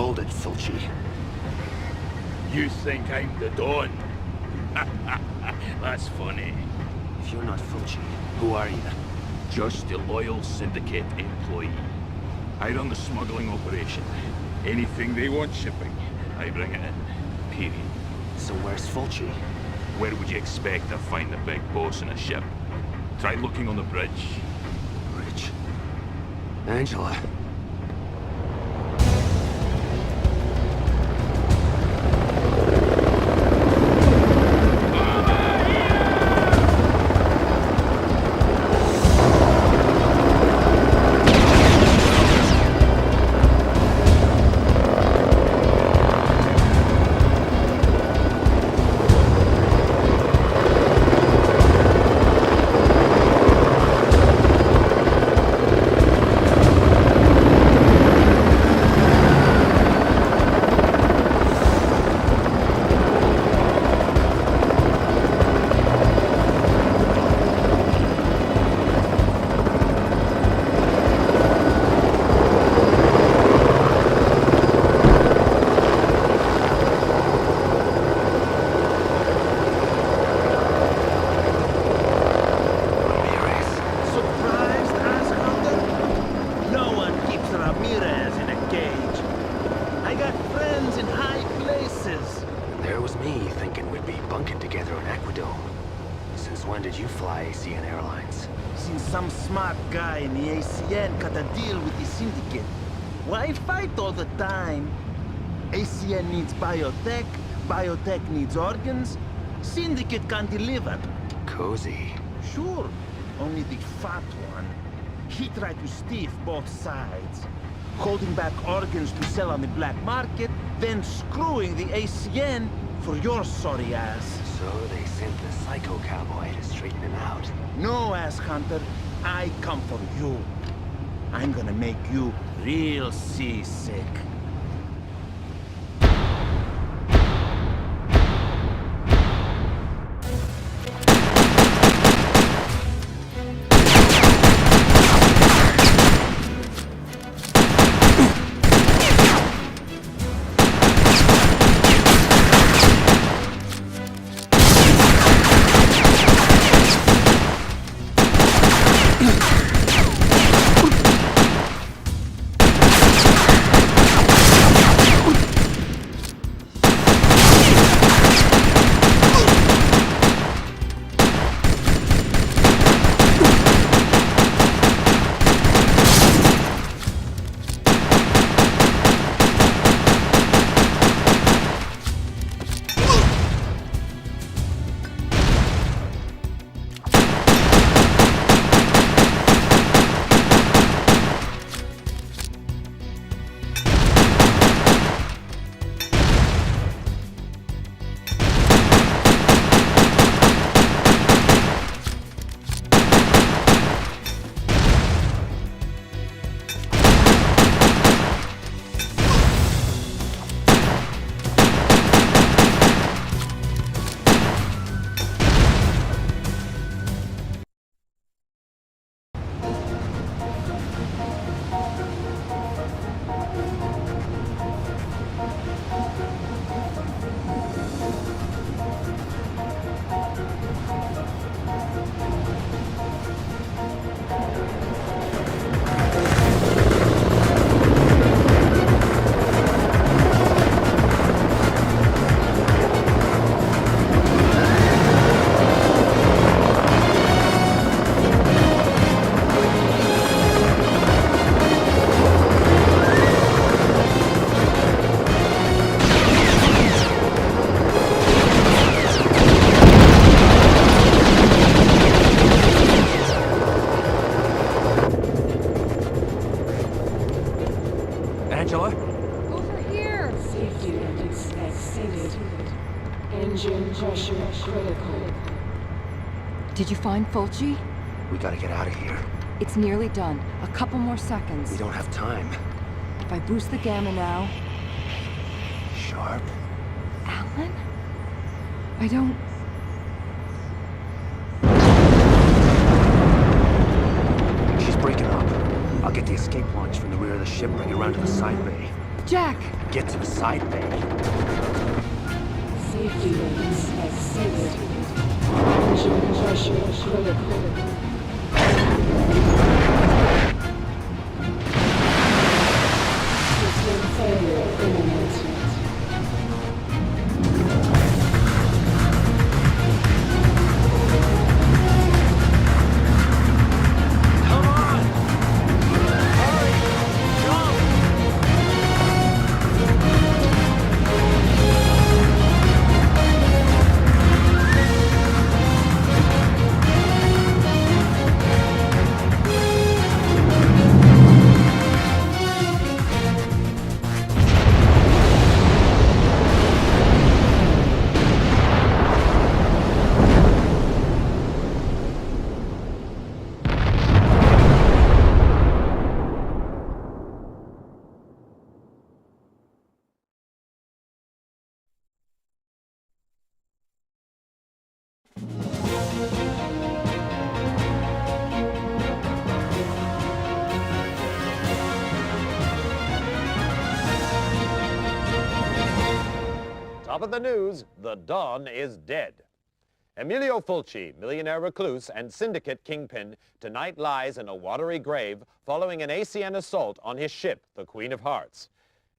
Speaker 11: Hold it, Fulci.
Speaker 15: You think I'm the Don? That's funny.
Speaker 11: If you're not Fulci, who are you?
Speaker 15: Just a loyal syndicate employee. I run the smuggling operation. Anything they want shipping, I bring it in. Period.
Speaker 11: So where's Fulci?
Speaker 15: Where would you expect to find the big boss in a ship? Try looking on the bridge.
Speaker 11: Bridge? Angela.
Speaker 7: Some smart guy in the ACN cut a deal with the syndicate. Why fight all the time? ACN needs biotech, biotech needs organs. Syndicate can deliver.
Speaker 11: Cozy.
Speaker 7: Sure, only the fat one. He tried to stiff both sides. Holding back organs to sell on the black market, then screwing the ACN for your sorry ass.
Speaker 11: So they sent the psycho cowboy to straighten him out.
Speaker 7: No, ass hunter. I come for you. I'm gonna make you real seasick.
Speaker 22: Angela?
Speaker 21: Over here! Safety limits exceeded. Engine pressure critical.
Speaker 10: Did you find Fulci?
Speaker 11: We gotta get out of here.
Speaker 10: It's nearly done. A couple more seconds.
Speaker 11: We don't have time.
Speaker 10: If I boost the gamma now...
Speaker 11: Sharp?
Speaker 10: Alan? I don't...
Speaker 11: She's breaking up. I'll get the escape launch from the rear of the ship, bring it around to the side bay.
Speaker 10: Jack!
Speaker 11: Get to the side bay.
Speaker 21: Safety lanes exceeded. Engine pressure critical. System failure imminent.
Speaker 1: Top of the news, the Don is dead. Emilio Fulci, millionaire recluse and syndicate kingpin, tonight lies in a watery grave following an ACN assault on his ship, the Queen of Hearts.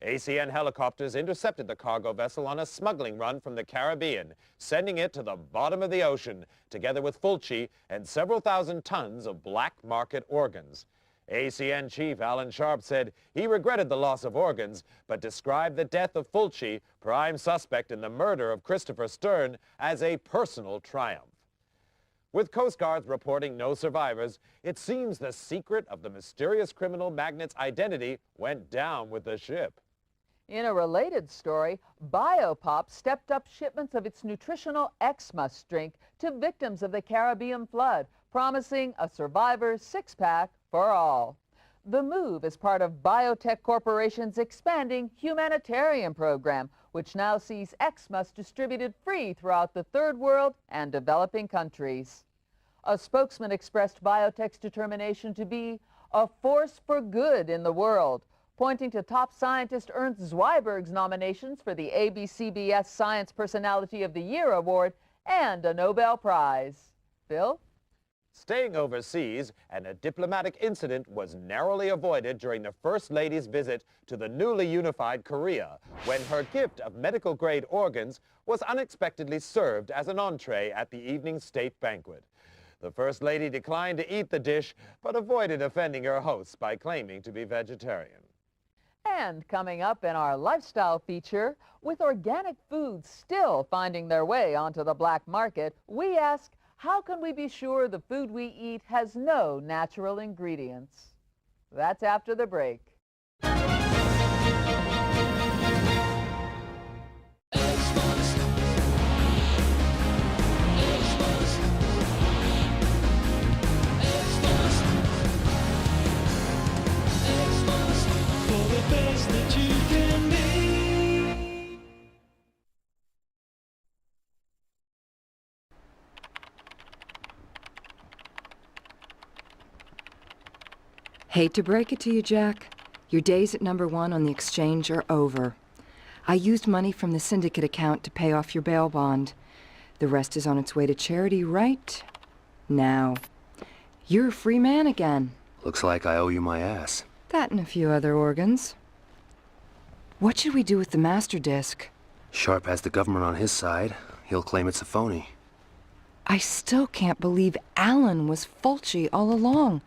Speaker 1: ACN helicopters intercepted the cargo vessel on a smuggling run from the Caribbean, sending it to the bottom of the ocean, together with Fulci and several thousand tons of black market organs. ACN chief Alan Sharp said he regretted the loss of organs, but described the death of Fulci, prime suspect in the murder of Christopher Stern, as a personal triumph. With Coast Guards reporting no survivors, it seems the secret of the mysterious criminal magnate's identity went down with the ship.
Speaker 2: In a related story, Biopop stepped up shipments of its nutritional Xmas drink to victims of the Caribbean flood, promising a survivor's six-pack for all. The move is part of Biotech Corporation's expanding humanitarian program, which now sees Xmas distributed free throughout the Third World and developing countries. A spokesman expressed Biotech's determination to be a force for good in the world, pointing to top scientist Ernst Zweiberg's nominations for the ABCBS Science Personality of the Year Award and a Nobel Prize. Bill?
Speaker 1: Staying overseas, and a diplomatic incident was narrowly avoided during the First Lady's visit to the newly unified Korea, when her gift of medical-grade organs was unexpectedly served as an entree at the evening state banquet. The First Lady declined to eat the dish, but avoided offending her hosts by claiming to be vegetarian.
Speaker 2: And coming up in our lifestyle feature, with organic foods still finding their way onto the black market, we ask, how can we be sure the food we eat has no natural ingredients? That's after the break.
Speaker 10: Hate to break it to you, Jack. Your days at #1 on the exchange are over. I used money from the syndicate account to pay off your bail bond. The rest is on its way to charity right now. You're a free man again.
Speaker 11: Looks like I owe you my ass.
Speaker 10: That and a few other organs. What should we do with the master disc?
Speaker 11: Sharp has the government on his side. He'll claim it's a phony.
Speaker 10: I still can't believe Alan was Fulci all along.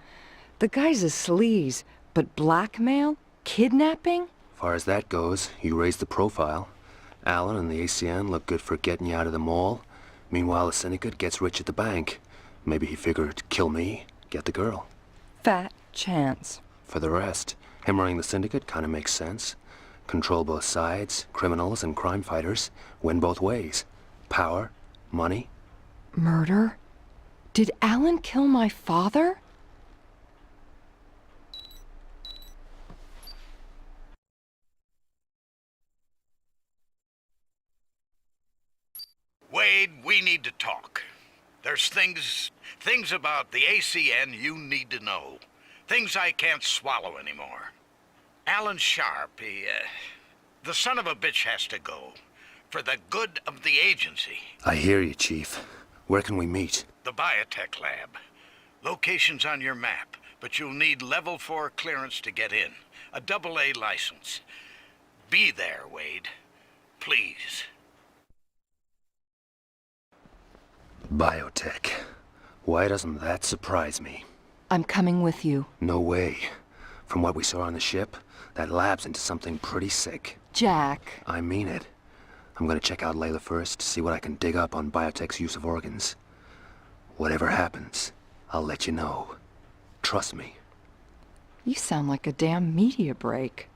Speaker 10: The guy's a sleaze, but blackmail? Kidnapping?
Speaker 11: Far as that goes, you raised the profile. Alan and the ACN look good for getting you out of the mall. Meanwhile, the syndicate gets rich at the bank. Maybe he figured, kill me, get the girl.
Speaker 10: Fat chance.
Speaker 11: For the rest, him running the syndicate kind of makes sense. Control both sides, criminals and crime fighters. Win both ways. Power, money.
Speaker 10: Murder? Did Alan kill my father?
Speaker 9: Wade, we need to talk. There's things about the ACN you need to know. Things I can't swallow anymore. Alan Sharp, the son of a bitch has to go. For the good of the agency.
Speaker 11: I hear you, Chief. Where can we meet?
Speaker 9: The biotech lab. Location's on your map, but you'll need level 4 clearance to get in. A AA license. Be there, Wade. Please.
Speaker 11: Biotech. Why doesn't that surprise me?
Speaker 10: I'm coming with you.
Speaker 11: No way. From what we saw on the ship, that lab's into something pretty sick.
Speaker 10: Jack.
Speaker 11: I mean it. I'm gonna check out Layla first, see what I can dig up on Biotech's use of organs. Whatever happens, I'll let you know. Trust me.
Speaker 10: You sound like a damn media break.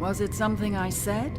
Speaker 2: Was it something I said?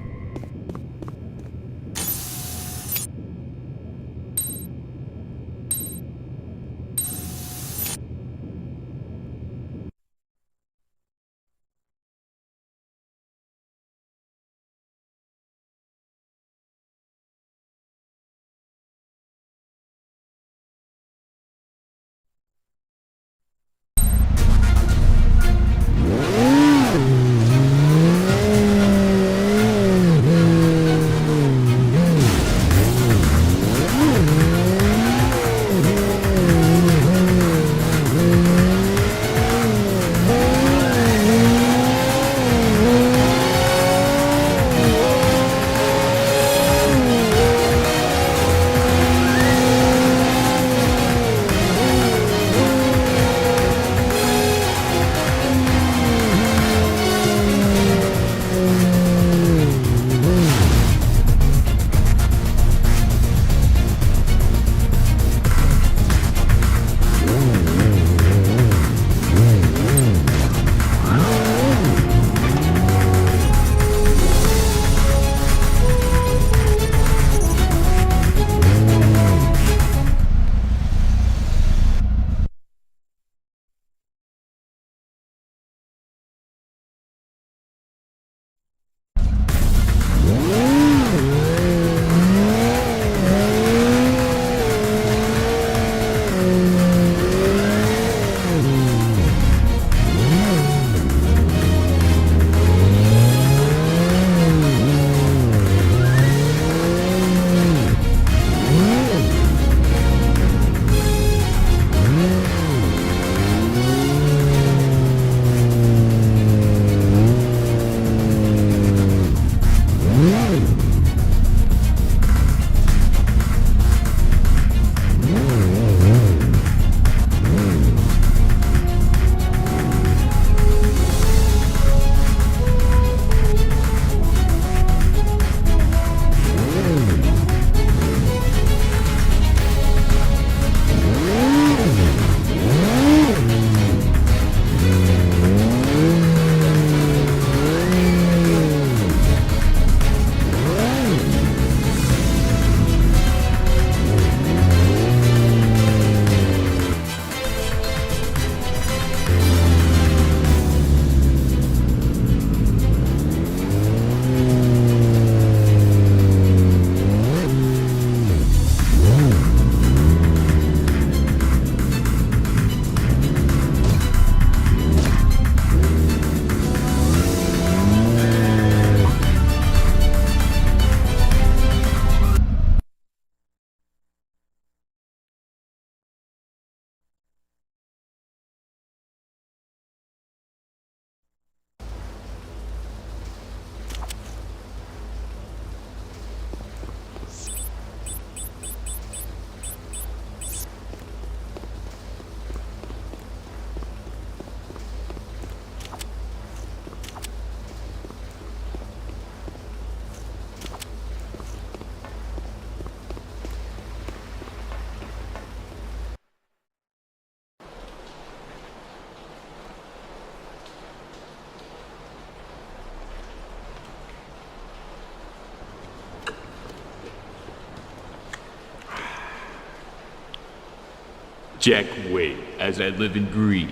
Speaker 12: Jack Wade, as I live and breathe.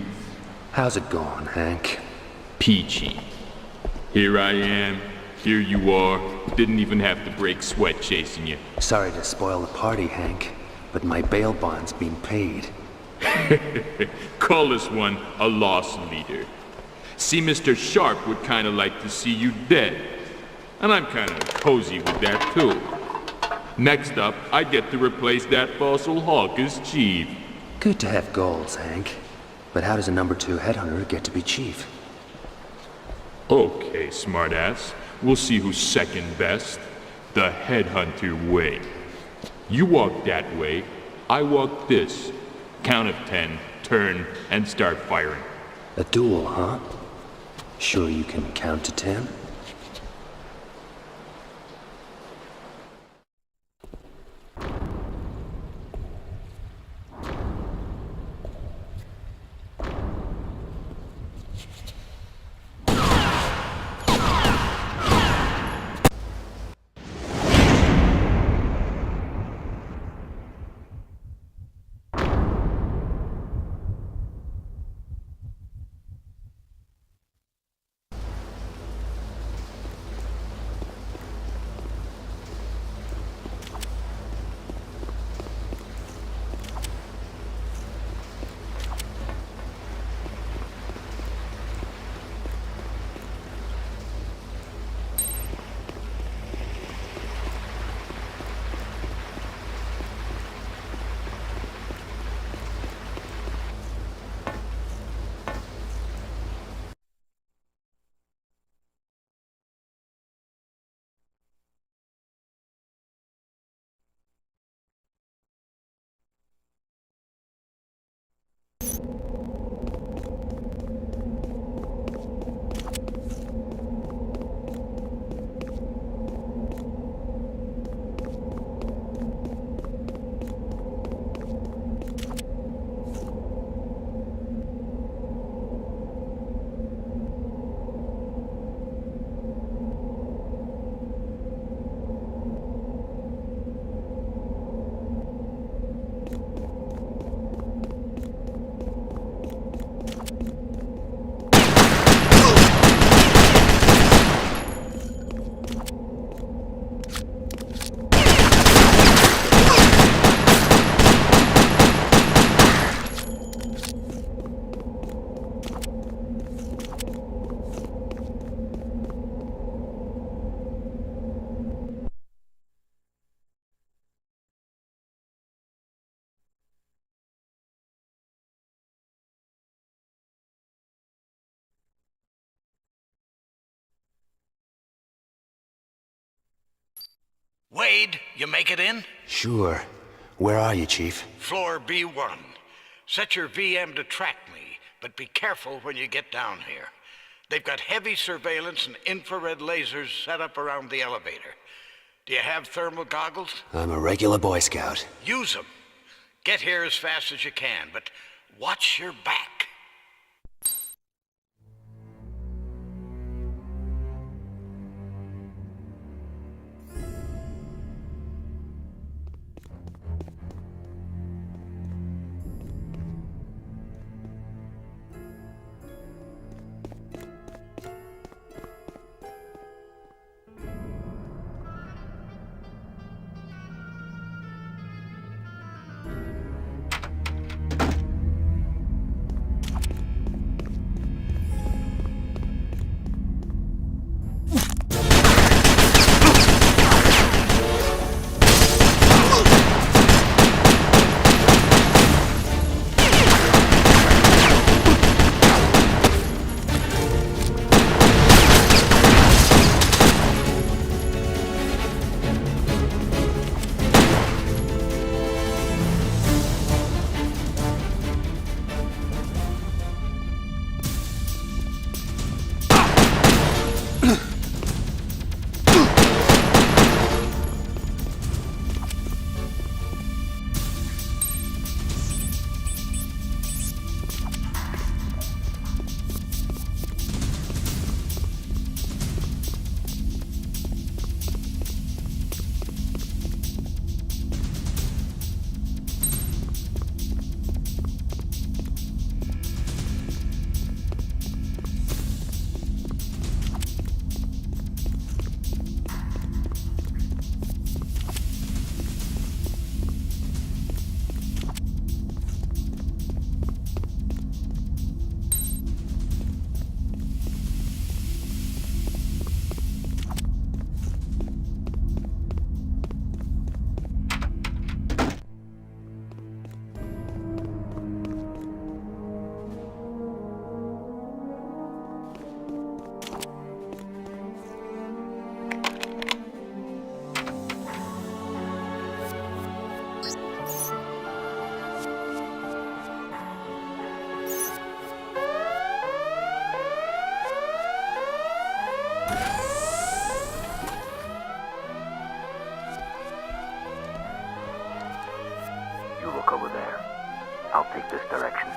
Speaker 11: How's it going, Hank?
Speaker 12: Peachy. Here I am, here you are. Didn't even have to break sweat chasing you.
Speaker 11: Sorry to spoil the party, Hank, but my bail bond's been paid.
Speaker 12: Call this one a loss leader. See, Mr. Sharp would kinda like to see you dead. And I'm kinda cozy with that too. Next up, I get to replace that fossil hawk as chief.
Speaker 11: Good to have goals, Hank. But how does a number 2 headhunter get to be chief?
Speaker 12: Okay, smartass. We'll see who's second best. The Headhunter way. You walk that way, I walk this. Count of 10, turn, and start firing.
Speaker 11: A duel, huh? Sure you can count to 10?
Speaker 18: Wade, you make it in?
Speaker 11: Sure. Where are you, Chief?
Speaker 18: Floor B1. Set your VM to track me, but be careful when you get down here. They've got heavy surveillance and infrared lasers set up around the elevator. Do you have thermal goggles?
Speaker 11: I'm a regular Boy Scout.
Speaker 18: Use them. Get here as fast as you can, but watch your back.
Speaker 17: I'll take this direction.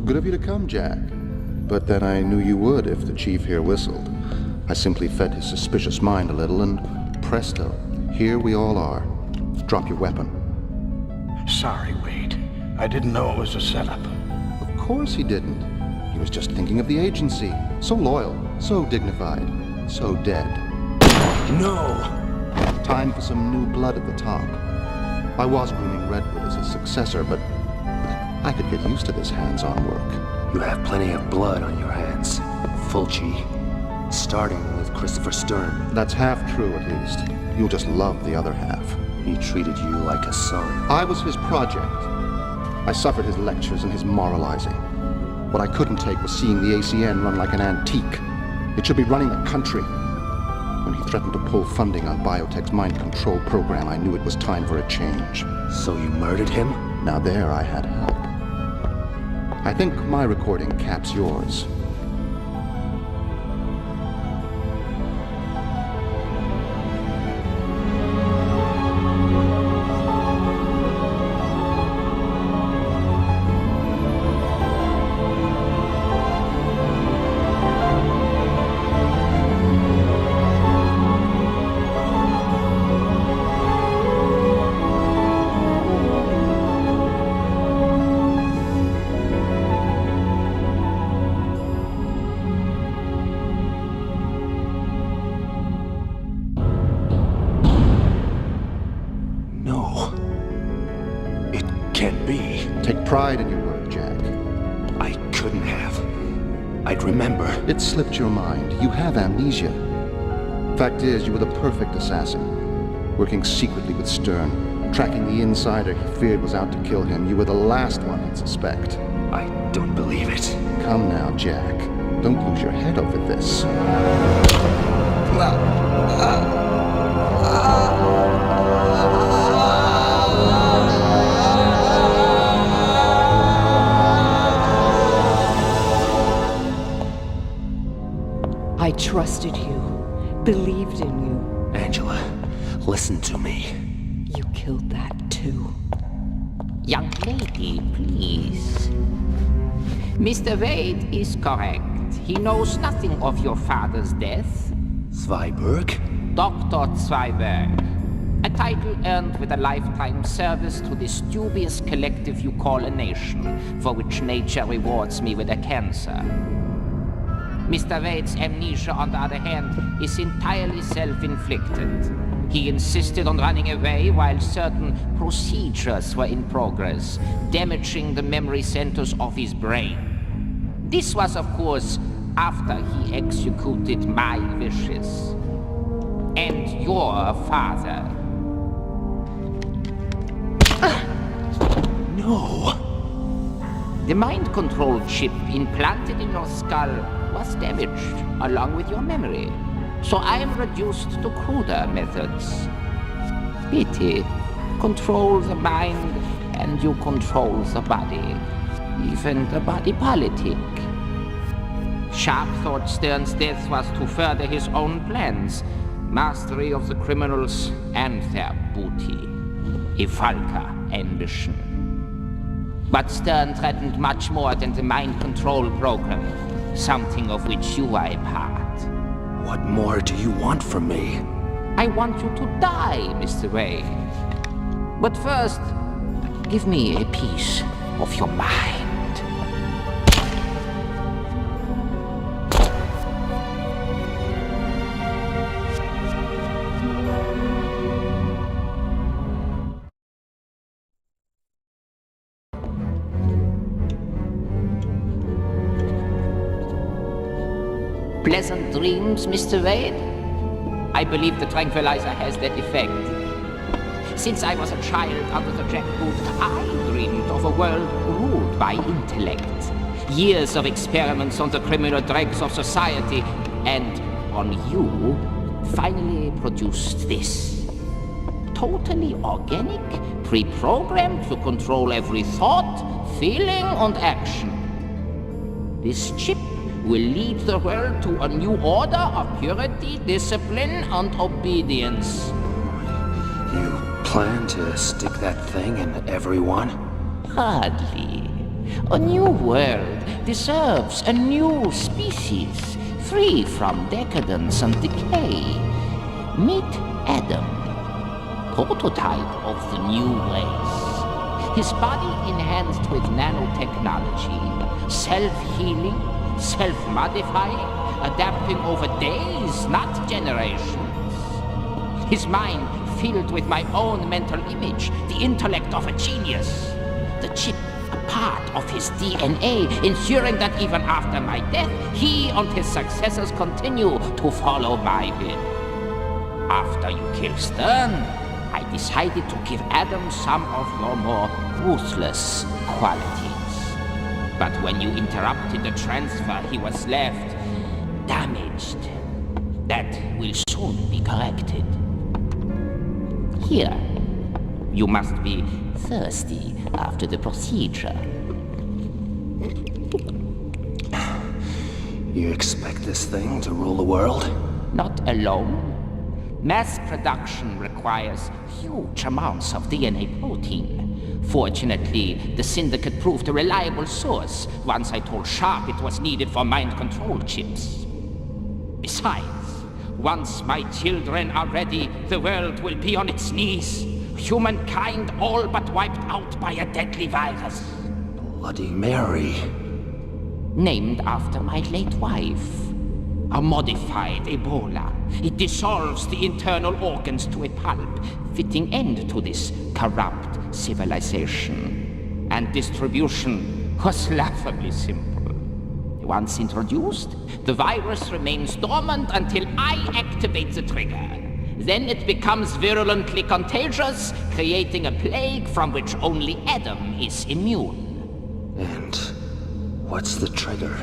Speaker 8: Good of you to come, Jack. But then I knew you would if the chief here whistled. I simply fed his suspicious mind a little, and presto, here we all are. Drop your weapon.
Speaker 18: Sorry, Wade. I didn't know it was a setup.
Speaker 8: Of course he didn't. He was just thinking of the agency. So loyal, so dignified, so dead.
Speaker 14: No!
Speaker 8: Time for some new blood at the top. I was grooming Redwood as his successor, but I could get used to this hands-on work.
Speaker 11: You have plenty of blood on your hands, Fulci. Starting with Christopher Stern.
Speaker 8: That's half true, at least. You'll just love the other half.
Speaker 11: He treated you like a son.
Speaker 8: I was his project. I suffered his lectures and his moralizing. What I couldn't take was seeing the ACN run like an antique. It should be running the country. When he threatened to pull funding on Biotech's mind control program, I knew it was time for a change.
Speaker 11: So you murdered him?
Speaker 8: Now there I had help. I think my recording caps yours. Pride in your work, Jack.
Speaker 11: I couldn't have. I'd remember.
Speaker 8: It slipped your mind. You have amnesia. Fact is, you were the perfect assassin. Working secretly with Stern, tracking the insider he feared was out to kill him. You were the last one he'd suspect.
Speaker 11: I don't believe it.
Speaker 8: Come now, Jack. Don't lose your head over this.
Speaker 6: I trusted you, believed in you.
Speaker 11: Angela, listen to me.
Speaker 6: You killed that too.
Speaker 20: Young lady, please. Mr. Wade is correct. He knows nothing of your father's death.
Speaker 11: Zweiberg?
Speaker 20: Dr. Zweiberg. A title earned with a lifetime service to this dubious collective you call a nation, for which nature rewards me with a cancer. Mr. Wade's amnesia, on the other hand, is entirely self-inflicted. He insisted on running away while certain procedures were in progress, damaging the memory centers of his brain. This was, of course, after he executed my wishes. And your father.
Speaker 11: No!
Speaker 20: The mind control chip implanted in your skull was damaged, along with your memory. So I am reduced to cruder methods. Pity. Control the mind, and you control the body. Even the body politic. Sharp thought Stern's death was to further his own plans. Mastery of the criminals and their booty. A Falca ambition. But Stern threatened much more than the mind control program. Something of which you are a part.
Speaker 11: What more do you want from me?
Speaker 20: I want you to die, Mr. Wade. But first, give me a piece of your mind. Pleasant dreams, Mr. Wade? I believe the tranquilizer has that effect. Since I was a child under the jackboot, I dreamed of a world ruled by intellect. Years of experiments on the criminal dregs of society, and on you, finally produced this. Totally organic, pre-programmed to control every thought, feeling, and action. This chip will lead the world to a new order of purity, discipline, and obedience.
Speaker 11: You plan to stick that thing in everyone?
Speaker 20: Hardly. A new world deserves a new species, free from decadence and decay. Meet Adam, prototype of the new race. His body enhanced with nanotechnology, self-healing, self-modifying, adapting over days, not generations. His mind filled with my own mental image, the intellect of a genius. The chip, a part of his DNA, ensuring that even after my death, he and his successors continue to follow my will. After you killed Stern, I decided to give Adam some of your more ruthless qualities. But when you interrupted the transfer, he was left damaged. That will soon be corrected. Here, you must be thirsty after the procedure.
Speaker 11: You expect this thing to rule the world?
Speaker 20: Not alone. Mass production requires huge amounts of DNA protein. Fortunately, the Syndicate proved a reliable source once I told Sharp it was needed for mind control chips. Besides, once my children are ready, the world will be on its knees. Humankind all but wiped out by a deadly virus.
Speaker 11: Bloody Mary.
Speaker 20: Named after my late wife. A modified Ebola. It dissolves the internal organs to a pulp, fitting end to this corrupt civilization. And distribution was laughably simple. Once introduced, the virus remains dormant until I activate the trigger. Then it becomes virulently contagious, creating a plague from which only Adam is immune.
Speaker 11: And what's the trigger?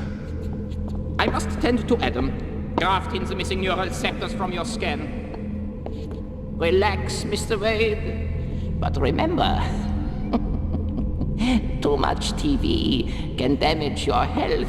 Speaker 20: I must tend to Adam. Graft in the missing neural sectors from your scan. Relax, Mr. Wade. But remember, too much TV can damage your health.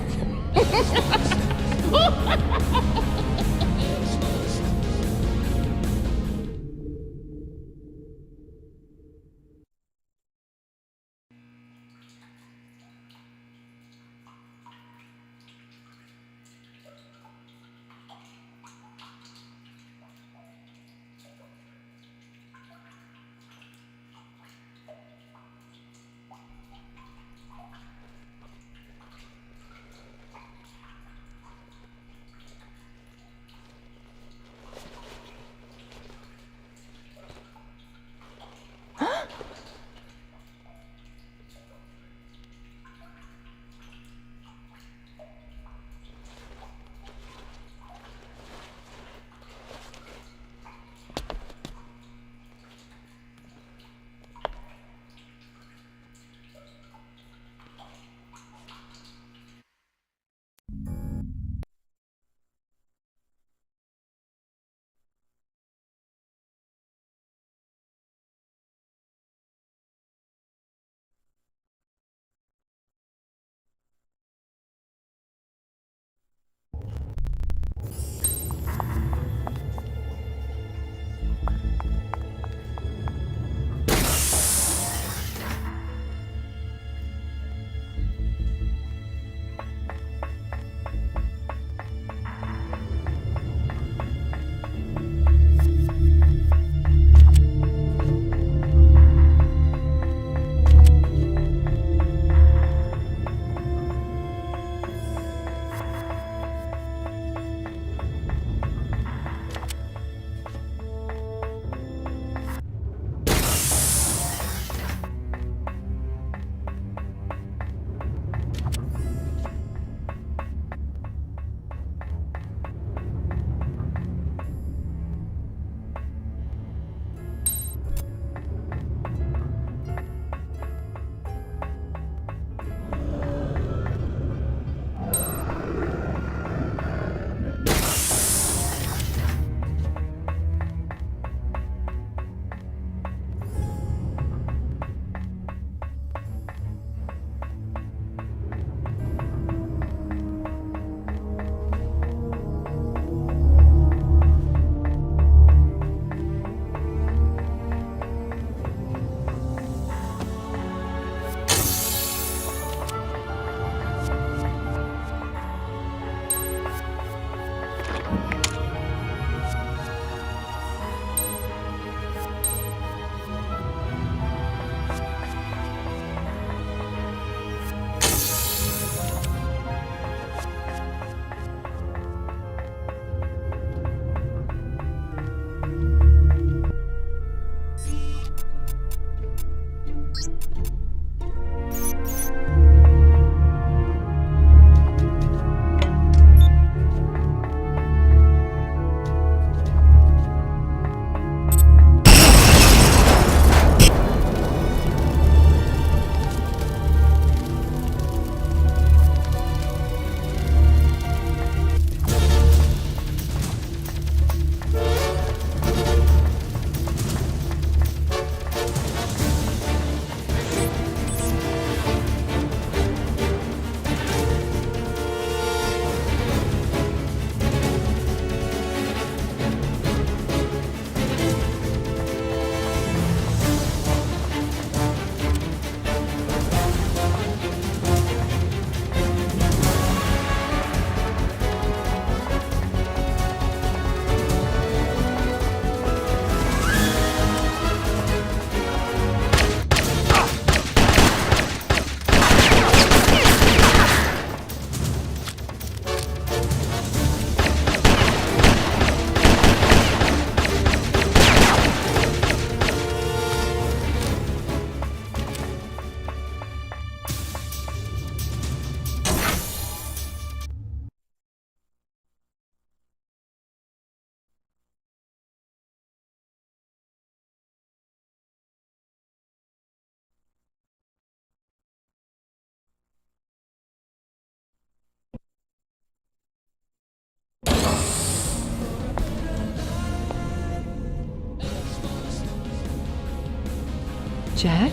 Speaker 10: Jack?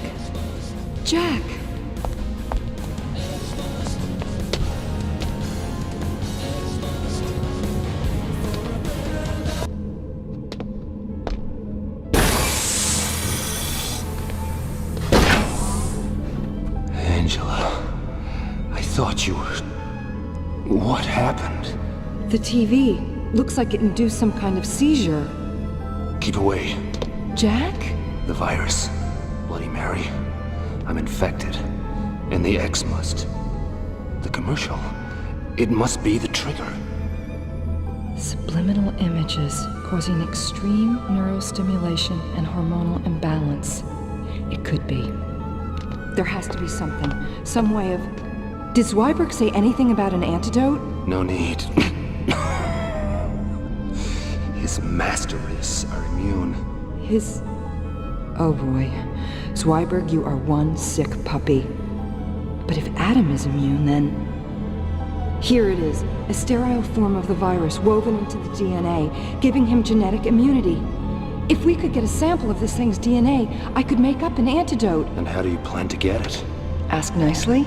Speaker 10: Jack!
Speaker 11: Angela, I thought you were... What happened?
Speaker 10: The TV. Looks like it induced some kind of seizure.
Speaker 11: Keep away.
Speaker 10: Jack?
Speaker 11: The virus. Bloody Mary. I'm infected. And the X must. The commercial. It must be the trigger.
Speaker 10: Subliminal images causing extreme neurostimulation and hormonal imbalance. It could be. There has to be something. Some way of... Did Zweiberg say anything about an antidote?
Speaker 11: No need. His master race are immune.
Speaker 10: His... Oh boy. Zweiberg, you are one sick puppy. But if Adam is immune, then... Here it is, a sterile form of the virus woven into the DNA, giving him genetic immunity. If we could get a sample of this thing's DNA, I could make up an antidote.
Speaker 11: And how do you plan to get it?
Speaker 10: Ask nicely.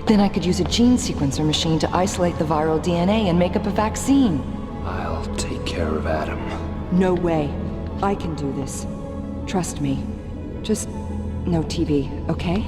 Speaker 10: Then I could use a gene sequencer machine to isolate the viral DNA and make up a vaccine.
Speaker 11: I'll take care of Adam.
Speaker 10: No way. I can do this. Trust me. Just no TV, okay?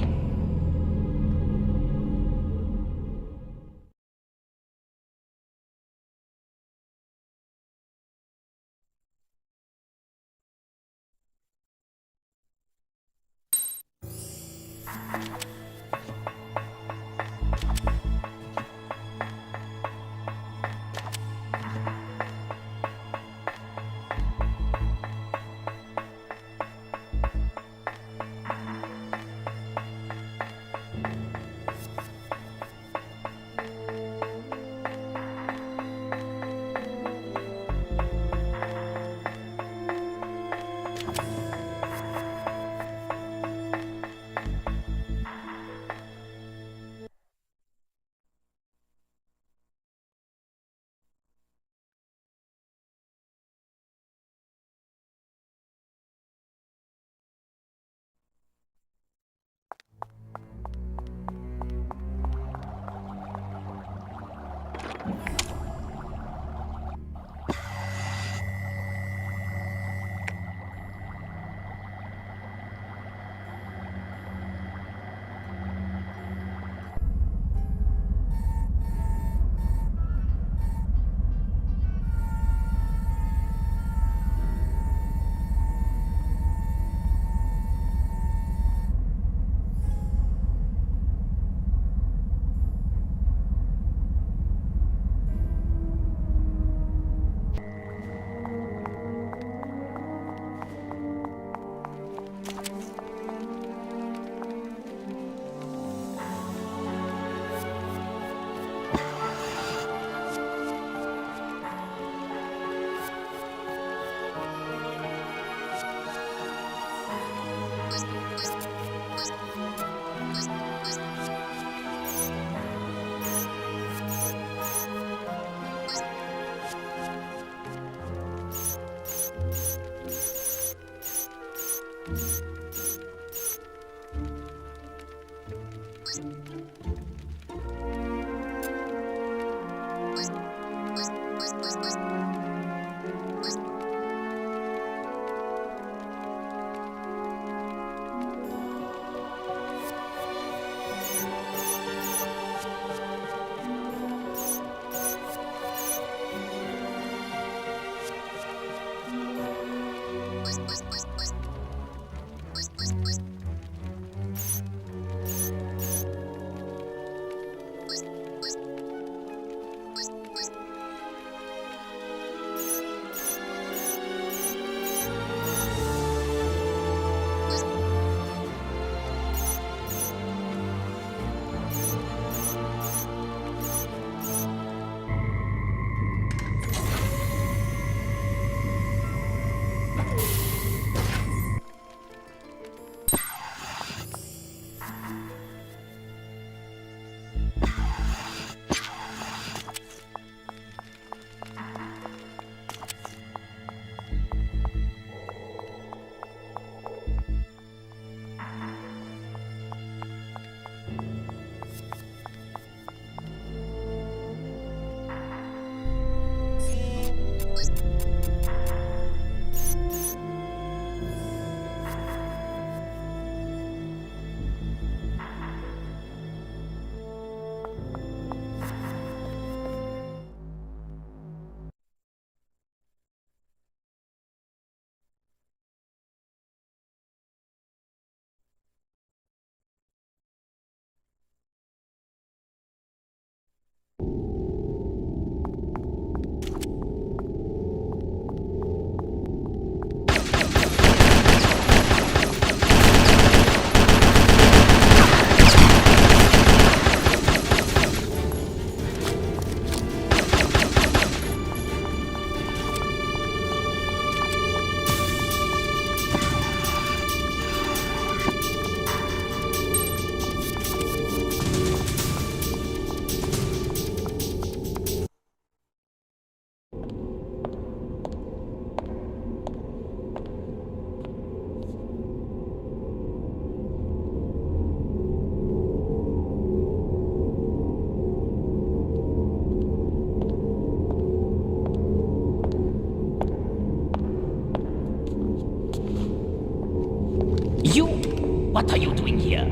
Speaker 19: What are you doing here?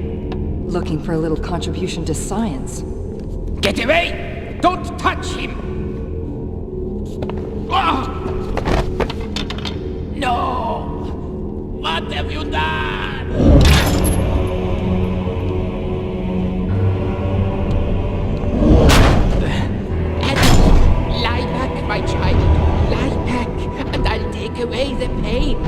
Speaker 10: Looking for a little contribution to science.
Speaker 19: Get away! Don't touch him! Ah! No! What have you done? Lie back, my child. Lie back, and I'll take away the pain.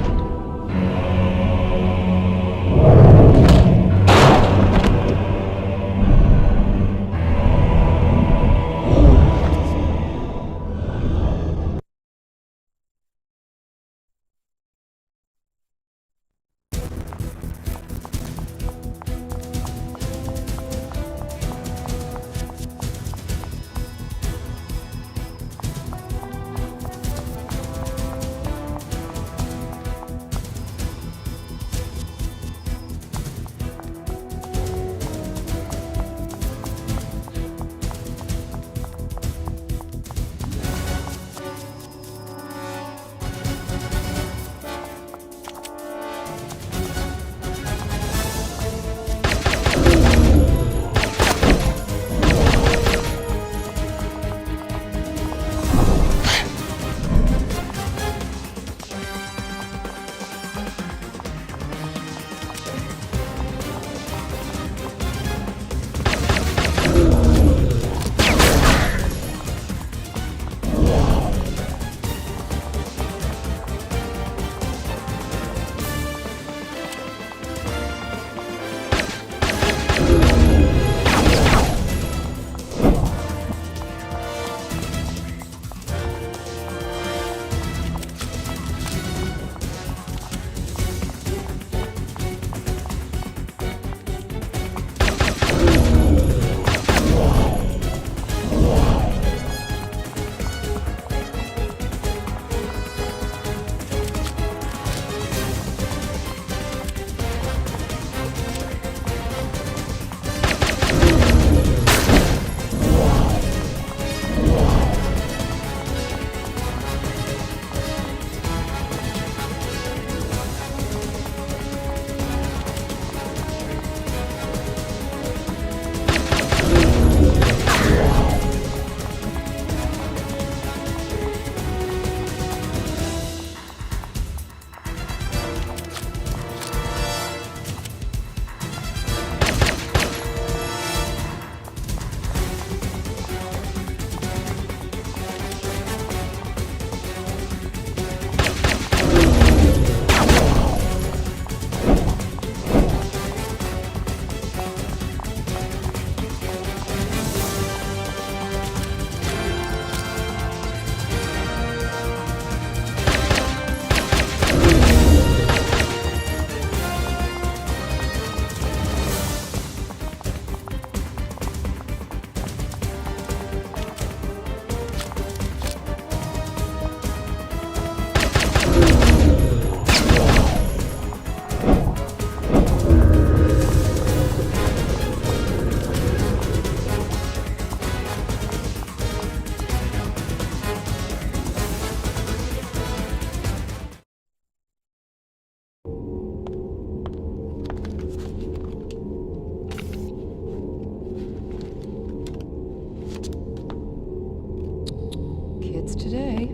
Speaker 10: Kids today.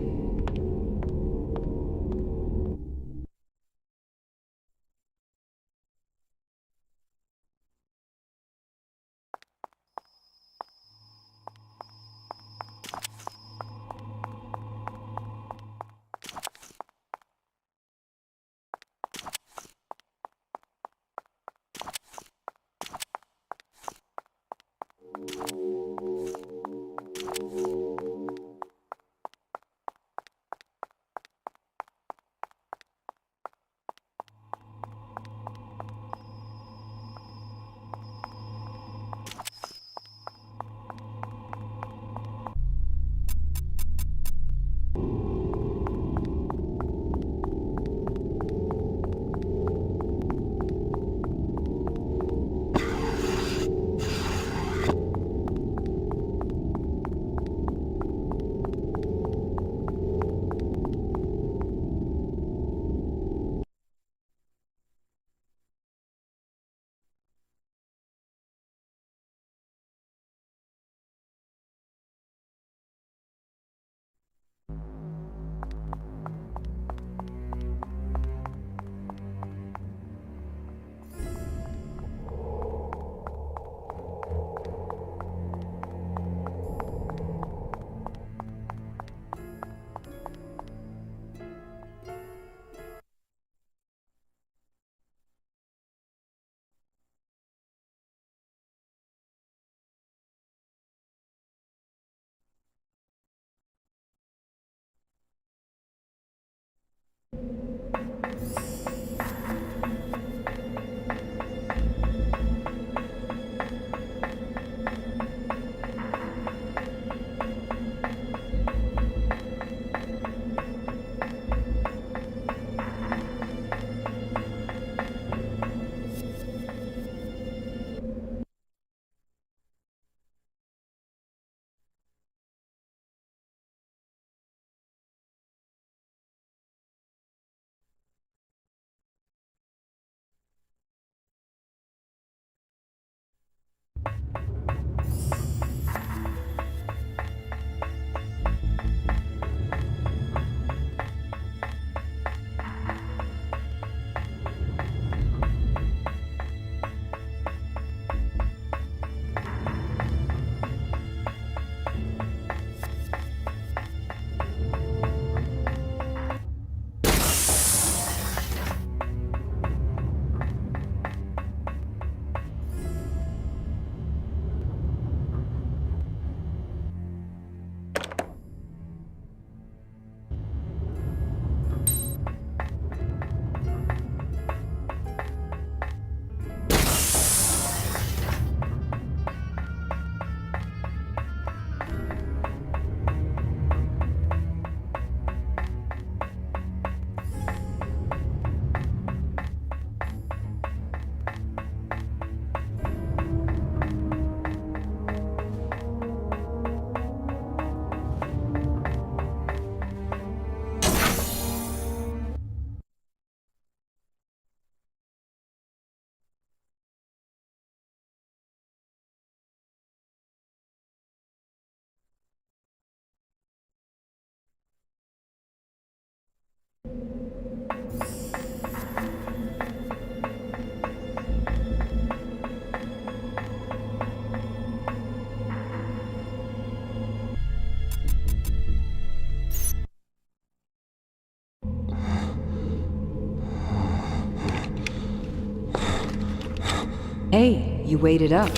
Speaker 10: Hey, you waited up.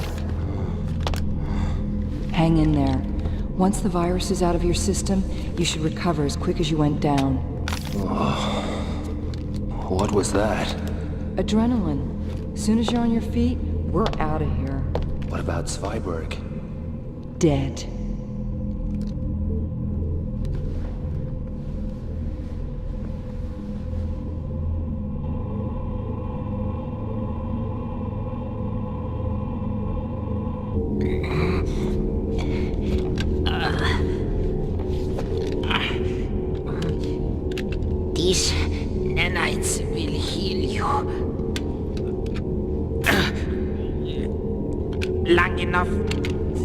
Speaker 10: Hang in there. Once the virus is out of your system, you should recover as quick as you went down.
Speaker 11: What was that?
Speaker 10: Adrenaline. Soon as you're on your feet, we're out of here.
Speaker 11: What about Zweiberg?
Speaker 10: Dead.
Speaker 19: These nanites will heal you. Long enough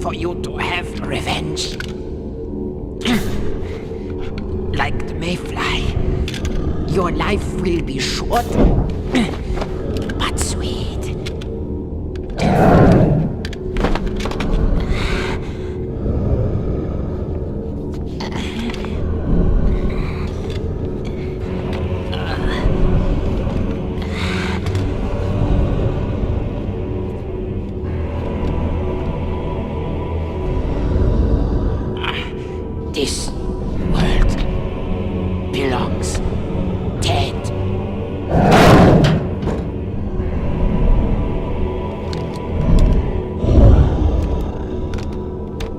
Speaker 19: for you to have revenge. Like the mayfly, your life will be short, but sweet. This world belongs dead.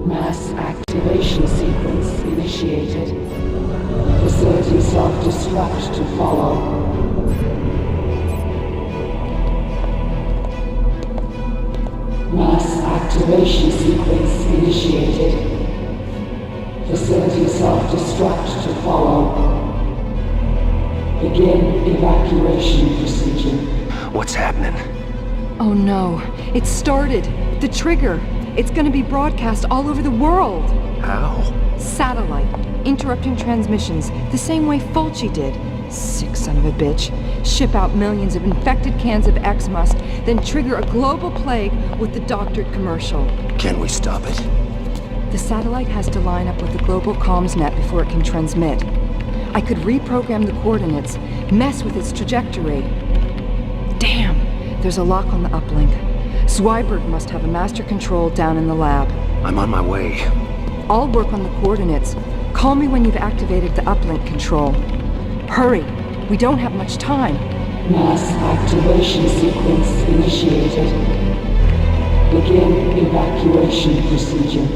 Speaker 6: Mass activation sequence initiated. Facility self-destruct to follow. Mass activation sequence initiated. Facility self-destruct to follow. Begin evacuation procedure.
Speaker 11: What's happening?
Speaker 10: Oh no, it started. The trigger. It's gonna be broadcast all over the world.
Speaker 11: How?
Speaker 10: Satellite. Interrupting transmissions, the same way Fulci did. Sick son of a bitch. Ship out millions of infected cans of X-Must, then trigger a global plague with the doctored commercial.
Speaker 11: Can we stop it?
Speaker 10: The satellite has to line up with the global comms net before it can transmit. I could reprogram the coordinates, mess with its trajectory. Damn, there's a lock on the uplink. Zweiberg must have a master control down in the lab.
Speaker 11: I'm on my way.
Speaker 10: I'll work on the coordinates. Call me when you've activated the uplink control. Hurry, we don't have much time.
Speaker 6: Mass activation sequence initiated. Begin evacuation procedure.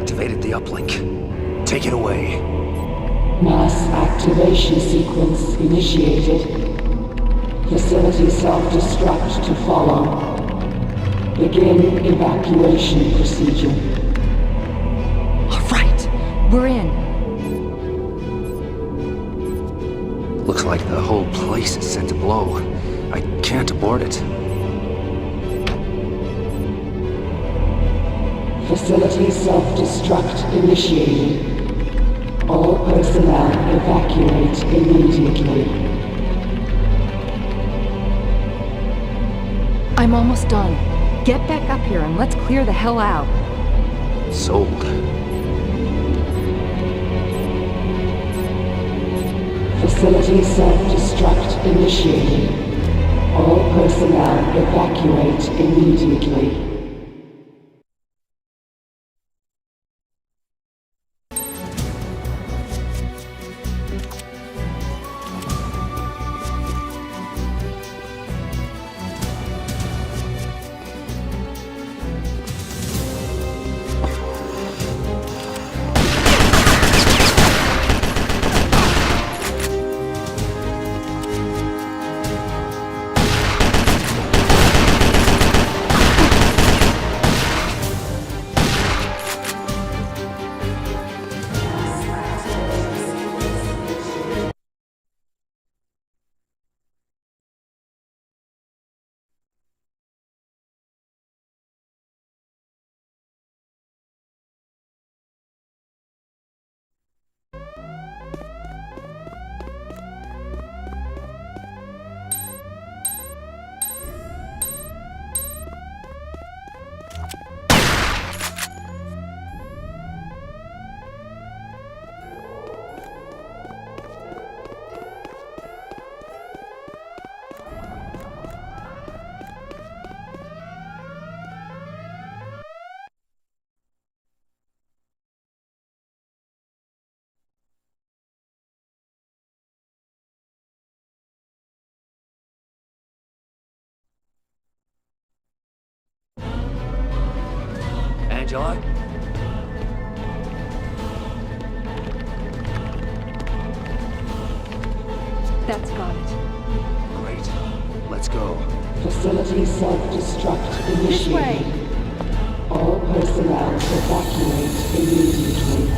Speaker 11: activated the uplink. Take it away.
Speaker 6: Mass activation sequence initiated. Facility self-destruct to follow. Begin evacuation procedure.
Speaker 10: All right, we're in.
Speaker 11: Looks like the whole place is set to blow. I can't abort it.
Speaker 6: Facility self-destruct initiated. All personnel evacuate immediately.
Speaker 10: I'm almost done. Get back up here and let's clear the hell out.
Speaker 11: Sold.
Speaker 6: Facility self-destruct initiated. All personnel evacuate immediately.
Speaker 11: Angela?
Speaker 10: That's got it.
Speaker 11: Great. Let's go.
Speaker 6: Facility self-destruct initiated.
Speaker 10: This way.
Speaker 6: All personnel evacuate immediately.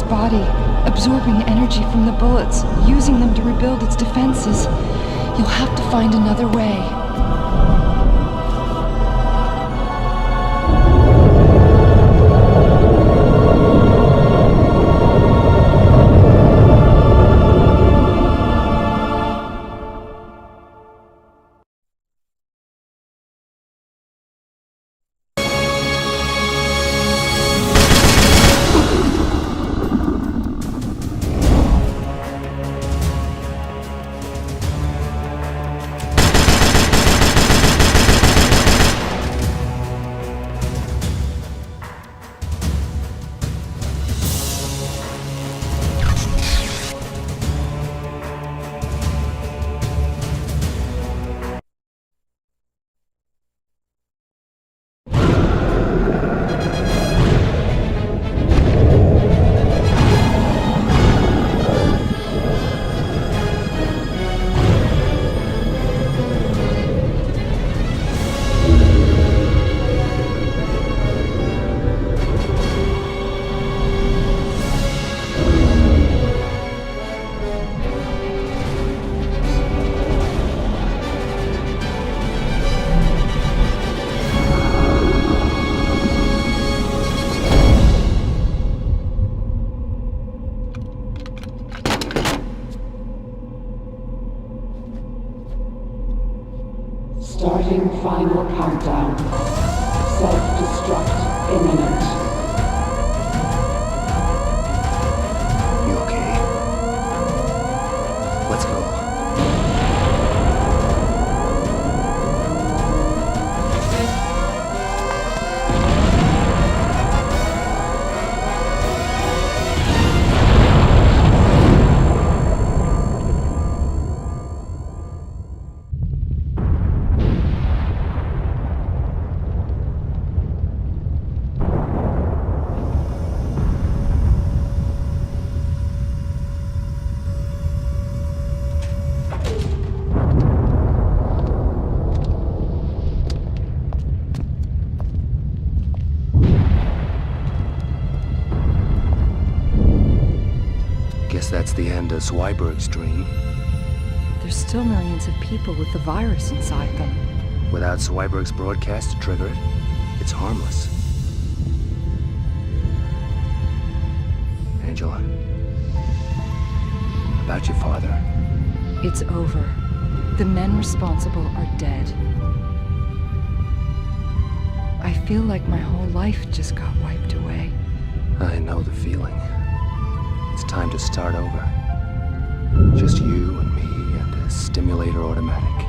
Speaker 10: his body, absorbing energy from the bullets, using them to rebuild its defenses. You'll have to find another way.
Speaker 6: Starting final countdown. Self-destruct imminent.
Speaker 11: You okay? Let's go. That's the end of Zweiberg's dream.
Speaker 10: There's still millions of people with the virus inside them.
Speaker 11: Without Zweiberg's broadcast to trigger it, it's harmless. Angela, about your father.
Speaker 10: It's over. The men responsible are dead. I feel like my whole life just got wiped away.
Speaker 11: I know the feeling. It's time to start over. Just you and me and a stimulator automatic.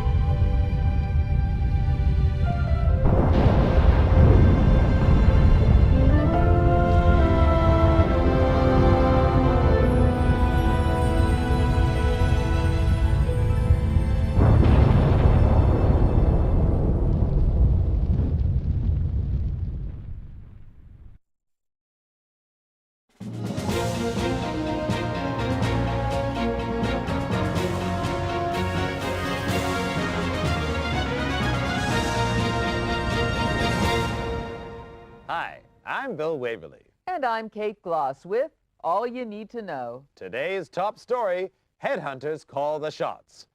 Speaker 1: I'm Bill Waverly.
Speaker 2: And I'm Kate Gloss with All You Need to Know.
Speaker 1: Today's top story, Headhunters call the shots.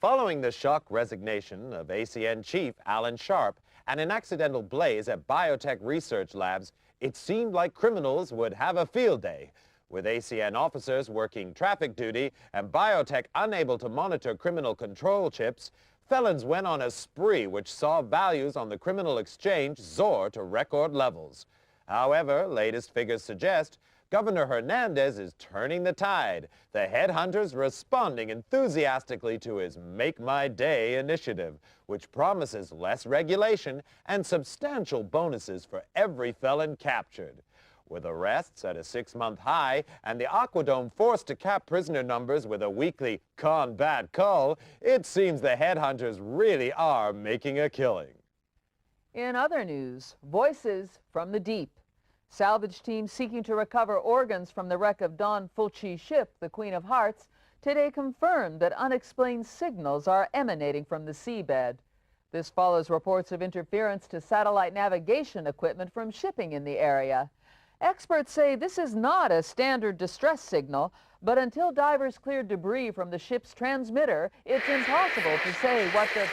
Speaker 1: Following the shock resignation of ACN chief Alan Sharp and an accidental blaze at biotech research labs, it seemed like criminals would have a field day. With ACN officers working traffic duty and biotech unable to monitor criminal control chips, felons went on a spree which saw values on the criminal exchange soar to record levels. However, latest figures suggest Governor Hernandez is turning the tide, the headhunters responding enthusiastically to his Make My Day initiative, which promises less regulation and substantial bonuses for every felon captured. With arrests at a 6-month high and the Aquadome forced to cap prisoner numbers with a weekly combat cull, it seems the headhunters really are making a killing.
Speaker 2: In other news, voices from the deep. Salvage teams seeking to recover organs from the wreck of Don Fulci's ship, the Queen of Hearts, today confirmed that unexplained signals are emanating from the seabed. This follows reports of interference to satellite navigation equipment from shipping in the area. Experts say this is not a standard distress signal, but until divers cleared debris from the ship's transmitter, it's impossible to say what the